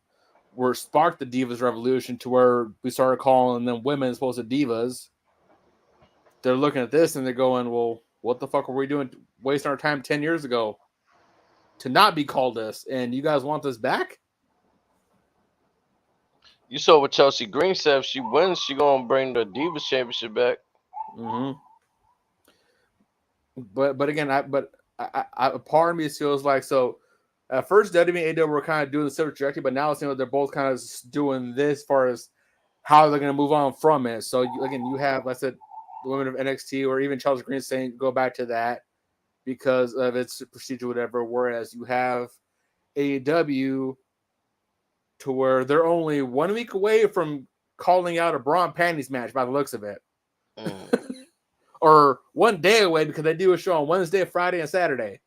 were sparked the Divas revolution to where we started calling them women as opposed to divas. They're looking at this and they're going, well, what the fuck were we doing wasting our time 10 years ago to not be called this? And you guys want this back? You saw what Chelsea Green said. If she wins, she gonna bring the Divas Championship back. Mm-hmm. But again, I part of me feels like, so at first WWE and AEW were kind of doing the similar trajectory, but now it seems like they're both kind of doing this as far as how they're going to move on from it. So again, you have, like I said, the women of NXT or even Chelsea Green saying go back to that because of its procedure, whatever. Whereas you have AEW to where they're only 1 week away from calling out a bra and panties match by the looks of it. Or 1 day away because they do a show on Wednesday, Friday, and Saturday.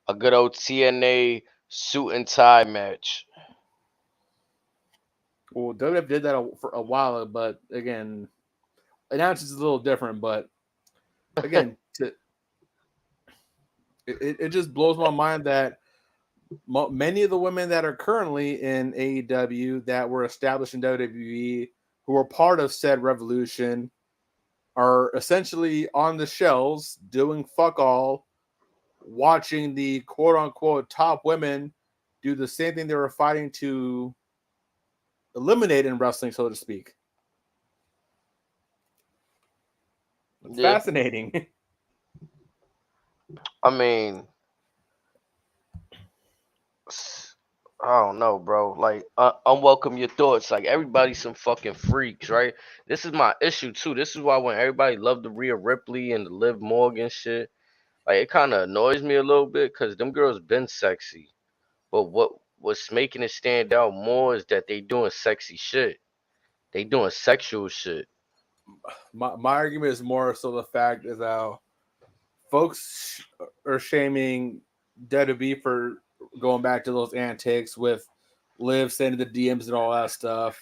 A good old TNA suit and tie match. Well, WWF did that for a while, but again, announced is a little different. But again, it just blows my mind that many of the women that are currently in AEW that were established in WWE, who were part of said revolution, are essentially on the shelves doing fuck all, watching the quote unquote top women do the same thing they were fighting to eliminate in wrestling, so to speak. It's fascinating. I mean, I don't know, bro. Like, unwelcome your thoughts. Like, everybody's some fucking freaks, right? This is my issue too. This is why when everybody loved the Rhea Ripley and the Liv Morgan shit, like it kind of annoys me a little bit because them girls been sexy. But what's making it stand out more is that they doing sexy shit. They doing sexual shit. My argument is more so the fact is how folks are shaming WWE for going back to those antics with Liv sending the DMs and all that stuff.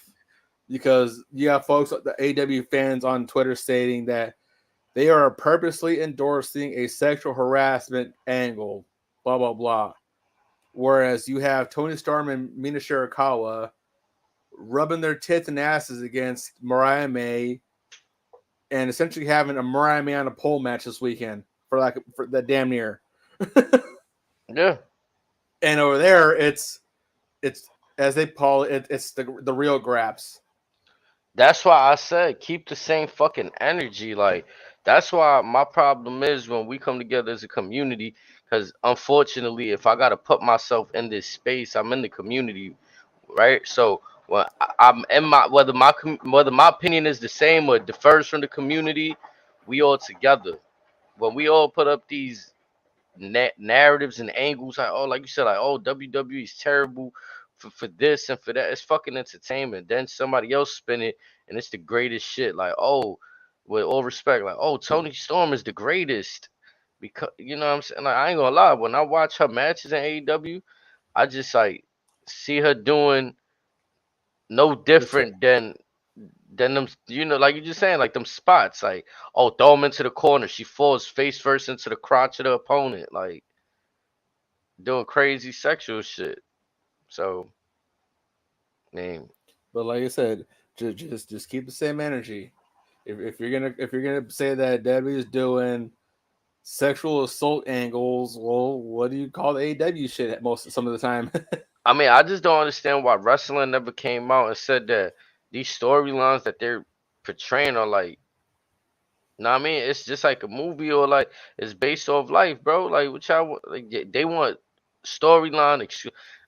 Because you have folks, the AW fans on Twitter stating that they are purposely endorsing a sexual harassment angle, blah, blah, blah. Whereas you have Tony Storm and Mina Shirakawa rubbing their tits and asses against Mariah May and essentially having a Mariah May on a pole match this weekend for that damn near. Yeah. And over there, it's as they call it, it's the real graps. That's why I said keep the same fucking energy. Like, that's why my problem is when we come together as a community. Because unfortunately, if I gotta put myself in this space, I'm in the community, right? So when I'm in whether my opinion is the same or differs from the community, we all together. When we all put up these narratives and angles, like you said, like, oh, WWE is terrible for this and for that. It's fucking entertainment. Then somebody else spin it and it's the greatest shit. Like, oh, with all respect, like, oh, Tony Storm is the greatest. because you know what I'm saying. Like, I ain't gonna lie, when I watch her matches in AEW, I just like see her doing no different than them. You know, like you just saying, like them spots, like throw him into the corner, she falls face first into the crotch of the opponent, like doing crazy sexual shit. So, I mean, But like I said, just keep the same energy. If you're gonna say that Debbie is doing sexual assault angles, well, what do you call the AEW shit some of the time? I mean, I just don't understand why wrestling never came out and said that these storylines that they're portraying are like, know what I mean? It's just like a movie or like it's based off life, bro. Like what y'all like they want storyline.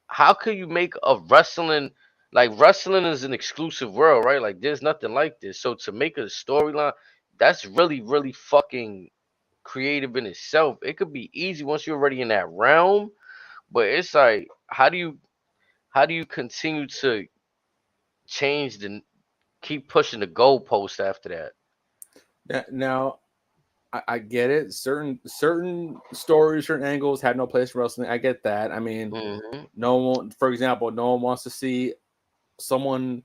How could you make a wrestling like wrestling is an exclusive world, right? Like there's nothing like this. So to make a storyline, that's really fucking creative in itself. It could be easy once you're already in that realm, but it's like how do you continue to change the keep pushing the goalpost after that? Now, I get it. Certain stories, certain angles have no place in wrestling. I get that. I mean, Hmm. no one, for example, no one wants to see someone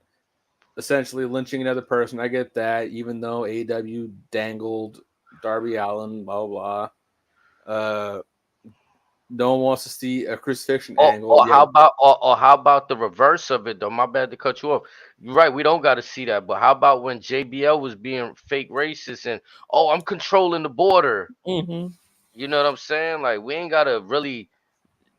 essentially lynching another person. I get that. Even though AEW dangled Darby Allin, blah blah blah. No one wants to see a crucifixion angle. Or Yeah. how about the reverse of it though? My bad to cut you off. You're right, we don't gotta see that. But how about when JBL was being fake racist and I'm controlling the border? Mm-hmm. You know what I'm saying? Like we ain't gotta really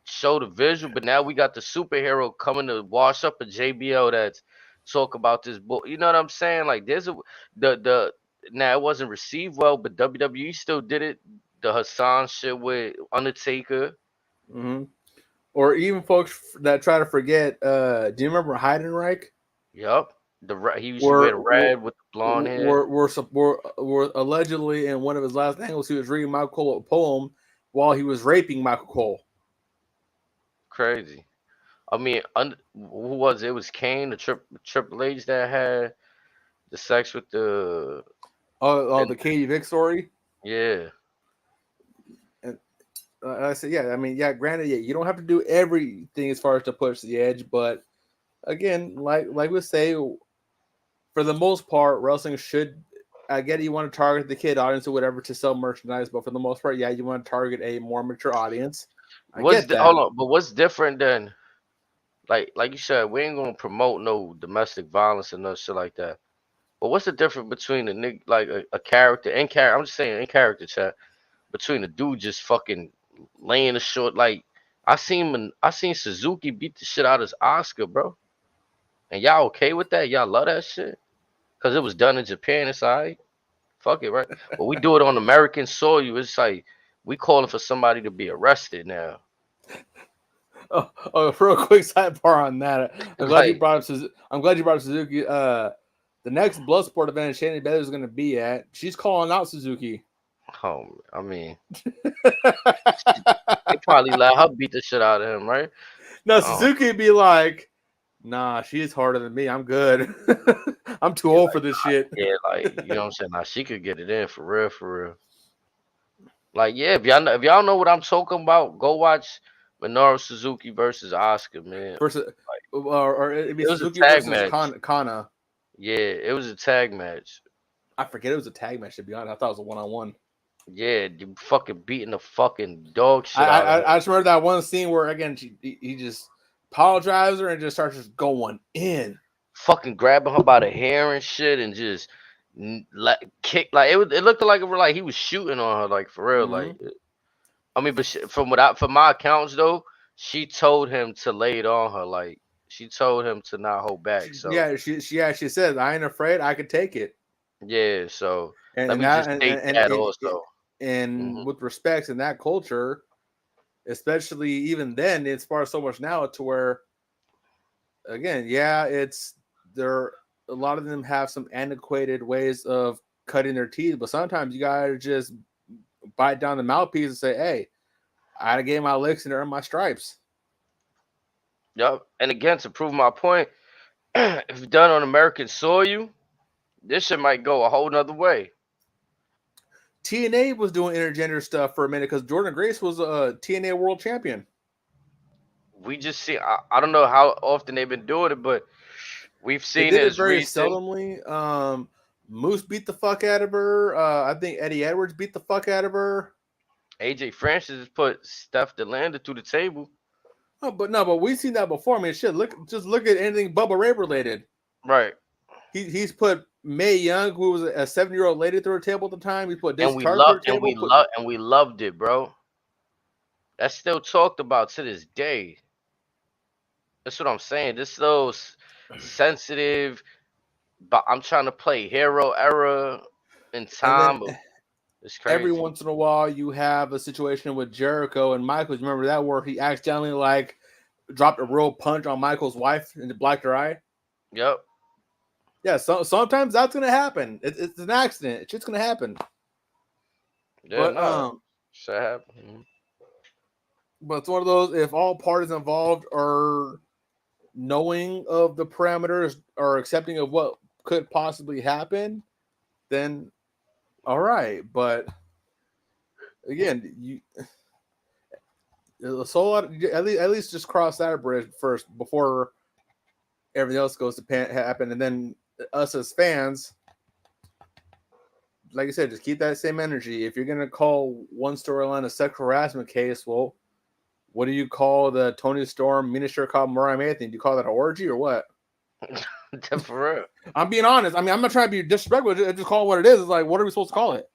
show the visual, but now we got the superhero coming to wash up a JBL that's talk about this book. You know what I'm saying? Like there's the now it wasn't received well, but WWE still did it. The Hassan shit with Undertaker. Mm-hmm. Or even folks that try to forget. Do you remember Heidenreich? Yup. He used to wear Were the red with the blonde hair. were allegedly in one of his last angles, he was reading Michael Cole a poem while he was raping Michael Cole. Crazy. I mean, who was it? It was Kane, the Triple H that had the sex with the. Oh, And the Katie Vick story. yeah. And I said, yeah. I mean, yeah. Granted, yeah, you don't have to do everything as far as to push the edge, but again, like we say, for the most part, wrestling should. I get it, you want to target the kid audience or whatever to sell merchandise, but for the most part, yeah, you want to target a more mature audience. I get that. Hold on, but what's different than like you said, we ain't gonna promote no domestic violence and no shit like that. But what's the difference between a nigga like a character in character? I'm just saying in character chat between a dude just fucking laying a short like I seen Suzuki beat the shit out of Oscar, bro. And y'all okay with that? Y'all love that shit? Cause it was done in Japan. It's alright. Fuck it, right? But we do it on American soil. It's like we calling for somebody to be arrested now. For a quick sidebar on that, I'm glad you Like, brought up. I'm glad you brought up Suzuki. The next Bloodsport event Shayna Baszler is going to be at. She's calling out Suzuki. I mean, they probably let her beat the shit out of him, right? No, Suzuki would be like, "Nah, she's harder than me. I'm good. I'm too old for this shit." Yeah, like you know what I'm saying. Now she could get it in for real, for real. Like, yeah, if y'all know what I'm talking about, go watch Minoru Suzuki versus Oscar, man. Versus, Like, or it'd be it was a Suzuki tag versus match. Kana. Yeah, it was a tag match. I forget it was a tag match. To be honest, I thought it was a one-on-one. Yeah, you fucking beating the fucking dog shit out of her. I just remember that one scene where again he just apologizes her and just starts just going in. Fucking grabbing her by the hair and shit, and just like kick. Like it looked like he was shooting on her, like for real. Like, Mm-hmm. I mean, but from my accounts though, she told him to lay it on her. Like she told him to not hold back. So She says, "I ain't afraid. I could take it." yeah. So And let and me just that state that also. and Hmm. with respects in that culture, especially even then, it's far so much now to where, again, yeah, it's there. A lot of them have some antiquated ways of cutting their teeth, but sometimes you gotta just bite down the mouthpiece and say, "Hey, I gave my licks and earned my stripes." Yep. And again, to prove my point, if done on American soil, this shit might go a whole nother way. TNA was doing intergender stuff for a minute because Jordan Grace was a TNA world champion. We just see. I don't know how often they've been doing it, but we've They seen did it it as very recent. seldomly. Moose beat the fuck out of her. I think Eddie Edwards beat the fuck out of her. AJ Francis has put Steph DeLanda to the table. Oh, but we've seen that before. I mean, shit. Look at anything Bubba Ray related. Right. He's put Mae Young, who was a 7-year-old lady, through a table at the time. He put And Daisy we Carter through love a table. and we loved it, bro. That's still talked about to this day. That's what I'm saying. This so sensitive, but I'm trying to play hero era in And then time. It's every crazy. once in a while, you have a situation with Jericho and Michaels. Remember that where he accidentally dropped a real punch on Michael's wife and blacked her eye? Yep. Yeah, so sometimes that's gonna happen. It's an accident. It's just gonna happen. Yeah, But no. Shit happened. but it's one of those. If all parties involved are knowing of the parameters or accepting of what could possibly happen, then all right. But again, so at least just cross that bridge first before everything else goes to happen, and then us as fans, like I said, just keep that same energy. If you're gonna call one storyline a sexual harassment case, well, what do you call the Tony Storm miniature called Mariah Anthony? Do you call that an orgy or what? For real. I'm being honest. I mean, I'm not trying to be disrespectful. I just call it what it is. It's like, what are we supposed to call it?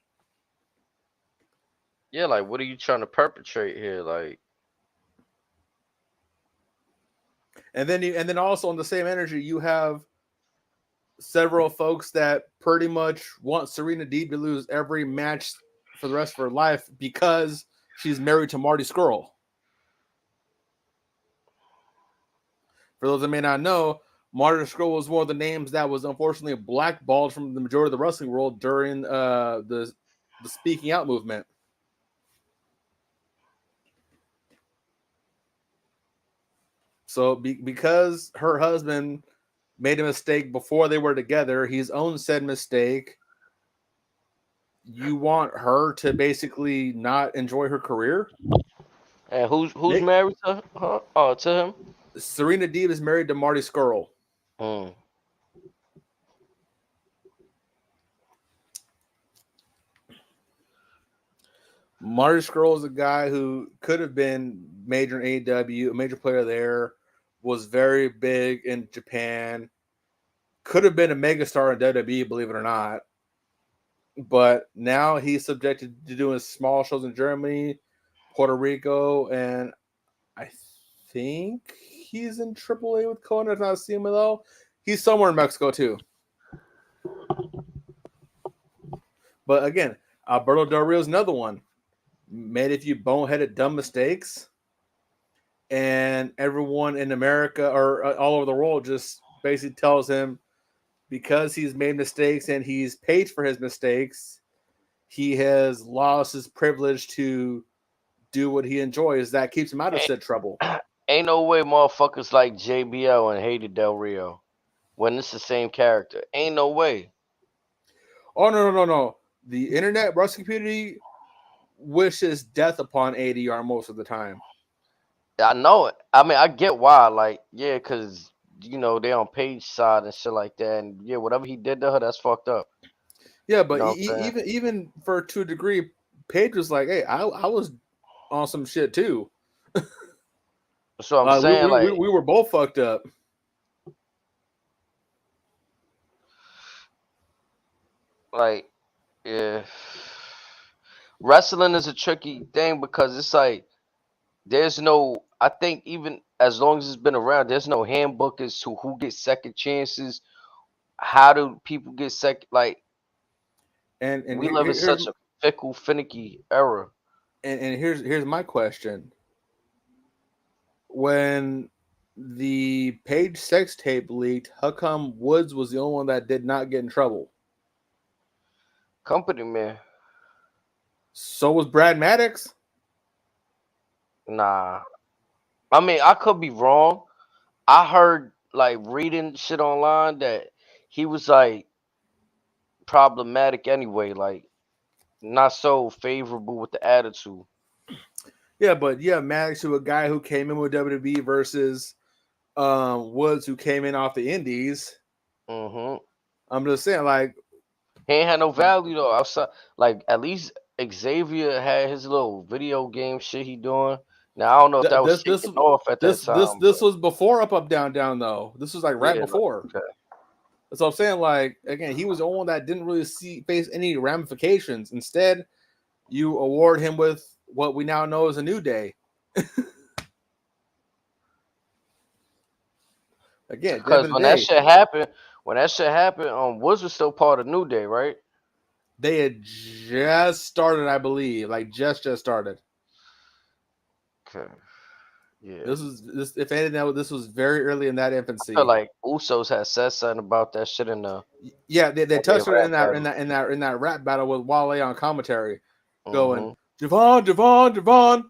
Yeah, like what are you trying to perpetrate here? Like, And then also on the same energy, you have several folks that pretty much want Serena Deeb to lose every match for the rest of her life because she's married to Marty Scurll. For those that may not know, Marty Scurll was one of the names that was unfortunately blackballed from the majority of the wrestling world during the speaking out movement. So because her husband made a mistake before they were together, he's owned said mistake. You want her to basically not enjoy her career? and who's married to her? Oh, to him. Serena Deeb is married to Marty Scurll. Mm. Marty Scurll is a guy who could have been major in AEW, a major player there, was very big in Japan, could have been a megastar in WWE, believe it or not. But now he's subjected to doing small shows in Germany, Puerto Rico, and I think he's in AAA with Kona. If not seen him though, he's somewhere in Mexico too. But again, Alberto Del Rio is another one. Made a few boneheaded dumb mistakes, and everyone in America or all over the world just basically tells him because he's made mistakes and he's paid for his mistakes, he has lost his privilege to do what he enjoys. That keeps him out of said trouble. Ain't no way motherfuckers like JBL and hated Del Rio when it's the same character. Ain't no way. Oh no! The internet wrestling community wishes death upon ADR most of the time. I know it. I mean, I get why. Like, yeah, cause they on Page side and shit like that, and yeah, whatever he did to her, that's fucked up. Yeah, You but know what I'm saying? even for to a degree, Paige was like, "Hey, I was on some shit too. So I'm saying, We were both fucked up." like, yeah, wrestling is a tricky thing because it's like there's no. I think even as long as it's been around, there's no handbook as to who gets second chances. How do people get second? Like, And we live in such a fickle, finicky era. and here's my question: when the Page sex tape leaked, how come Woods was the only one that did not get in trouble? Company man. So was Brad Maddox. Nah. I mean, I could be wrong. I heard like reading shit online that he was like problematic anyway. Like not so favorable with the attitude. Yeah, but yeah, Maddox, to a guy who came in with WWE versus Woods, who came in off the Indies. Mm-hmm. I'm just saying, like, He ain't had no value though. Outside, like at least Xavier had his little video game shit he doing. Now I don't know if that was taking off at that time. This was before Up Down Down though. This was like right Yeah, before. okay. That's what I'm saying. Like again, he was the one that didn't really face any ramifications. Instead, you award him with what we now know as a New Day. Again, Because when that shit happened, Woods was still part of New Day, right? They had just started, I believe, like just started. Okay. Yeah. This. If anything, this was very early in that infancy. I feel like Usos had said something about that shit in the. Yeah, they touched it in that rap battle with Wale on commentary, going Javon.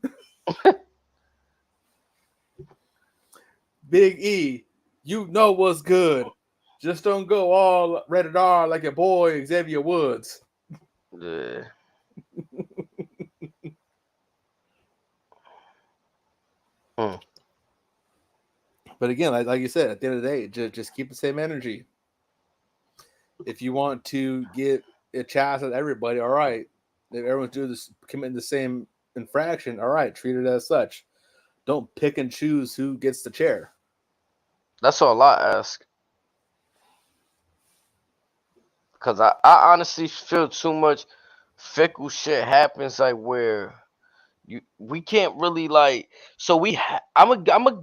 Big E, you know what's good. Just don't go all rated R like your boy Xavier Woods. Yeah. But again, like you said, at the end of the day, just keep the same energy. If you want to get a chance at everybody, all right. If everyone's doing this, committing the same infraction, all right, treat it as such. Don't pick and choose who gets the chair. That's all I ask. Because I honestly feel too much fickle shit happens, like where we can't really like. So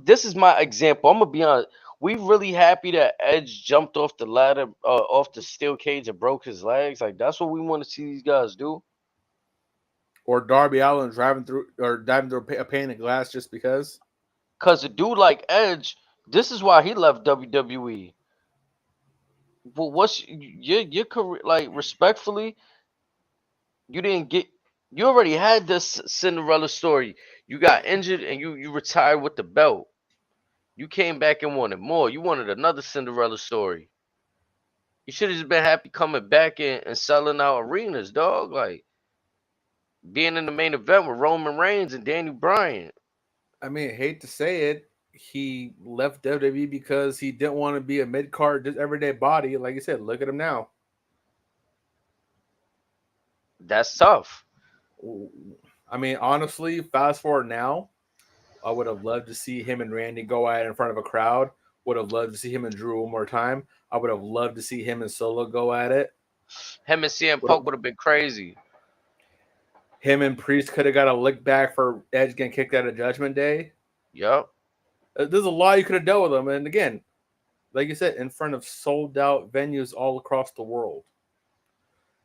this is my example. I'm gonna be honest. We really happy that Edge jumped off the ladder, off the steel cage and broke his legs. Like that's what we want to see these guys do. Or Darby Allin diving through a pane of glass just because. Cause a dude like Edge, this is why he left WWE. Well, what's your career like? Respectfully, you already had this Cinderella story. You got injured and you retired with the belt. You came back and wanted more. You wanted another Cinderella story. You should have just been happy coming back and selling out arenas, dog. Like being in the main event with Roman Reigns and Daniel Bryan. I mean, hate to say it, he left WWE because he didn't want to be a mid-card, just everyday body. Like you said, look at him now. That's tough. I mean, honestly, fast forward now, I would have loved to see him and Randy go at it in front of a crowd. Would have loved to see him and Drew one more time. I would have loved to see him and Solo go at it. Him and CM Punk would have been crazy. Him and Priest could have got a lick back for Edge getting kicked out of Judgment Day. Yep. There's a lot you could have done with them. And again, like you said, in front of sold out venues all across the world.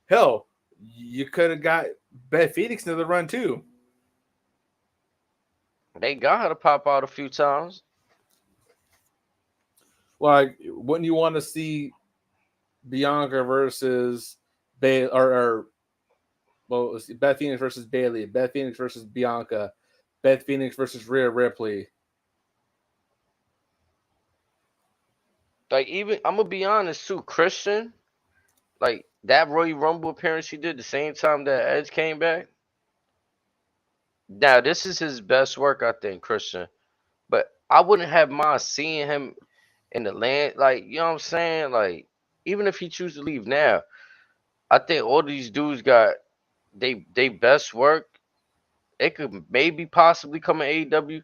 Hell, you could have got Beth Phoenix into the run too. They got her to pop out a few times. Like, wouldn't you want to see Bianca versus Beth Phoenix versus Bayley, Beth Phoenix versus Bianca, Beth Phoenix versus Rhea Ripley? Like even I'm gonna be honest too, Christian, like that Royal Rumble appearance she did the same time that Edge came back. Now this is his best work, I think, Christian. But I wouldn't have mind seeing him in the land, like you know what I'm saying. Like even if he chooses to leave now, I think all these dudes got they best work. It could maybe possibly come in AEW,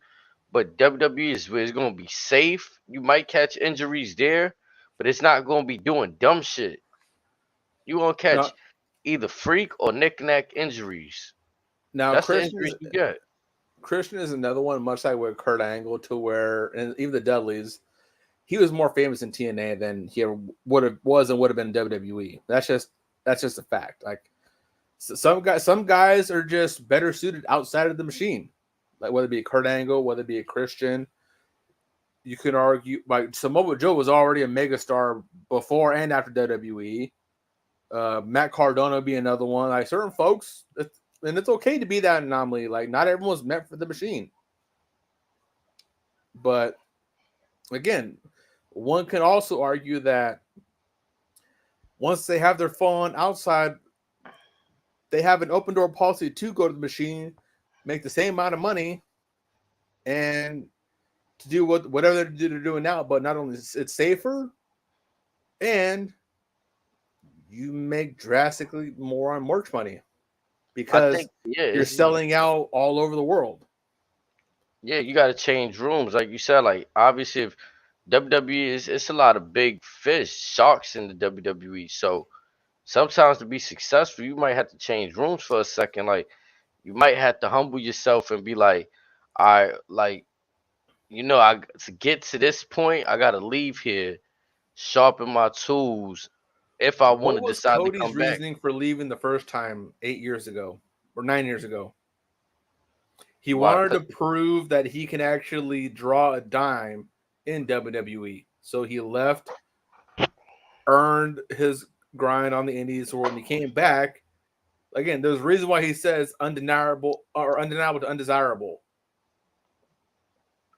but WWE is where it's gonna be safe. You might catch injuries there, but it's not gonna be doing dumb shit. You gonna catch either freak or knick-knack injuries. Now That's the injuries you get. Christian is another one, much like with Kurt Angle, to where, and even the Dudleys, he was more famous in TNA than he would have been in WWE. That's just a fact. Like some guys are just better suited outside of the machine. Like whether it be Kurt Angle, whether it be a Christian, you can argue like Samoa Joe was already a megastar before and after WWE. Matt Cardona would be another one. Like certain folks, and it's okay to be that anomaly. Like not everyone's meant for the machine. But again, one can also argue that once they have their fun outside, they have an open door policy to go to the machine, make the same amount of money, and to do whatever they're doing now. But not only is it safer, and you make drastically more on merch money because you're selling out all over the world. Yeah, you got to change rooms, like you said. Like obviously, if WWE it's a lot of big fish, sharks in the WWE. So sometimes to be successful, you might have to change rooms for a second. Like you might have to humble yourself and be like, I like, I to get to this point, I gotta leave here, sharpen my tools, if I want What to was decide to Cody's come back. reasoning for leaving the first time 8 years ago or 9 years ago? He Why? wanted to prove that he can actually draw a dime in WWE. So he left, earned his grind on the indies. So when he came back, again, there's a reason why he says undeniable to undesirable.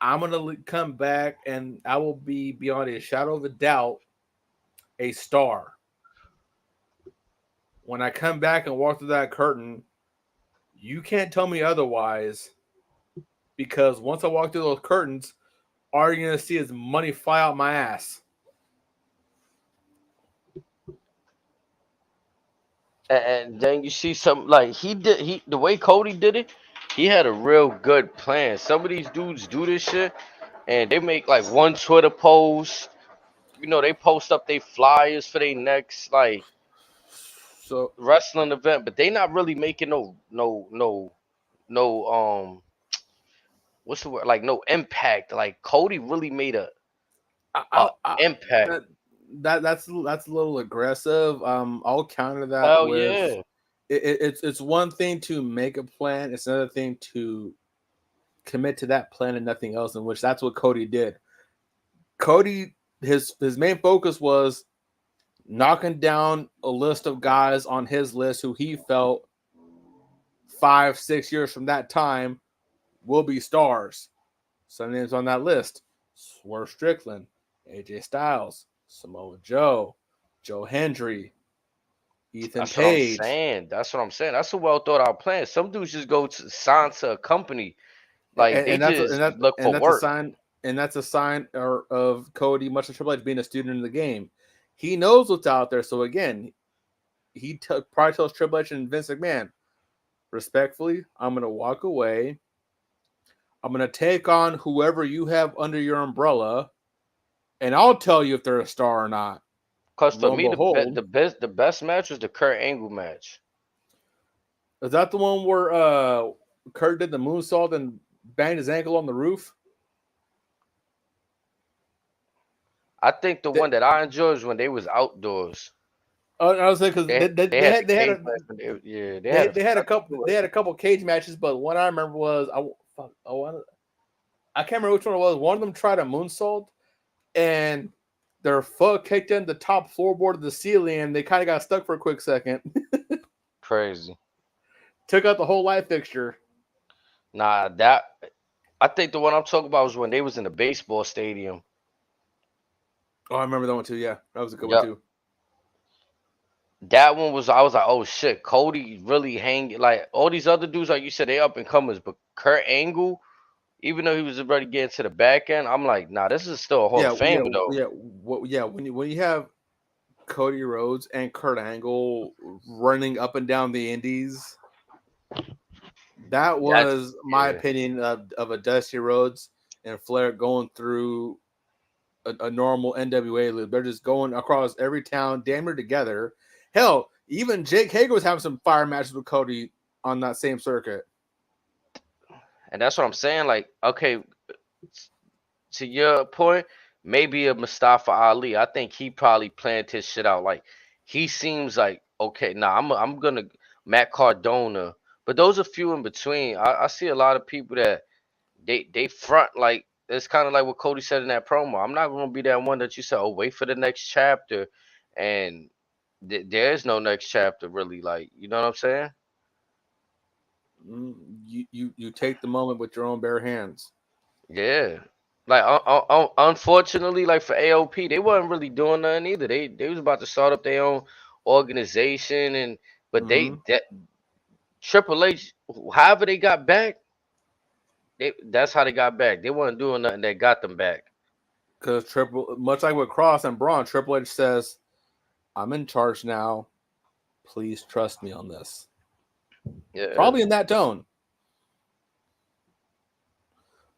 I'm going to come back and I will be beyond a shadow of a doubt a star. When I come back and walk through that curtain, you can't tell me otherwise, because once I walk through those curtains, all you're going to see is money fly out my ass. And then you see some like the way Cody did it, he had a real good plan. Some of these dudes do this shit and they make like one Twitter post. They post up their flyers for their next like wrestling event, but they not really making no what's the word, like no impact. Like Cody really made a impact. That's a little aggressive. I'll counter that Hell with yeah. It's one thing to make a plan. It's another thing to commit to that plan and nothing else. In which that's what Cody did. Cody, his main focus was knocking down a list of guys on his list who he felt 5-6 years from that time will be stars. Some names on that list: Swerve Strickland, AJ Styles, Samoa Joe, Joe Hendry, Ethan Page. That's what I'm saying. That's a well thought out plan. Some dudes just go to sign to a company, like they just look for work. That's a sign of Cody, much like Triple H, being a student in the game. He knows what's out there. So again, he probably tells Triple H and Vince McMahon, respectfully, I'm going to walk away. I'm going to take on whoever you have under your umbrella, and I'll tell you if they're a star or not. Because for me, the best match was the Kurt Angle match. Is that the one where Kurt did the moonsault and banged his ankle on the roof? I think the one that I enjoyed was when they was outdoors. I was saying because they had a couple cage matches, but one I remember was I can't remember which one it was. One of them tried a moonsault, and their foot kicked in the top floorboard of the ceiling, and they kind of got stuck for a quick second. Crazy. Took out the whole light fixture. Nah, I think the one I'm talking about was when they was in the baseball stadium. Oh, I remember that one too. Yeah, that was a good one too. That one was, I was like, oh shit, Cody really hanging. Like all these other dudes, like you said, they up and comers, but Kurt Angle, even though he was already getting to the back end, I'm like, nah, this is still a Hall of Fame though. When you have Cody Rhodes and Kurt Angle running up and down the indies, that was my opinion of a Dusty Rhodes and Flair going through a normal NWA loop. They're just going across every town, damn near together. Hell, even Jake Hager was having some fire matches with Cody on that same circuit. And that's what I'm saying. Like, okay, to your point, maybe a Mustafa Ali. I think he probably planned his shit out. Like, he seems like, okay, I'm gonna Matt Cardona, but those are few in between. I see a lot of people that they front like. It's kind of like what Cody said in that promo. I'm not going to be that one that you said, oh, wait for the next chapter. And there is no next chapter, really. Like, you know what I'm saying? You take the moment with your own bare hands. Yeah. Like, unfortunately, like for AOP, they wasn't really doing nothing either. They was about to start up their own organization. But Triple H, however they got back, that's how they got back. They weren't doing nothing that got them back. Because much like with Cross and Braun, Triple H says, "I'm in charge now. Please trust me on this." Yeah. Probably in that tone.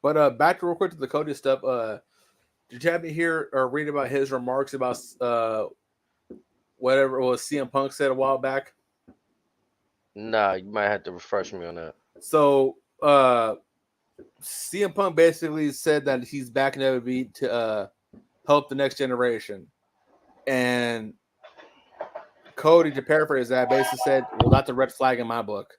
But back real quick to the Cody stuff. Did you happen to hear or read about his remarks about whatever it was CM Punk said a while back? Nah, you might have to refresh me on that. So CM Punk basically said that he's back in WWE to help the next generation. And Cody, to paraphrase that, basically said, "Well, that's a red flag in my book."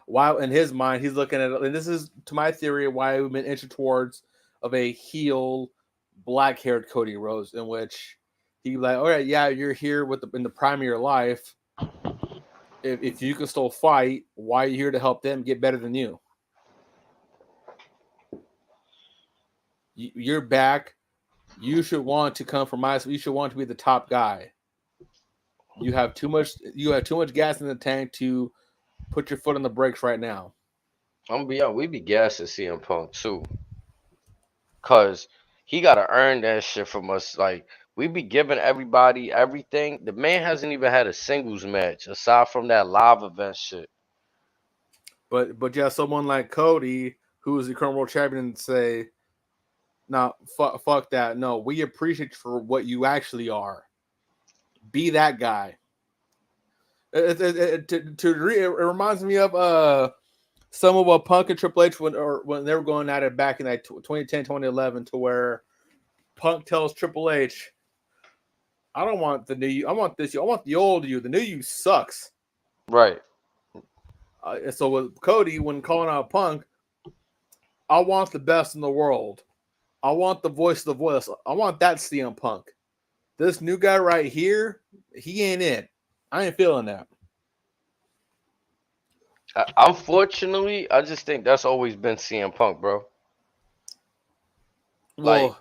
While in his mind, he's looking at it, and this is, to my theory, why we've been inching towards of a heel, black-haired Cody Rhodes, in which he like, all right, yeah, you're here in the prime of your life. If you can still fight, why are you here to help them get better than you? You're back. You should want to come from you should want to be the top guy. You have too much gas in the tank to put your foot on the brakes right now. I'm gonna be honest, we be gassing CM Punk too. Cause he gotta earn that shit from us. Like, we be giving everybody everything. The man hasn't even had a singles match aside from that live event shit. But you have someone like Cody, who is the current world champion, say, "No, fuck that. No, we appreciate you for what you actually are. Be that guy." It reminds me of some of what Punk and Triple H when they were going at it back in like 2010, 2011, to where Punk tells Triple H, "I don't want the new you. I want this. I want the old you. The new you sucks." Right. And so with Cody, when calling out Punk, "I want the best in the world. I want the voice of the voice. I want that CM Punk. This new guy right here, he ain't it. I ain't feeling that." Unfortunately, I just think that's always been CM Punk, bro. Like, Well,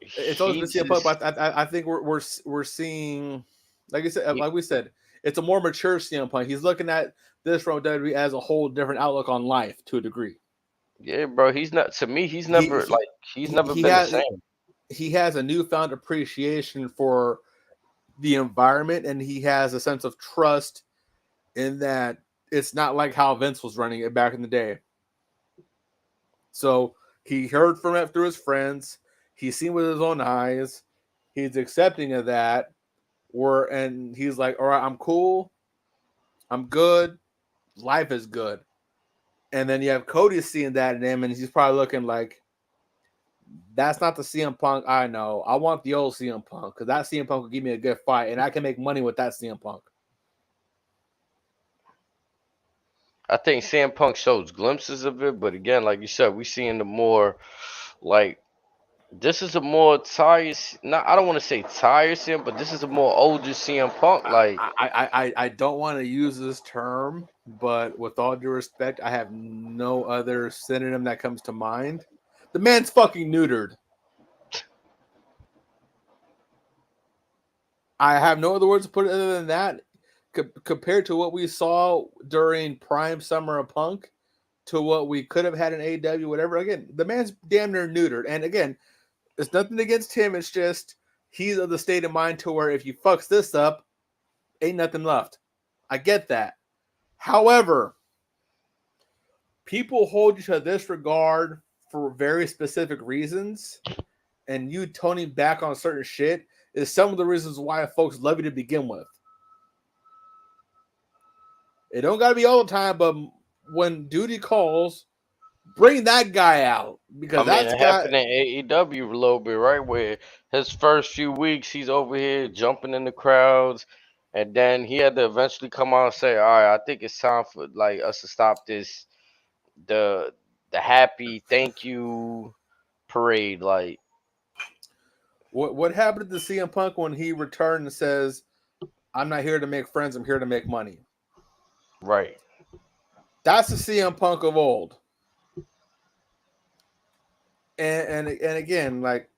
it's always he been CM Punk, just, but I think we're seeing, like I said, like we said, it's a more mature CM Punk. He's looking at this from WWE as a whole different outlook on life to a degree. yeah, bro. He's not, to me. He's never been the same. He has a newfound appreciation for the environment, and he has a sense of trust in that it's not like how Vince was running it back in the day. So he heard from it through his friends. He's seen with his own eyes. He's accepting of that. And he's like, "All right, I'm cool. I'm good. Life is good." And then you have Cody seeing that in him, and he's probably looking like, "That's not the CM Punk I know. I want the old CM Punk, because that CM Punk will give me a good fight, and I can make money with that CM Punk." I think CM Punk shows glimpses of it, but again, like you said, we seeing the more like, this is a more tired. Not, I don't want to say tiresome, but this is a more older CM Punk. Like, I don't want to use this term, but with all due respect, I have no other synonym that comes to mind. The man's fucking neutered. I have no other words to put it other than that. Compared to what we saw during prime summer of Punk, to what we could have had in AEW, whatever. Again, the man's damn near neutered. And again, it's nothing against him. It's just he's of the state of mind to where if you fucks this up, ain't nothing left. I get that. However, people hold you to this regard for very specific reasons, and you toning back on certain shit is some of the reasons why folks love you to begin with. It don't got to be all the time, but when duty calls, bring that guy out, because it happened in AEW a little bit, right? Where his first few weeks, he's over here jumping in the crowds, and then he had to eventually come out and say, "All right, I think it's time for like us to stop this, the happy thank you parade." Like, what happened to CM Punk when he returned and says, "I'm not here to make friends, I'm here to make money"? right. That's the CM Punk of old. And again, like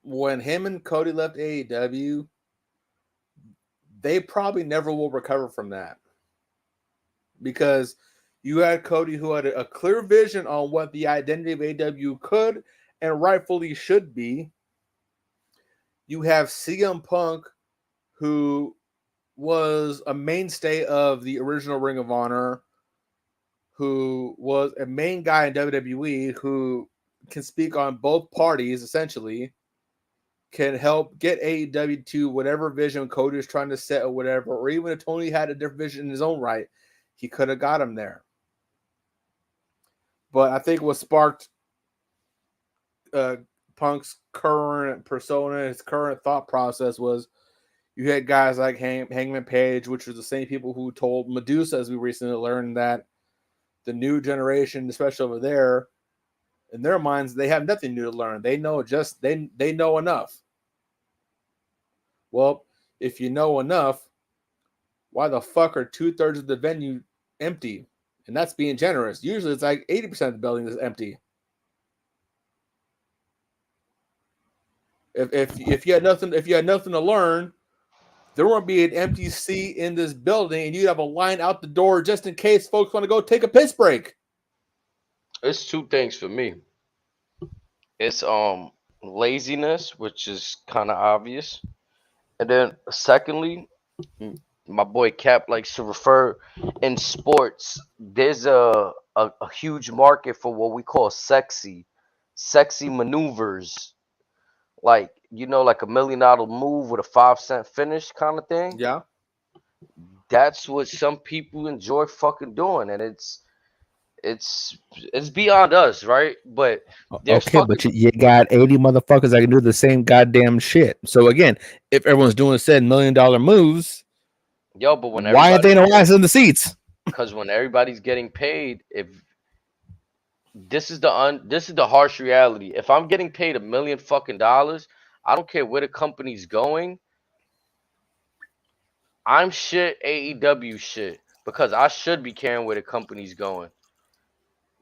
when him and Cody left AEW, they probably never will recover from that. because you had Cody who had a clear vision on what the identity of AEW could and rightfully should be. You have CM Punk, who was a mainstay of the original Ring of Honor, who was a main guy in WWE, who can speak on both parties, essentially, can help get AEW to whatever vision Cody is trying to set or whatever, or even if Tony had a different vision in his own right, he could have got him there. But I think what sparked Punk's current persona, his current thought process was you had guys like Hangman Page, which was the same people who told Medusa, as we recently learned, that the new generation, especially over there, in their minds, they have nothing new to learn. They know they know enough. Well, if you know enough, why the fuck are 2/3 of the venue empty? And that's being generous. Usually it's like 80% of the building is empty. If you had nothing to learn, there won't be an empty seat in this building, and you'd have a line out the door just in case folks want to go take a piss break. It's two things for me. It's laziness, which is kind of obvious, and then secondly, my boy Cap likes to refer in sports. There's a huge market for what we call sexy maneuvers, like like $1 million move with a 5-cent finish kind of thing. Yeah, That's what some people enjoy fucking doing, and it's beyond us, right? But there's Okay, but you got 80 motherfuckers that can do the same goddamn shit. So again, if everyone's doing said $1 million moves, but when why ain't they no ass in the seats? Because when everybody's getting paid, if this is the harsh reality. If I'm getting paid $1 million fucking dollars, I don't care where the company's going. I'm shit AEW shit because I should be caring where the company's going.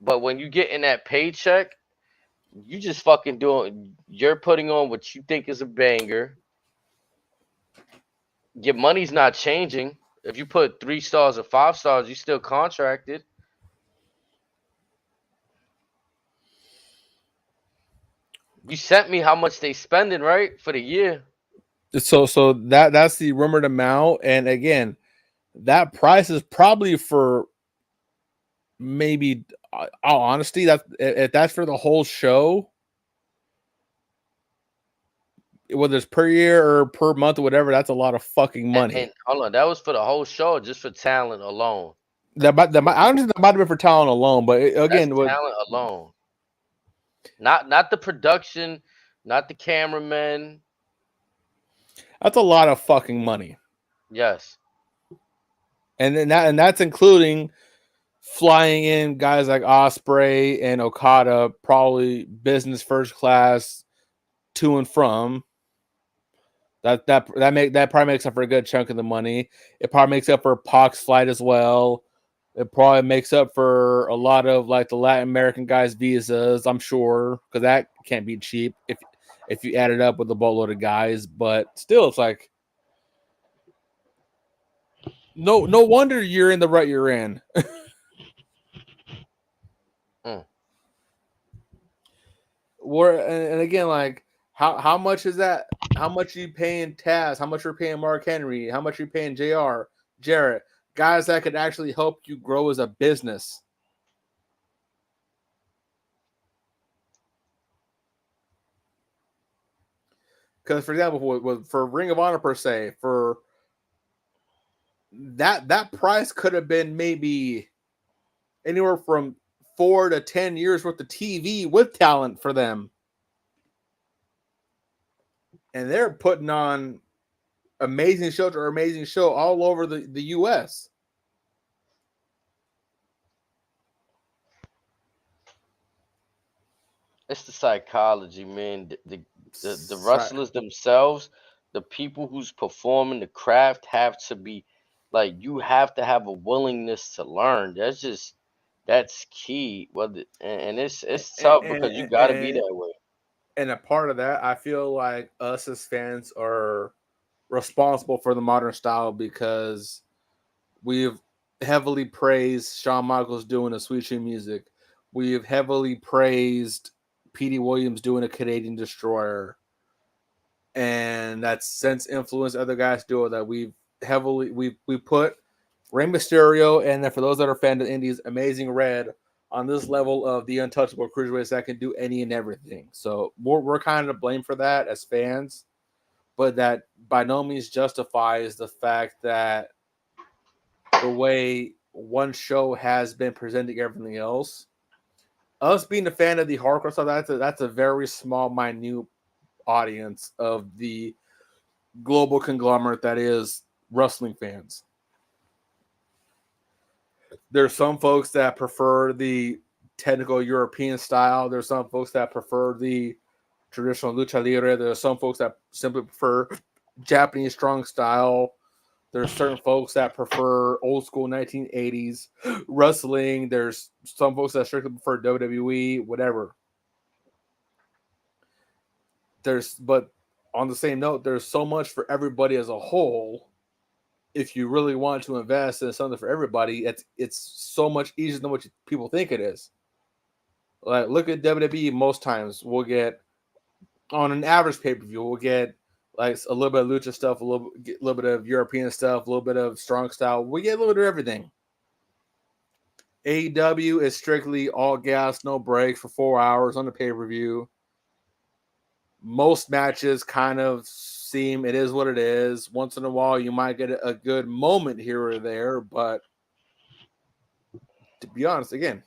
But when you get in that paycheck, you just fucking you're putting on what you think is a banger. Your money's not changing. If you put 3 stars or 5 stars, you still contracted. You sent me how much they spending, right, for the year. So that's the rumored amount, and again, that price is probably for maybe, all honesty, if that's for the whole show, whether it's per year or per month or whatever, that's a lot of fucking money. And hold on, that was for the whole show, just for talent alone. I don't think that might have been for talent alone, but again, that's talent alone, not the production, not the cameraman. That's a lot of fucking money. Yes, and that's including flying in guys like Ospreay and Okada, probably business first class to and from. That probably makes up for a good chunk of the money. It probably makes up for Pac's flight as well. It probably makes up for a lot of like the Latin American guys' visas, I'm sure, because that can't be cheap if you add it up with a boatload of guys. But still, it's like no wonder you're in the rut you're in. And again, like how much is that? How much are you paying Taz? How much are you paying Mark Henry? How much are you paying JR, Jarrett? Guys that could actually help you grow as a business. Because, for example, for Ring of Honor per se, for that price could have been maybe anywhere from 4 to 10 years worth of TV with talent for them. And they're putting on amazing show after amazing show all over the U.S. It's the psychology, man. The wrestlers themselves, the people who's performing the craft have to be like, you have to have a willingness to learn. That's key. And it's tough because you got to be that way. And a part of that, I feel like us as fans are responsible for the modern style because we've heavily praised Shawn Michaels doing a Sweet Chin Music. We've heavily praised Petey Williams doing a Canadian Destroyer, and that's since influenced other guys to do it. That we put Rey Mysterio, and then for those that are fans of Indies, Amazing Red on this level of the untouchable cruiserweights that can do any and everything. So we're kind of to blame for that as fans, but that by no means justifies the fact that the way one show has been presenting everything else. Us being a fan of the hardcore stuff, that's a very small, minute audience of the global conglomerate that is wrestling fans. There's some folks that prefer the technical European style. There's some folks that prefer the traditional lucha libre. There's some folks that simply prefer Japanese strong style. There's certain folks that prefer old school 1980s wrestling. There's some folks that strictly prefer WWE, whatever. But on the same note, there's so much for everybody as a whole. If you really want to invest in something for everybody, it's so much easier than what people think it is. Like, look at WWE. Most times we'll get, on an average pay-per-view, we'll get like a little bit of lucha stuff, a little bit of European stuff, a little bit of strong style. We get a little bit of everything. AEW is strictly all gas, no breaks for 4 hours on the pay-per-view. Most matches kind of seem, it is what it is. Once in a while, you might get a good moment here or there, but to be honest, again,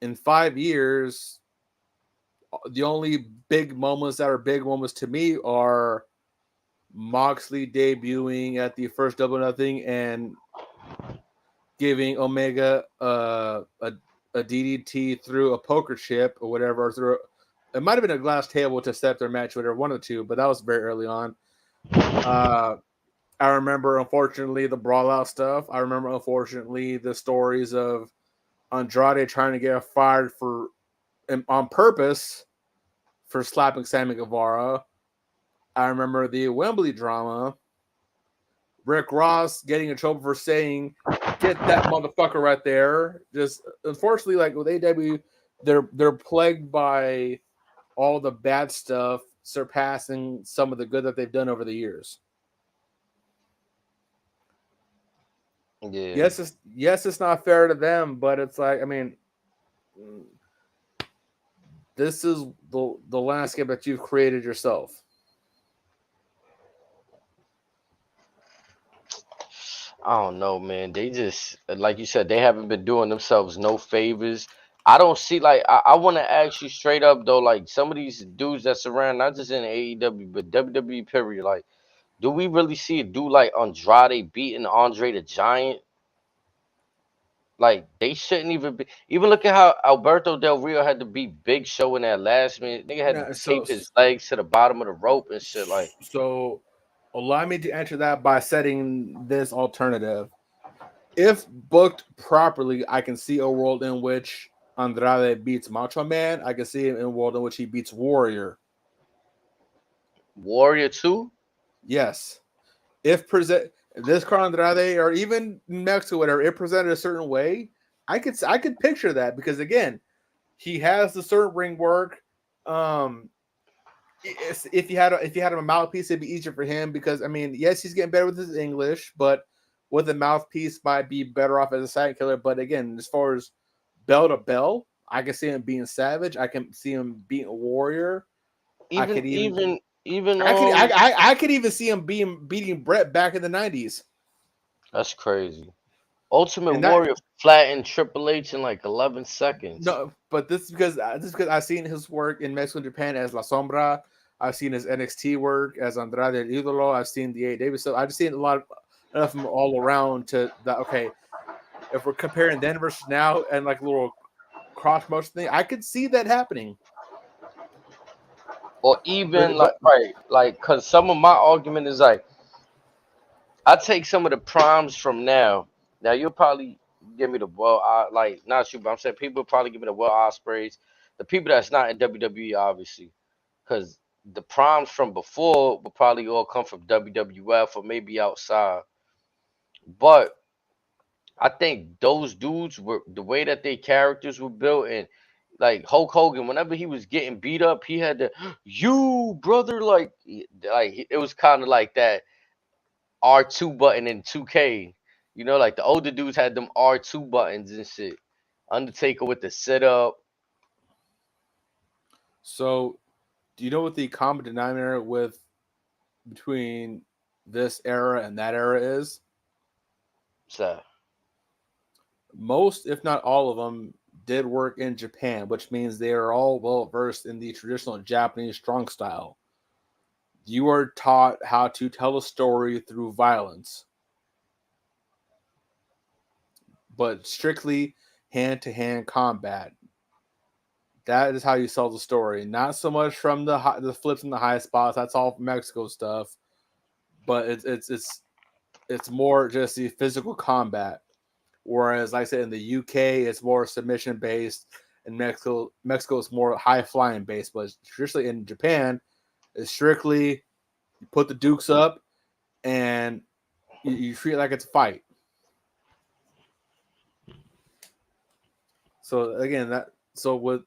in 5 years, the only big moments that are big moments to me are Moxley debuting at the first Double Nothing and giving Omega a DDT through a poker chip or whatever. It might have been a glass table to set their match, whatever, one or two, but that was very early on. I remember, unfortunately, the brawl out stuff. I remember, unfortunately, the stories of Andrade trying to get fired on purpose for slapping Sammy Guevara. I remember the Wembley drama. Rick Ross getting in trouble for saying, "Get that motherfucker right there." Just unfortunately, like with AW, they're plagued by all the bad stuff surpassing some of the good that they've done over the years. Yeah. Yes, it's not fair to them, but it's like, I mean, this is the landscape that you've created yourself. I don't know, man. They just, like you said, they haven't been doing themselves no favors. I don't see, like, I want to ask you straight up though, like some of these dudes that's around, not just in AEW but WWE period, like, do we really see a dude like Andrade beating Andre the Giant? Like, they shouldn't even be. Even look at how Alberto Del Rio had to beat Big Show in that last minute. Nigga had to Yeah, tape his legs to the bottom of the rope and shit. Like, so allow me to answer that by setting this alternative. If booked properly, I can see a world in which Andrade beats Macho Man. I can see a world in which he beats Warrior. Warrior 2? Yes. If present this Car Andrade or even Mexico, whatever, it presented a certain way, I could picture that because again, he has the certain ring work. If you had him a mouthpiece, it'd be easier for him because I mean, yes, he's getting better with his English, but with a mouthpiece might be better off as a side killer. But again, as far as bell to bell, I can see him being Savage. I can see him being a Warrior. I Even, could even even, even, I could even see him beating Brett back in the 90s. that's crazy. Ultimate And that Warrior flattened Triple H in like 11 seconds. no, but this is because I've seen his work in Mexico and Japan as La Sombra. I've seen his NXT work as Andrade El Idolo. I've seen the AEW stuff. I've seen a lot of them all around to that. Okay, if we're comparing then versus now and like a little cross motion thing, I could see that happening. Or even But like, right, like, cause some of my argument is like, I take some of the primes from now. Now you'll probably give me the like, not you, but I'm saying people probably give me the Will Ospreys, the people that's not in WWE, obviously, because the primes from before will probably all come from WWF or maybe outside. But I think those dudes were the way that their characters were built, and like Hulk Hogan, whenever he was getting beat up, he had to you brother like it was kind of like that R2 button in 2K. You know, like the older dudes had them R2 buttons and shit. Undertaker with the sit up. So, do you know what the common denominator with between this era and that era is? So Most, if not all of them, did work in Japan, which means they are all well versed in the traditional Japanese strong style. You are taught how to tell a story through violence, but strictly hand-to-hand combat. That is how you sell the story. Not so much from the flips and the high spots. That's all Mexico stuff. But it's more just the physical combat. Whereas, like I said, in the UK, it's more submission based. In Mexico is more high flying based. But traditionally in Japan, it's strictly you put the dukes up and you treat it like it's a fight. So again, with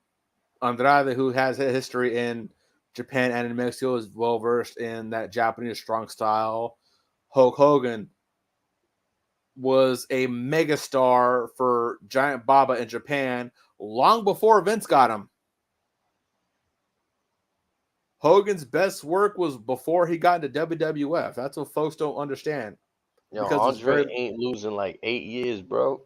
Andrade, who has a history in Japan and in Mexico, is well versed in that Japanese strong style. Hulk Hogan was a megastar for Giant Baba in Japan long before Vince got him. Hogan's best work was before he got into WWF. That's what folks don't understand. yo, Because it's Andre very ain't losing like 8 years, bro.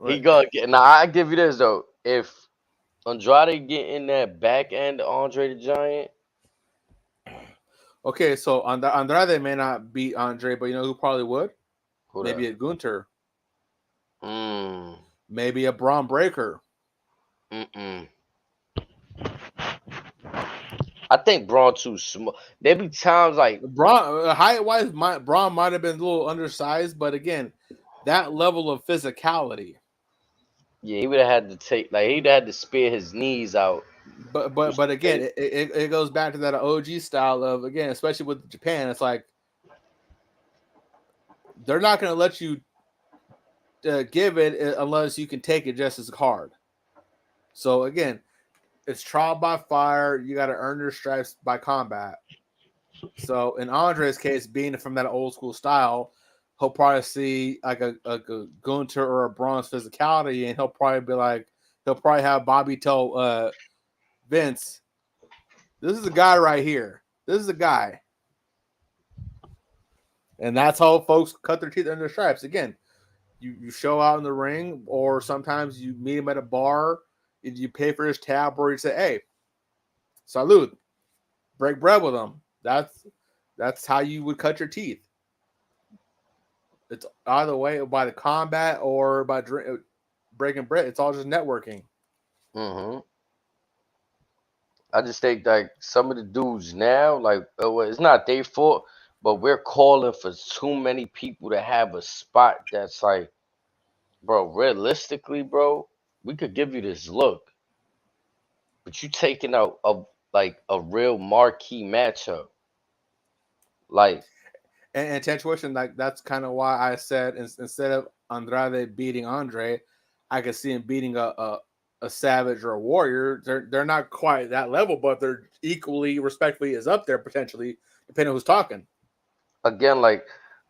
He right. gonna get now. I give you this though. If Andrade get in that back end of Andre the Giant, Okay, so Andrade may not beat Andre, but you know who probably would? who Maybe that? a Gunter. Mm, Maybe a Braun Breaker. mm-mm. I think Braun too small. There be times like Braun, height wise, Braun might have been a little undersized, but again, that level of physicality. yeah, he would have had to take like he'd had to spear his knees out. But again, it goes back to that OG style of, again, especially with Japan. It's like they're not going to let you give it unless you can take it just as hard. So again, it's trial by fire. You got to earn your stripes by combat. So in Andre's case, being from that old school style, he'll probably see like a Gunter or a Braun's physicality, and he'll probably have Bobby tell Vince, "This is a guy right here. This is a guy." And that's how folks cut their teeth under their stripes. Again, you show out in the ring, or sometimes you meet him at a bar, you pay for his tab, or you say, "Hey, salute," break bread with him. That's how you would cut your teeth. It's either way by the combat or by breaking bread. It's all just networking. Hmm. I just think like some of the dudes now, like it's not their fault, but we're calling for too many people to have a spot that's like, bro, realistically, bro, we could give you this look, but you taking out a real marquee matchup. Like, And Tentuition, like that's kind of why I said instead of Andrade beating Andre, I could see him beating a Savage or a Warrior. They're not quite that level, but they're equally respectfully is up there potentially, depending on who's talking. again, like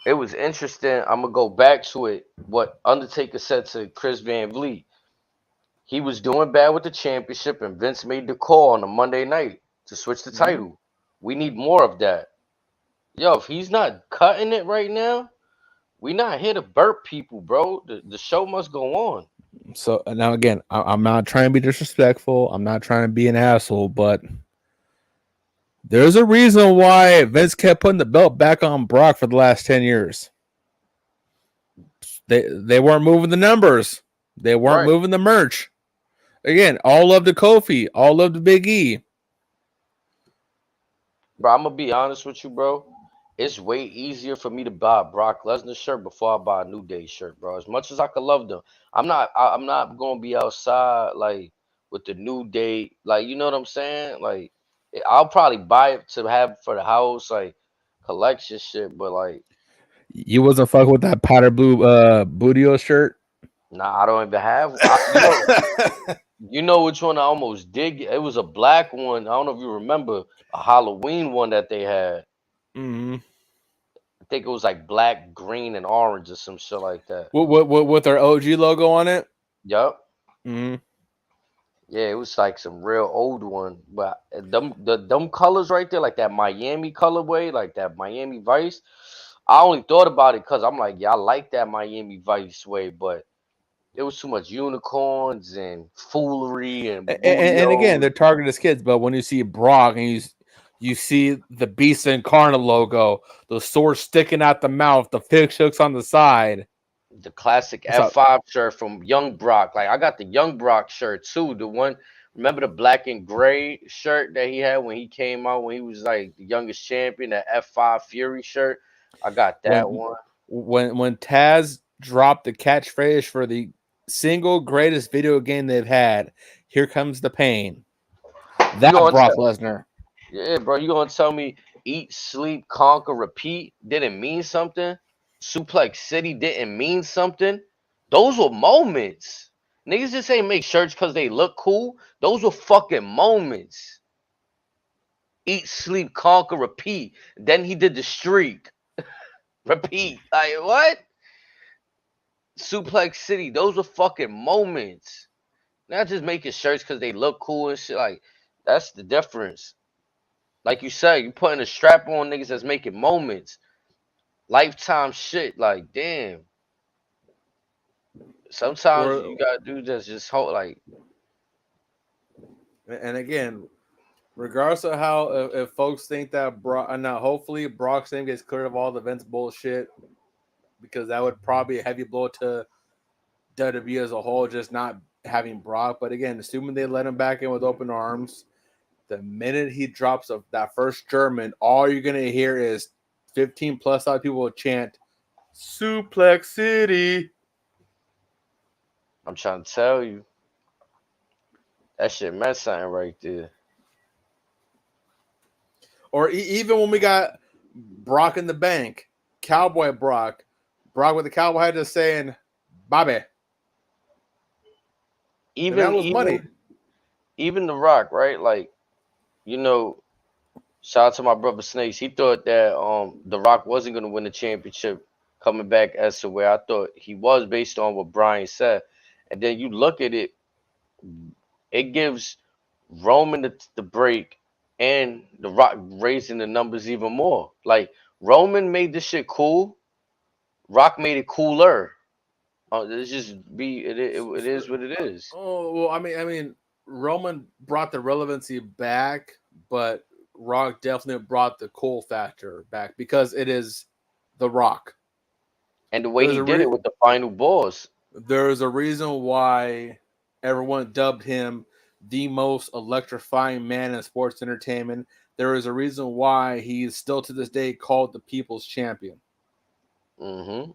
it was interesting. I'm gonna go back to it. What Undertaker said to Chris Van Vliet. He was doing bad with the championship, and Vince made the call on a Monday night to switch the Mm-hmm. title. We need more of that. Yo, if he's not cutting it right now, we not here to burp people, bro. The show must go on. So now again, I'm not trying to be disrespectful. I'm not trying to be an asshole, but there's a reason why Vince kept putting the belt back on Brock for the last 10 years. They weren't moving the numbers. They weren't Right. moving the merch. Again, all love to Kofi, all love to Big E. Bro, I'm gonna be honest with you, bro. It's way easier for me to buy a Brock Lesnar shirt before I buy a New Day shirt, bro. As much as I could love them, I'm not gonna be outside like with the New Day, like you know what I'm saying. Like I'll probably buy it to have for the house, like collection shit, but like, You wasn't fucking with that powder blue Boodio shirt? nah, I don't even have. You know which one I almost did get? It was a black one. I don't know if you remember a Halloween one that they had. Mm-hmm. I think it was like black, green, and orange or some shit like that. With their OG logo on it? Yup. Mm-hmm. Yeah, it was like some real old one. But them colors right there, like that Miami colorway, like that Miami Vice. I only thought about it because I'm like, yeah, I like that Miami Vice way, but it was too much unicorns and foolery and And again, bootios. they're targeted as kids, but when you see Brock and you see the Beast Incarnate logo, the sword sticking out the mouth, the fish hooks on the side. The classic F5 shirt from Young Brock. Like I got the Young Brock shirt too. The one, remember the black and gray shirt that he had when he came out when he was like the youngest champion, that F5 Fury shirt. I got that one. When Taz dropped the catchphrase for the single greatest video game they've had, "Here comes the pain." That Brock Lesnar. Yeah, bro, you gonna tell me eat, sleep, conquer, repeat didn't mean something? Suplex City didn't mean something? Those were moments. Niggas just ain't make shirts because they look cool. Those were fucking moments. Eat, sleep, conquer, repeat. Then he did the streak. Repeat. Like what? Suplex City. Those were fucking moments. Not just making shirts because they look cool and shit. Like that's the difference. Like you said, you putting a strap on niggas that's making moments. Lifetime shit. Like, damn. Sometimes you gotta do just hold like. And again, regardless of how if folks think that Brock, now hopefully Brock's name gets cleared of all the Vince bullshit, because that would probably be a heavy blow to WWE as a whole, just not having Brock. But again, assuming they let him back in with open arms, the minute he drops that first German, all you're gonna hear is 15 plus people chant Suplex City. I'm trying to tell you. That shit meant something right there. Or even when we got Brock in the bank, Cowboy Brock with the cowboy hat just saying, Bobby. Even money. Even The Rock, right? Like, you know, shout out to my brother Snakes. He thought that The Rock wasn't gonna win the championship coming back as to where I thought he was based on what Brian said. And then you look at it, it gives Roman the break and The Rock raising the numbers even more. Like Roman made this shit cool, Rock made it cooler. It's just it is what it is. Oh well, I mean, Roman brought the relevancy back, but Rock definitely brought the cool factor back because it is The Rock. And the way he did it with the final boss. There's a reason why everyone dubbed him the most electrifying man in sports entertainment. There is a reason why he's still to this day called the People's Champion. Mm-hmm.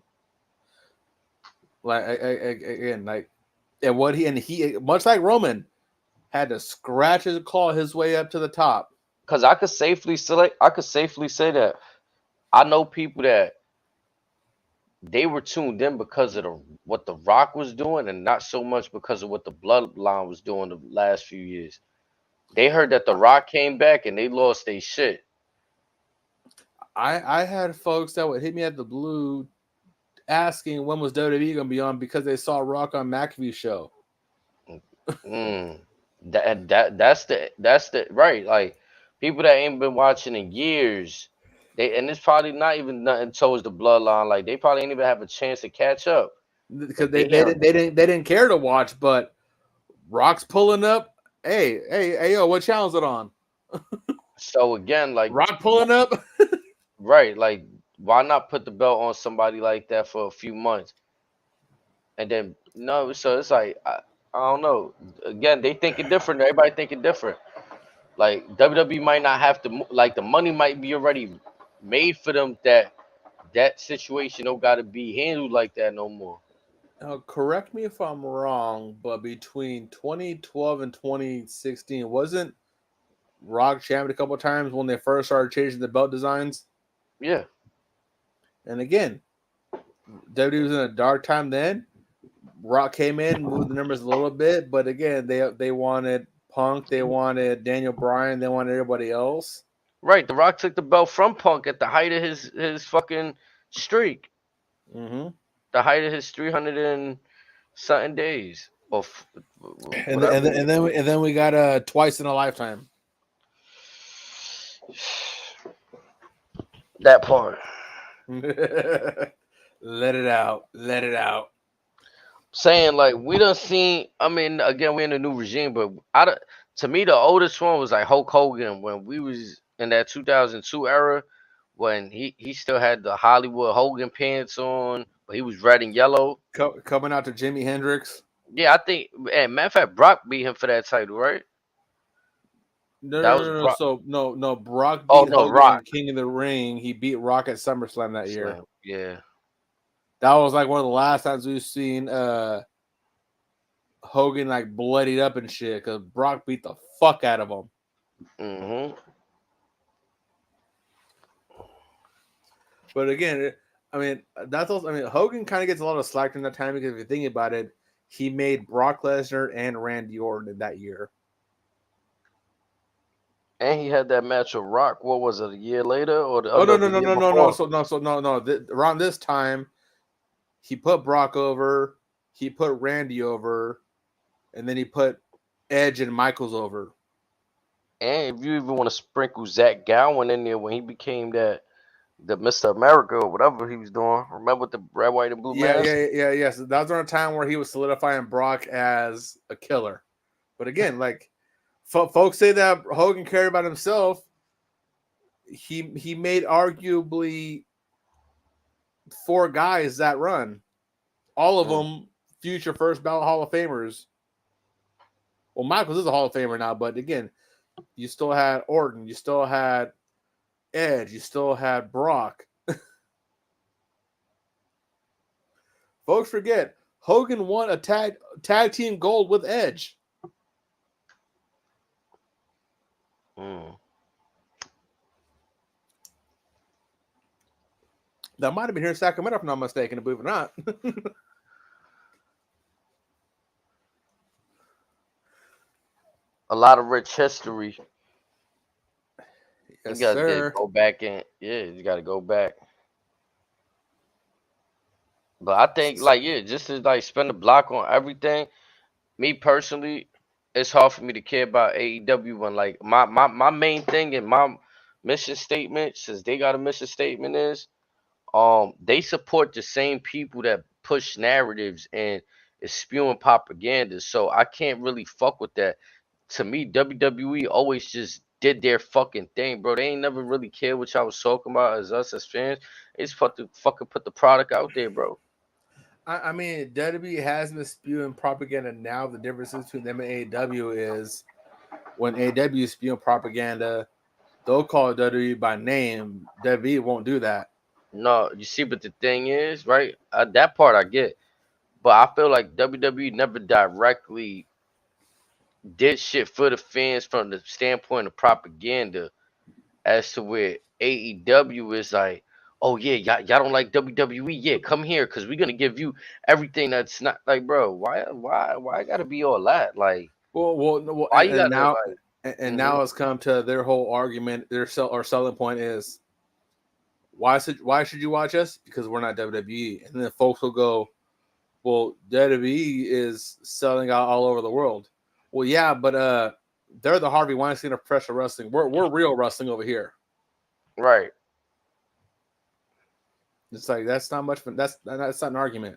Like again, like and he much like Roman had to scratch his claw his way up to the top. Because I could safely say that I know people that they were tuned in because of what The Rock was doing, and not so much because of what the Bloodline was doing the last few years. They heard that The Rock came back and they lost their shit. I had folks that would hit me at the blue asking when was WWE gonna be on because they saw Rock on McAfee's show. That's the right. Like people that ain't been watching in years, and it's probably not even nothing towards the Bloodline. Like they probably ain't even have a chance to catch up because they didn't care to watch. But Rock's pulling up. Hey, yo, what channel is it on? So again, like Rock pulling up. Right, like why not put the belt on somebody like that for a few months, and then no? So it's like I don't know. Again, they thinking different. Everybody thinking different. Like WWE might not have to. Like the money might be already made for them. That situation don't got to be handled like that no more. Now, correct me if I'm wrong, but between 2012 and 2016, wasn't Rock champion a couple of times when they first started changing the belt designs? Yeah. And again, WWE was in a dark time then. Rock came in, moved the numbers a little bit, but again, they wanted Punk, they wanted Daniel Bryan, they wanted everybody else. Right. The Rock took the belt from Punk at the height of his fucking streak. Mm-hmm. The height of his 300 and something days. Or And whatever. then we got twice in a lifetime. That part. Let it out. Let it out. Saying like we done seen. I mean, again, we're in a new regime, but to me, the oldest one was like Hulk Hogan when we was in that 2002 era when he still had the Hollywood Hogan pants on, but he was red and yellow. Coming out to Jimi Hendrix. Yeah, I think. And matter of fact, Brock beat him for that title, right? No. Brock. So no. Brock Oh beat no, Hogan Rock. in King of the Ring. He beat Rock at SummerSlam that year. Yeah. That was like one of the last times we've seen Hogan like bloodied up and shit because Brock beat the fuck out of him. Mm-hmm. But again, I mean, that's also. I mean, Hogan kind of gets a lot of slack during that time because if you think about it, he made Brock Lesnar and Randy Orton that year. And he had that match with Rock. What was it? A year later or the, Oh no the no no year no no before? no. Around this time, he put Brock over, he put Randy over, and then he put Edge and Michaels over. And if you even want to sprinkle Zach Gowen in there when he became the Mr. America or whatever he was doing. Remember with the red, white, and blue mask? Yes. That was around a time where he was solidifying Brock as a killer. But again, like folks say that Hogan cared about himself. He made arguably 4 guys that run, all of them future first ballot Hall of Famers. Well, Michaels is a Hall of Famer now, but again, you still had Orton, you still had Edge, you still had Brock. Folks forget Hogan won a tag team gold with Edge. That might have been here in Sacramento, if I'm not mistaken, believe it or not. A lot of rich history. Yes, you gotta sir. go back and you gotta go back. But I think just to like spend a block on everything. Me personally, it's hard for me to care about AEW when like my main thing and my mission statement, since they got a mission statement, is they support the same people that push narratives and is spewing propaganda. So I can't really fuck with that. To me, WWE always just did their fucking thing, bro. They ain't never really cared what y'all was talking about as us as fans. They just fucking put the product out there, bro. I mean, WWE has been spewing propaganda now. The difference between them and AEW is when AEW is spewing propaganda, they'll call WWE by name. WWE won't do that. No, you see, but the thing is, right? That part I get, but I feel like WWE never directly did shit for the fans from the standpoint of propaganda, as to where AEW is like, oh yeah, y'all don't like WWE, yeah, come here because we're gonna give you everything that's not like, bro. Why I gotta be all that? Like, why you and gotta now like? and now it's come to their whole argument. Their selling point is why should you watch us? Because we're not WWE. And then folks will go, well, WWE is selling out all over the world. Well, yeah, but they're the Harvey Weinstein of professional wrestling. We're real wrestling over here. Right. It's like that's not much. That's not an argument.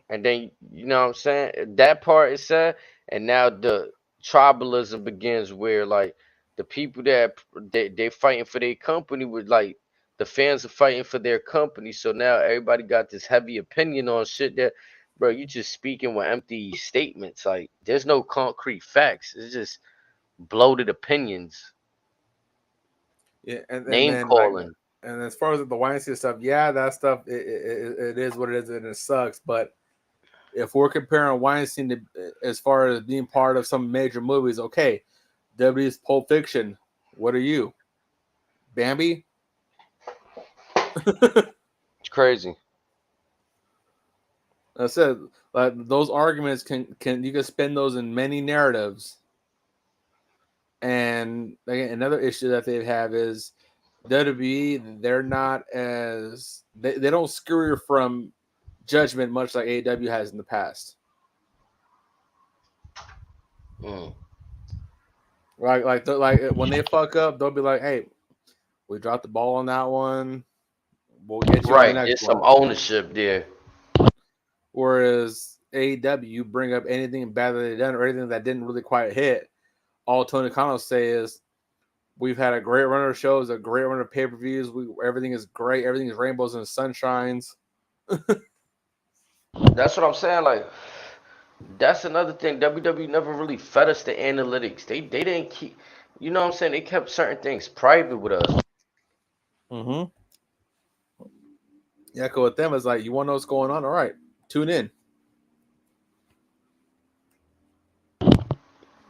And then you know what I'm saying? That part is said, and now the tribalism begins where like the people that they fighting for their company with like the fans are fighting for their company. So now everybody got this heavy opinion on shit that, bro, you just speaking with empty statements. Like there's no concrete facts. It's just bloated opinions. Yeah, and Name then like, calling. and as far as the Weinstein stuff, yeah, that stuff it is what it is, and it sucks. But if we're comparing Weinstein to as far as being part of some major movies, okay, WWE's Pulp Fiction. What are you, Bambi? It's crazy. I said, like, those arguments can you can spin those in many narratives. And again, another issue that they have is WWE. They're not as they don't screw you from judgment much like AEW has in the past. Like when they fuck up, they'll be like, "Hey, we dropped the ball on that one. We'll get you on the Right. next There's some one." ownership there. Whereas AEW, you bring up anything bad that they've done or anything that didn't really quite hit, all Tony Khan will say is, "We've had a great run of shows, a great run of pay-per-views. Everything is great. Everything is rainbows and sunshines." That's what I'm saying. Like, that's another thing. WWE never really fed us the analytics. They didn't keep. You know what I'm saying? They kept certain things private with us. Mm-hmm. Yeah, with them is like, you want to know what's going on? All right, tune in.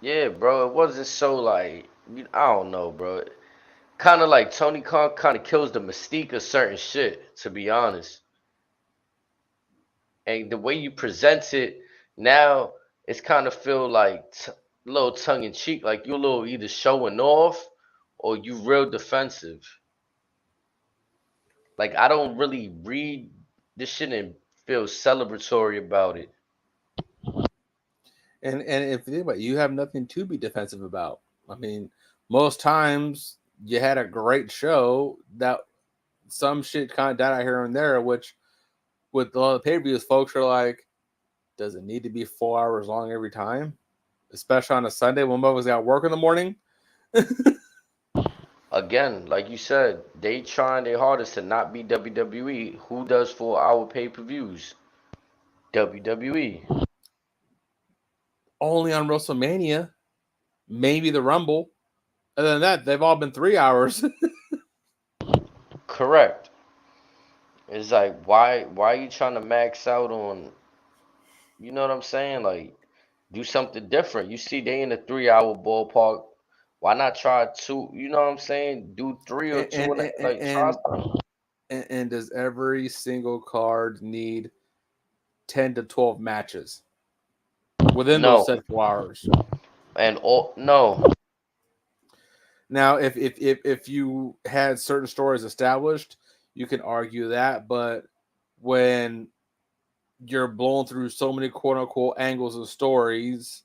Yeah, bro. It wasn't so like I don't know, bro. Kind of like Tony Khan kind of kills the mystique of certain shit. To be honest, and the way you present it now, it's kind of feel like a little tongue in cheek, like you're a little either showing off or you real defensive. Like I don't really read this shit and feel celebratory about it. And if you think about it, you have nothing to be defensive about. I mean, most times you had a great show that some shit kind of died out here and there, which with a lot of pay-per-views, folks are like, does it need to be 4 hours long every time? Especially on a Sunday when motherfuckers got work in the morning. Again, like you said, they trying their hardest to not be WWE. Who does 4 hour pay-per-views? WWE. Only on WrestleMania, maybe the Rumble. Other than that, they've all been 3 hours. Correct. It's like why are you trying to max out on, you know what I'm saying? Like do something different. You see they in the 3 hour ballpark. Why not try two? You know what I'm saying? Do three or and, two and, and and, like try and, something. and does every single card need 10 to 12 matches within those No. set 4 hours? And all no. Now, if you had certain stories established, you can argue that. But when you're blowing through so many quote unquote angles of stories,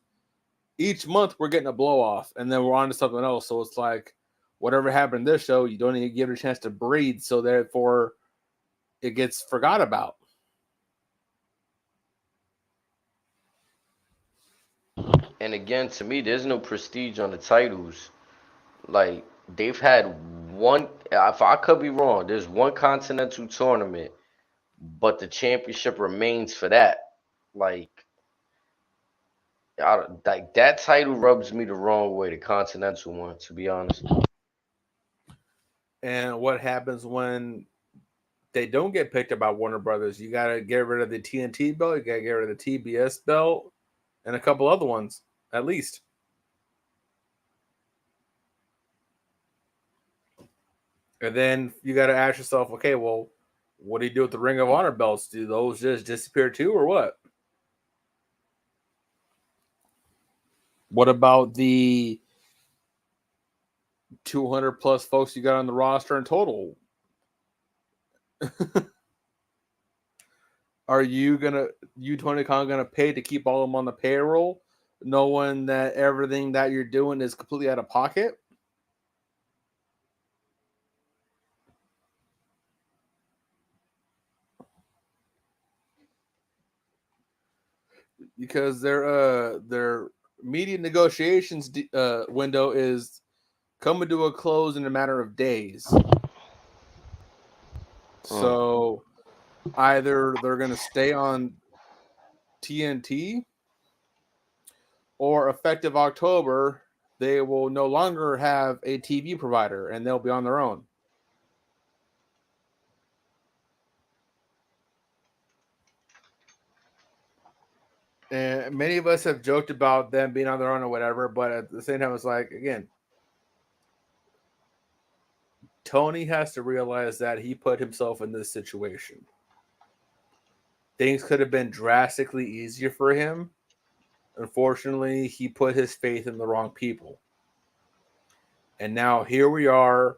each month we're getting a blow off, and then we're on to something else. So it's like whatever happened this show, you don't even give it a chance to breathe. So therefore, it gets forgot about. And again, to me, there's no prestige on the titles. Like they've had one. If I could be wrong, there's one continental tournament, but the championship remains for that. Like, like that title rubs me the wrong way. The continental one, to be honest. And what happens when they don't get picked up by Warner Brothers? You got to get rid of the TNT belt, you got to get rid of the TBS belt, and a couple other ones, at least. And then you got to ask yourself, okay, well, what do you do with the Ring of Honor belts? Do those just disappear too, or what? What about the 200 plus folks you got on the roster in total? Are you Tony Khan, gonna pay to keep all of them on the payroll, knowing that everything that you're doing is completely out of pocket? Because their media negotiations window is coming to a close in a matter of days. So either they're going to stay on TNT, or effective October, they will no longer have a TV provider and they'll be on their own. And many of us have joked about them being on their own or whatever, but at the same time, it's like, again, Tony has to realize that he put himself in this situation. Things could have been drastically easier for him. Unfortunately, he put his faith in the wrong people. And now here we are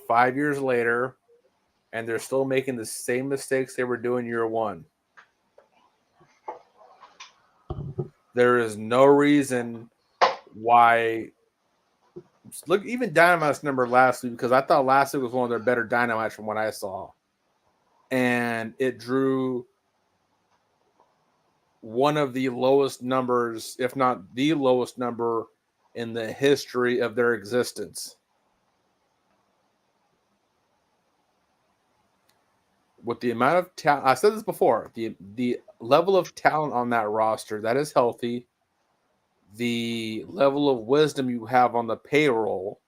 5 years later, and they're still making the same mistakes they were doing year one. There is no reason why. Look, even Dynamite's number last week, because I thought last week was one of their better Dynamites from what I saw. And it drew one of the lowest numbers, if not the lowest number in the history of their existence. With the amount of talent, I said this before, the level of talent on that roster, that is healthy. The level of wisdom you have on the payroll,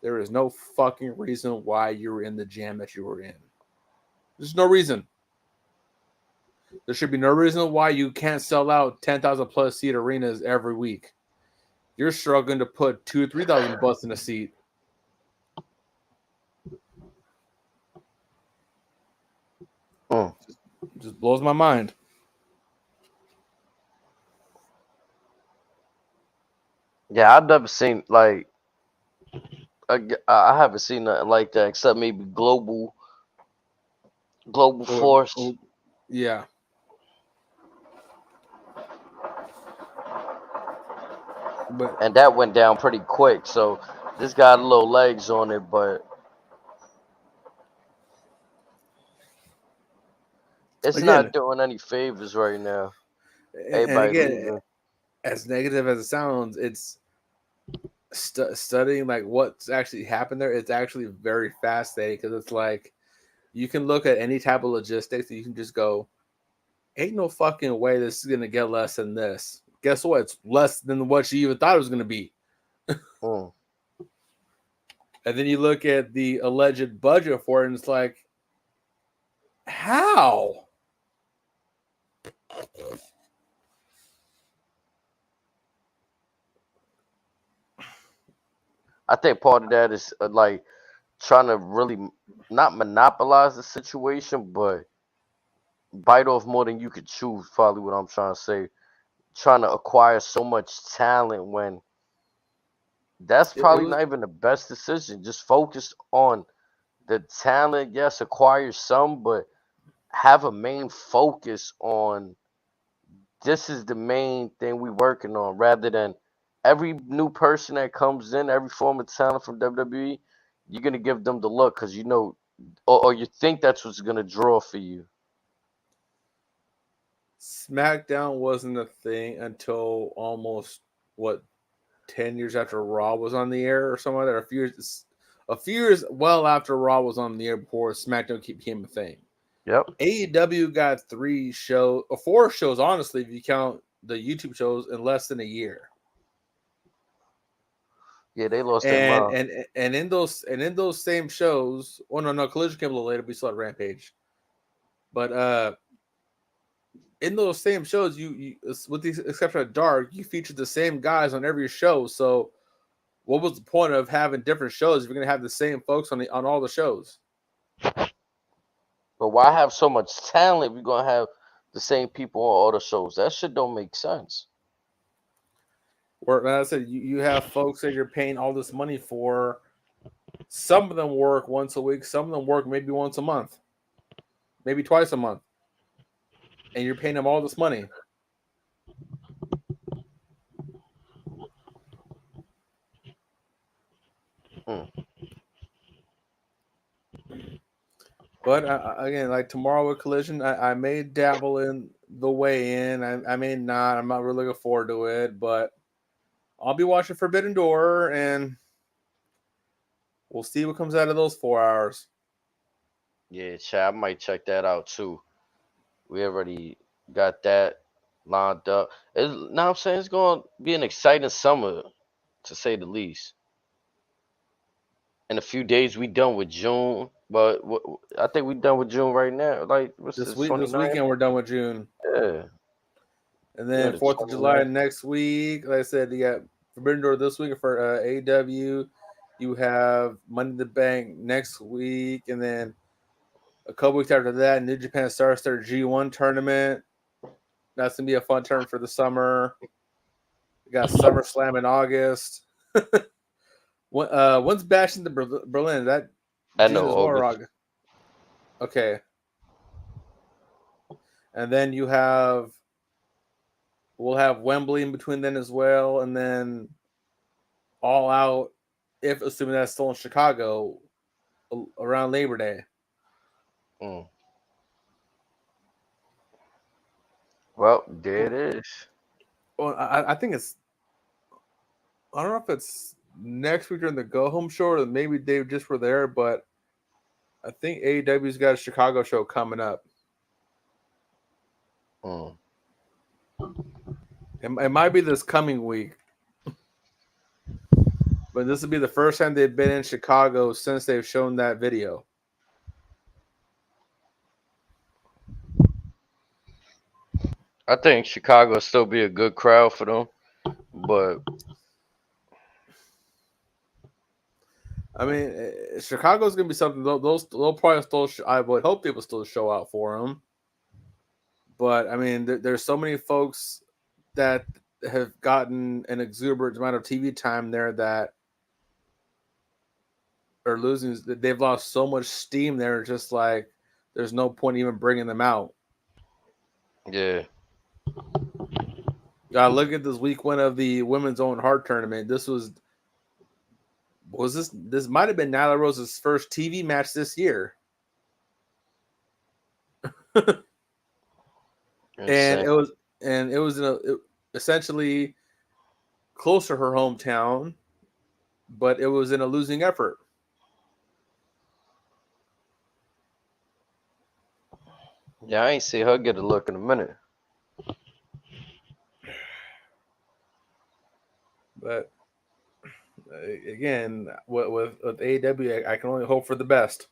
there is no fucking reason why you were in the jam that you were in. There's no reason. There should be no reason why you can't sell out 10,000 plus seat arenas every week. You're struggling to put 2,000 or 3,000 butts in a seat. Just blows my mind. Yeah, I've never seen like I haven't seen nothing like that except maybe Global Force. Yeah. And that went down pretty quick. So this got a little legs on it, but it's not doing any favors right now. Everybody leaving. As negative as it sounds, it's studying like what's actually happened there. It's actually very fascinating because it's like you can look at any type of logistics and you can just go, ain't no fucking way this is going to get less than this. Guess what? It's less than what you even thought it was going to be. And then you look at the alleged budget for it and it's like, how? I think part of that is like trying to really not monopolize the situation, but bite off more than you could chew. Probably what I'm trying to say. Trying to acquire so much talent when that's probably not even the best decision. Just focus on the talent. Yes, acquire some, but have a main focus on this is the main thing we working on rather than every new person that comes in, every form of talent from WWE, you're going to give them the look because you know, or you think that's what's going to draw for you. SmackDown wasn't a thing until almost, 10 years after Raw was on the air or something like that. A few years well after Raw was on the air before SmackDown became a thing. Yep. AEW got 3 shows, or 4 shows, honestly, if you count the YouTube shows, in less than a year. Yeah, they lost their mind. And in those same shows, no, Collision came a little later. We still had Rampage, but in those same shows, you with the exception of Dark, you featured the same guys on every show. So, what was the point of having different shows if you're going to have the same folks on all the shows? But why have so much talent if you're going to have the same people on all the shows? That shit don't make sense. Where, like I said, you have folks that you're paying all this money for. Some of them work once a week. Some of them work maybe once a month. Maybe twice a month. And you're paying them all this money. But again, like tomorrow with Collision, I may dabble in the weigh-in. I may not. I'm not really looking forward to it, but I'll be watching Forbidden Door, and we'll see what comes out of those 4 hours. Yeah, Chad, I might check that out too. We already got that lined up. Now I'm saying it's going to be an exciting summer, to say the least. In a few days, we done with June, but I think we done with June right now. Like this weekend, we're done with June. Yeah. And then 4th of July next week. Like I said, you got Forbidden Door this week for AEW. You have Money in the Bank next week, and then a couple weeks after that, New Japan starts their G1 tournament. That's gonna be a fun tournament for the summer. We got SummerSlam in August. When's Bash in the Berlin? Is that I June know as well or August. August? Okay. And then we'll have Wembley in between then as well, and then All Out, if assuming that's still in Chicago, around Labor Day. Well, there it is. Well, I think it's. I don't know if it's next week during the Go Home show or maybe they just were there, but I think AEW's got a Chicago show coming up. It might be this coming week, but this will be the first time they've been in Chicago since they've shown that video. I think Chicago will still be a good crowd for them, but I mean, Chicago's gonna be something. They'll probably still. I would hope they will still show out for them. But I mean, there's so many folks that have gotten an exuberant amount of TV time there that are losing. They've lost so much steam there. Just like there's no point even bringing them out. yeah. Look at this week one of the Women's Own Heart tournament. This might have been Nyla Rose's first TV match this year. And it was essentially close to her hometown, but it was in a losing effort. Yeah, I ain't see her get a look in a minute. But again, with AEW, I can only hope for the best.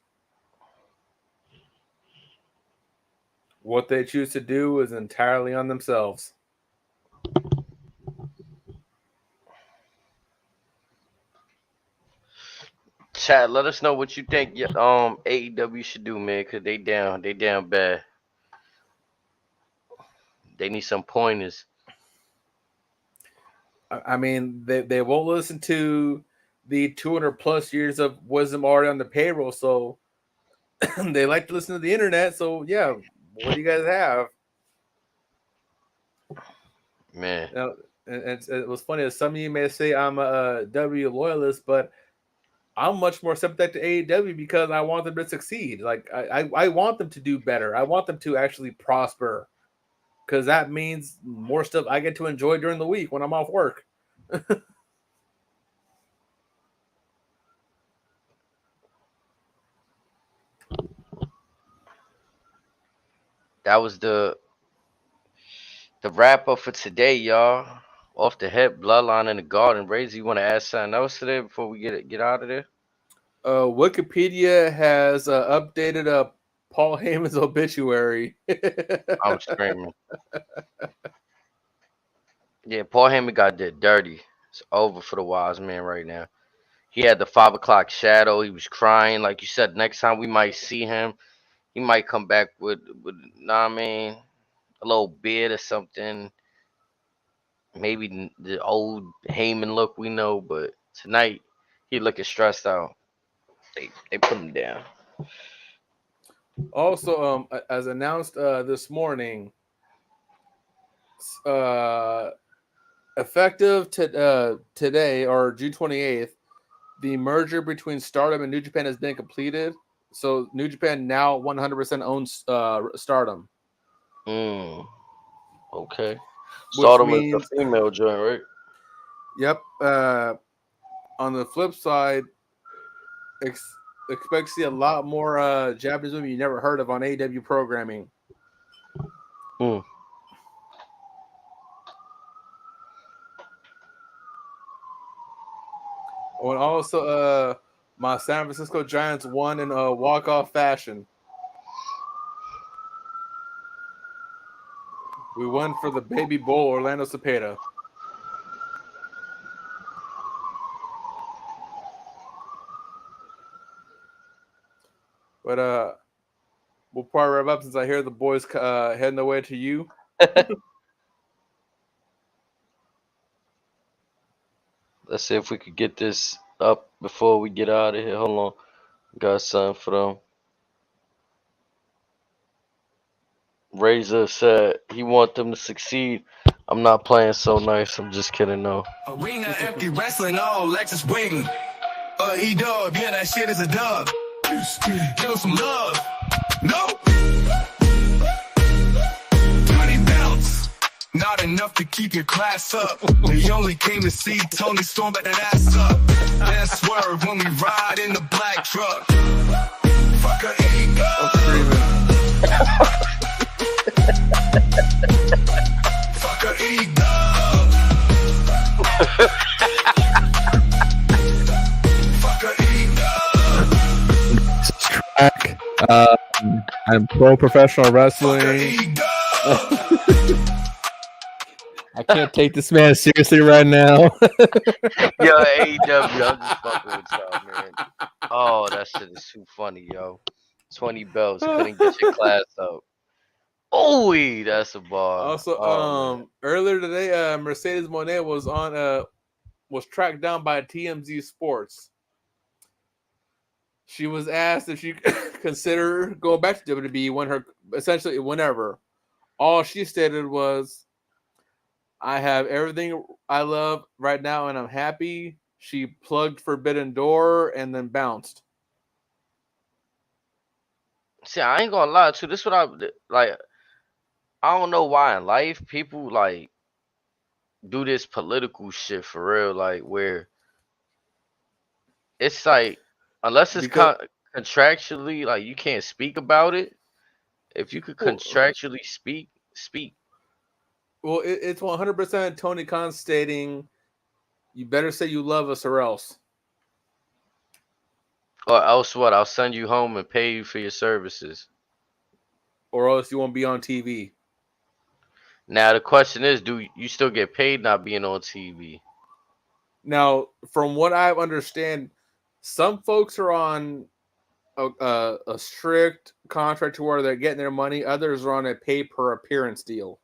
What they choose to do is entirely on themselves. Chat, let us know what you think AEW should do, man, cause they down bad. They need some pointers. I mean, they won't listen to the 200 plus years of wisdom already on the payroll, so they like to listen to the internet. So yeah, what do you guys have? Man. Now, and it was funny. Some of you may say I'm a W loyalist, but I'm much more sympathetic to AEW because I want them to succeed. Like I want them to do better. I want them to actually prosper because that means more stuff I get to enjoy during the week when I'm off work. That was the wrap up for today, y'all. Off the Hip, Bloodline in the Garden. Razor, you want to add something else today before we get out of there? Wikipedia has updated Paul Heyman's obituary. I'm screaming. Yeah, Paul Heyman got did dirty. It's over for the Wise Man right now. He had the 5 o'clock shadow. He was crying. Like you said, next time we might see him, he might come back with nah, I mean, a little beard or something. Maybe the old Heyman look we know, but tonight he looking stressed out. They put him down. Also, as announced this morning, effective today or June 28th, the merger between Stardom and New Japan has been completed. So New Japan now 100% owns Stardom. Okay. Stardom is the female joint, right? Yep. On the flip side, expect to see a lot more Japanese women you never heard of on AEW programming. And also, my San Francisco Giants won in a walk-off fashion. We won for the Baby Bowl, Orlando Cepeda. But we'll probably wrap up since I hear the boys heading away to you. Let's see if we could get this up before we get out of here. Hold on. Got something for them. Razor said he want them to succeed. I'm not playing so nice. I'm just kidding, no. Arena empty wrestling, all Lexus wing. E-dub, yeah, that shit is a dub. Give us some love. No. 20 belts. Not enough to keep your class up. We only came to see Tony Storm back that ass up. Then swerve when we ride in the black truck. Fuck a ego. Fuck a ego. Fuck a ego. Crack. I'm pro professional wrestling. I can't take this man seriously right now. Yo, AEW, I'm just fucking with y'all, man. Oh, that shit is too funny, yo. 20 belts, couldn't get your class up. Oh, that's a bar. Also, earlier today, Mercedes Monet was tracked down by TMZ Sports. She was asked if she consider going back to WWE whenever. All she stated was, "I have everything I love right now, and I'm happy." She plugged Forbidden Door and then bounced. See, I ain't gonna lie to you. This is what I like. I don't know why in life people like do this political shit for real, like where it's like unless it's contractually like you can't speak about it. If you could contractually speak. Well, it's 100% Tony Khan stating, "You better say you love us or else." Or else what? I'll send you home and pay you for your services. Or else you won't be on TV. Now the question is, do you still get paid not being on TV? Now, from what I understand, some folks are on a strict contract to where they're getting their money. Others are on a pay per appearance deal.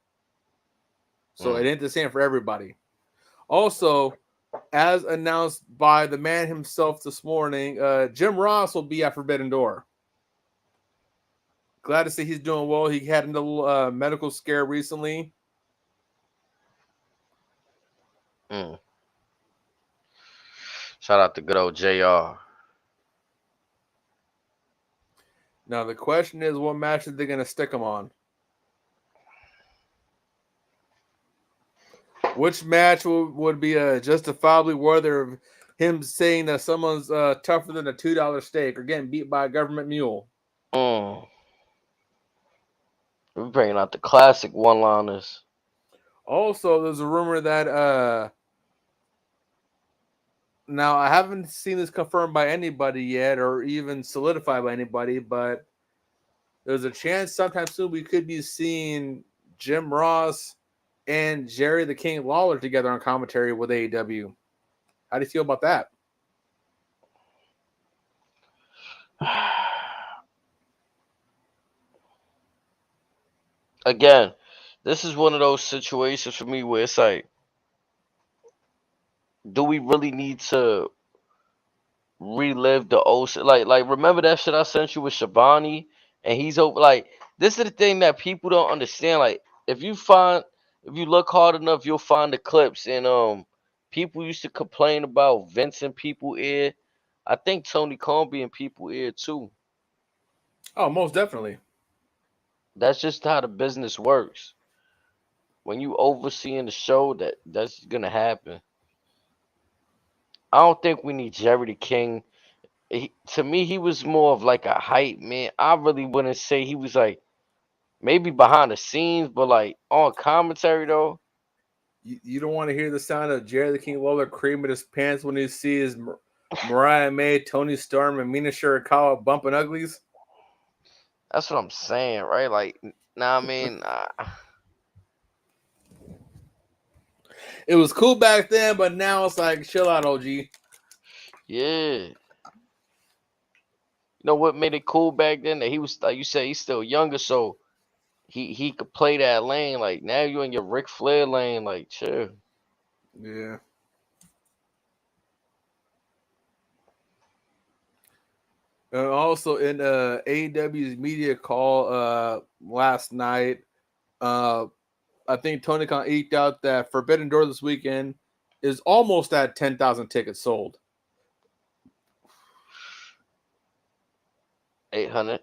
So it ain't the same for everybody. Also, as announced by the man himself this morning, Jim Ross will be at Forbidden Door. Glad to see he's doing well. He had a little medical scare recently. Shout out to good old JR. Now, the question is, what match are they going to stick him on? Which match would be justifiably worthy of him saying that someone's tougher than a $2 steak or getting beat by a government mule? We're bringing out the classic one-liners. Also, there's a rumor that now I haven't seen this confirmed by anybody yet or even solidified by anybody, but there's a chance sometime soon we could be seeing Jim Ross and Jerry the King Lawler together on commentary with AEW. How do you feel about that? Again, this is one of those situations for me where it's like, do we really need to relive the old shit? Like remember that shit I sent you with Shabani and he's over? Like, this is the thing that people don't understand. Like, if you look hard enough, you'll find the clips. And people used to complain about Vince in people's ear. I think Tony Khan be in people's ear too. Oh, most definitely. That's just how the business works. When you overseeing the show, that's gonna happen. I don't think we need Jerry the King. To me, he was more of like a hype man. I really wouldn't say he was like maybe behind the scenes, but like on commentary though. You don't want to hear the sound of Jerry the King Lawler creaming his pants when he sees Mariah May, Tony Storm, and Mina Shirakawa bumping uglies. That's what I'm saying, right? Like, I mean, it was cool back then, but now it's like, chill out, OG. Yeah. know what made it cool back then? That he was, like you said, he's still younger, so he could play that lane. Like now you in your Ric Flair lane, like chill. Yeah. Also in AEW's media call last night, I think Tony Khan eked out that Forbidden Door this weekend is almost at 10,000 tickets sold. 800.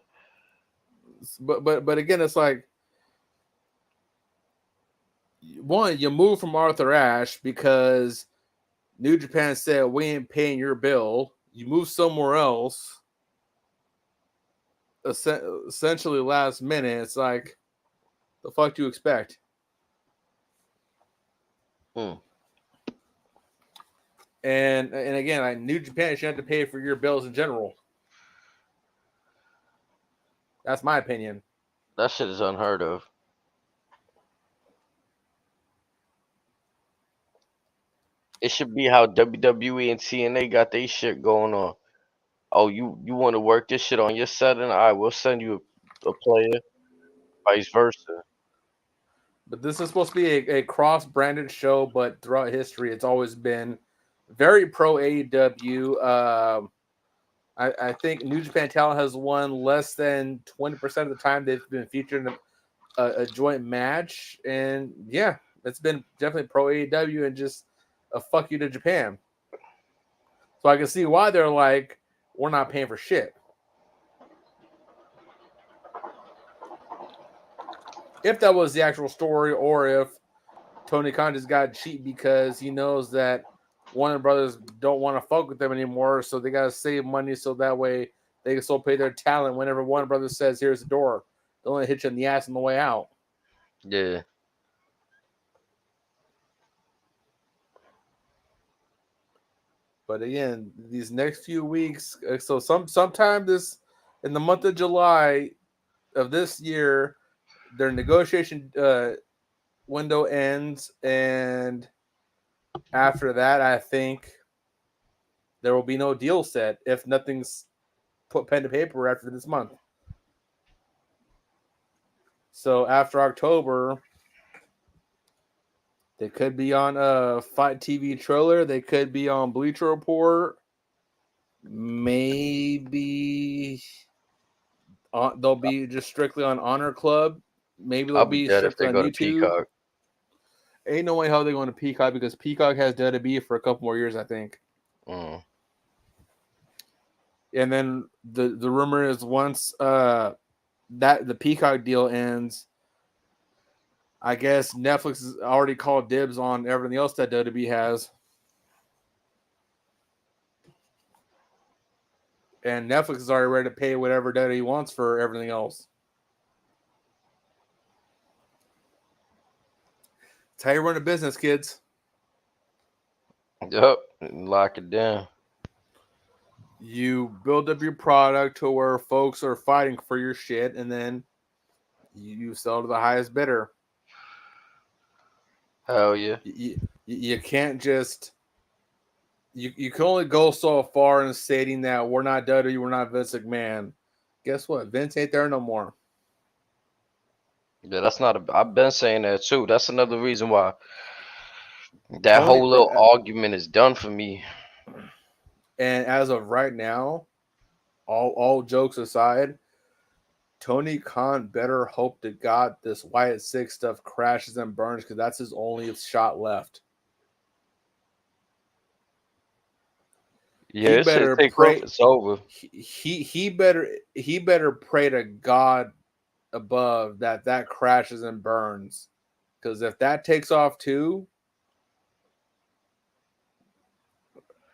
But again, it's like, one, you move from Arthur Ashe because New Japan said we ain't paying your bill. You move somewhere else. Essentially, last minute, it's like, the fuck do you expect? And again, like, New Japan should have to pay for your bills in general. That's my opinion. That shit is unheard of. It should be how WWE and TNA got their shit going on. Oh, you want to work this shit on your setting? All right, we'll send you a player. Vice versa. But this is supposed to be a cross-branded show, but throughout history, it's always been very pro AEW. I think New Japan Talent has won less than 20% of the time they've been featured in a joint match. And yeah, it's been definitely pro AEW and just a fuck you to Japan. So I can see why they're like, we're not paying for shit. If that was the actual story, or if Tony Khan just got cheap because he knows that Warner Brothers don't want to fuck with them anymore, so they got to save money so that way they can still pay their talent whenever Warner Brothers says, here's the door. Don't let it hit you in the ass on the way out. Yeah. But again, these next few weeks, so sometime in the month of July of this year, their negotiation window ends, and after that, I think there will be no deal set if nothing's put pen to paper after this month. So after October, they could be on a Fight TV trailer. They could be on Bleacher Report. Maybe they'll be just strictly on Honor Club. Maybe I'll they'll be be dead if strictly they on go to YouTube. Peacock. Ain't no way how they're going to Peacock because Peacock has WWE for a couple more years, I think. Mm. And then the rumor is once that the Peacock deal ends, I guess Netflix has already called dibs on everything else that WWE has. And Netflix is already ready to pay whatever WWE wants for everything else. That's how you run a business, kids. Yep. Lock it down. You build up your product to where folks are fighting for your shit, and then you sell to the highest bidder. Hell yeah. You can't just... You can only go so far in stating that we're not WWE, we're not Vince McMahon. Guess what? Vince ain't there no more. Yeah, that's not I've been saying that too. That's another reason why that whole little argument is done for me. And as of right now, all jokes aside, Tony Khan better hope to God this Wyatt Six stuff crashes and burns, because that's his only shot left. Yeah, He better pray. It's over. He better pray to God above that crashes and burns, because if that takes off too,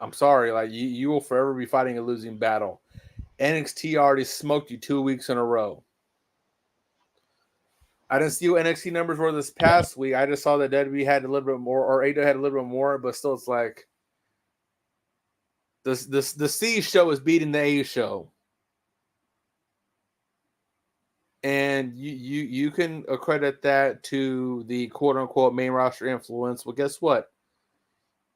I'm sorry, like you will forever be fighting a losing battle. NXT already smoked you 2 weeks in a row. I didn't see what NXT numbers were this past week. I just saw that WWE had a little bit more, or AEW had a little bit more, but still, it's like the C show is beating the A show, and you can accredit that to the quote unquote main roster influence. Well, guess what?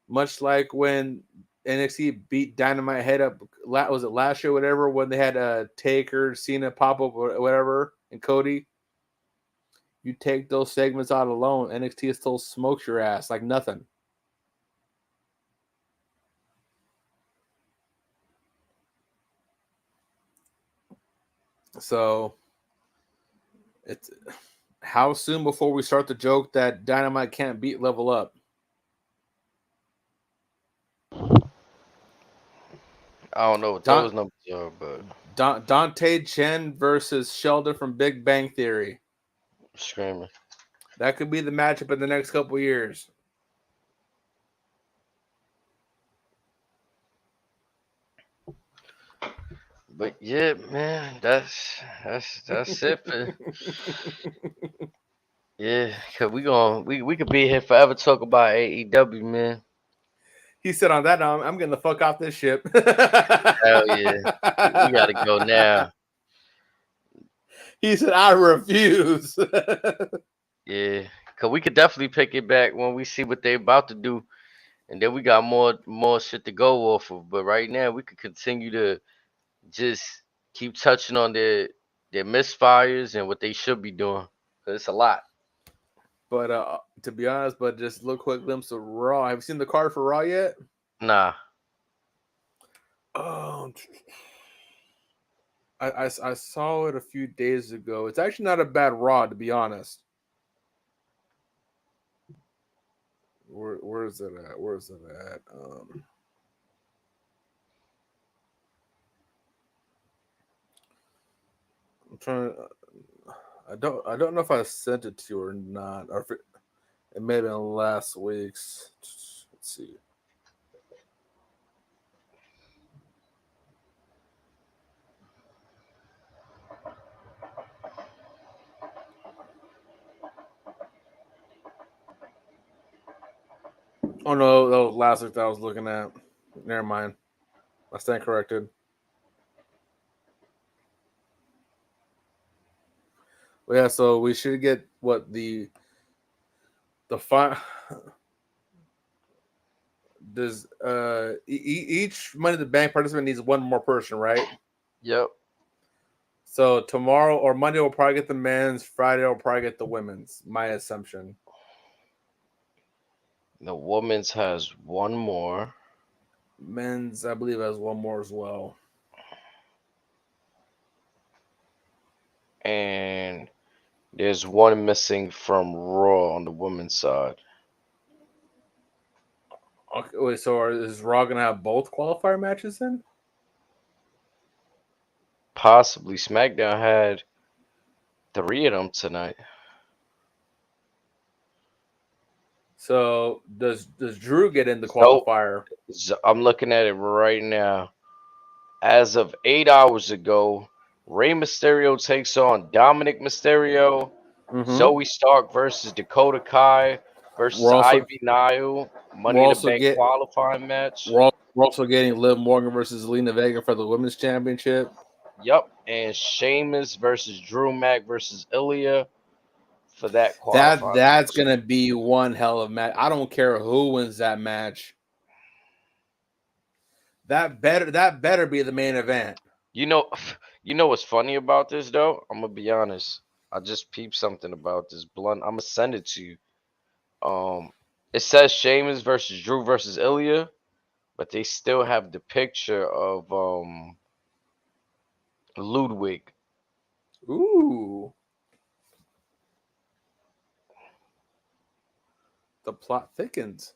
Much like when NXT beat Dynamite head up. Was it last year, whatever, when they had Taker, Cena pop up, or whatever, and Cody? You take those segments out alone, NXT still smokes your ass like nothing. So, it's how soon before we start the joke that Dynamite can't beat Level Up? I don't know what those numbers are, but Dante Chen versus Sheldon from Big Bang Theory. Screaming. That could be the matchup in the next couple of years. But yeah, man, that's it. Yeah, cause we could be here forever talk about AEW, man. He said on that, I'm getting the fuck off this ship. Hell yeah, we gotta go now. He said, I refuse. Yeah, cause we could definitely pick it back when we see what they about to do, and then we got more shit to go off of. But right now, we could continue to just keep touching on their misfires and what they should be doing. Cause it's a lot. But to be honest, but just a little quick glimpse of Raw. Have you seen the card for Raw yet? Nah. Oh, I saw it a few days ago. It's actually not a bad Raw, to be honest. Where is it at? Where is it at? I'm trying. I don't know if I sent it to you or not, or if it may have been last week's. Let's see. Oh no, that was last week that I was looking at. Never mind. I stand corrected. Well, yeah, so we should get what the does each Money in the Bank participant needs one more person, right? Yep. So tomorrow or Monday we'll probably get the men's. Friday we'll probably get the women's. My assumption. The women's has one more. Men's, I believe, has one more as well. And there's one missing from Raw on the women's side. Okay, wait, so is Raw gonna have both qualifier matches then? Possibly. SmackDown had 3 of them tonight. So does Drew get in the qualifier? So I'm looking at it right now. As of 8 hours ago, Rey Mysterio takes on Dominic Mysterio. Mm-hmm. Zoe Stark versus Dakota Kai versus Ivy Nile. Money in the Bank qualifying match. We're also getting Liv Morgan versus Zelina Vega for the women's championship. Yep, and Sheamus versus Drew Mack versus Ilya for that qualifying That's match. gonna be one hell of a match. I don't care who wins that match. That better be the main event. You know what's funny about this though? I'm gonna be honest. I just peeped something about this blunt. I'm gonna send it to you. It says Sheamus versus Drew versus Ilya, but they still have the picture of Ludwig. Ooh. The plot thickens.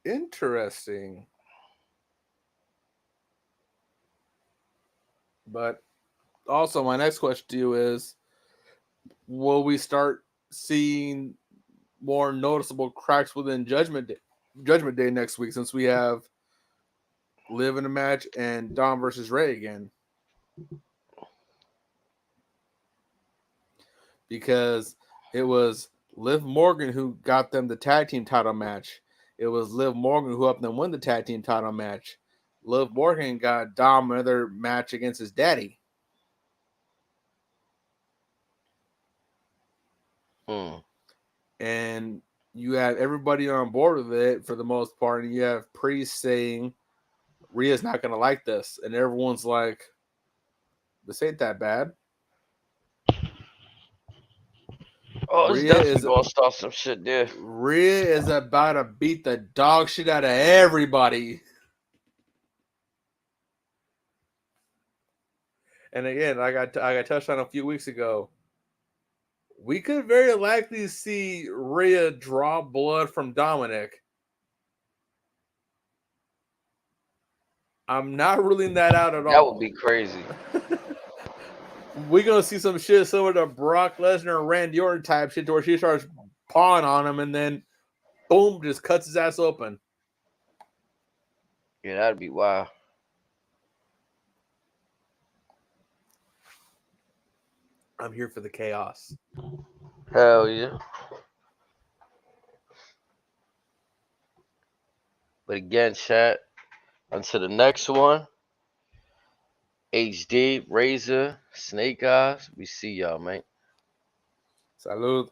Interesting. But also, my next question to you is, will we start seeing more noticeable cracks within Judgment Day next week, since we have Liv in a match and Dom versus Ray again? Because it was Liv Morgan who got them the tag team title match. It was Liv Morgan who helped them win the tag team title match. Liv Morgan got Dom another match against his daddy. And you have everybody on board with it for the most part, and you have Priest saying Rhea's not going to like this, and everyone's like, this ain't that bad. Oh, it's definitely gonna start some shit there. Rhea is about to beat the dog shit out of everybody. And again, I got touched on a few weeks ago. We could very likely see Rhea draw blood from Dominic. I'm not ruling that out at all. That would be crazy. We're gonna see some shit similar to Brock Lesnar and Randy Orton type shit, where she starts pawing on him and then boom, just cuts his ass open. Yeah, that'd be wild. I'm here for the chaos. Hell yeah. But again, chat, on to the next one. HD, Razor, Snake Eyes. We see y'all, man. Salud.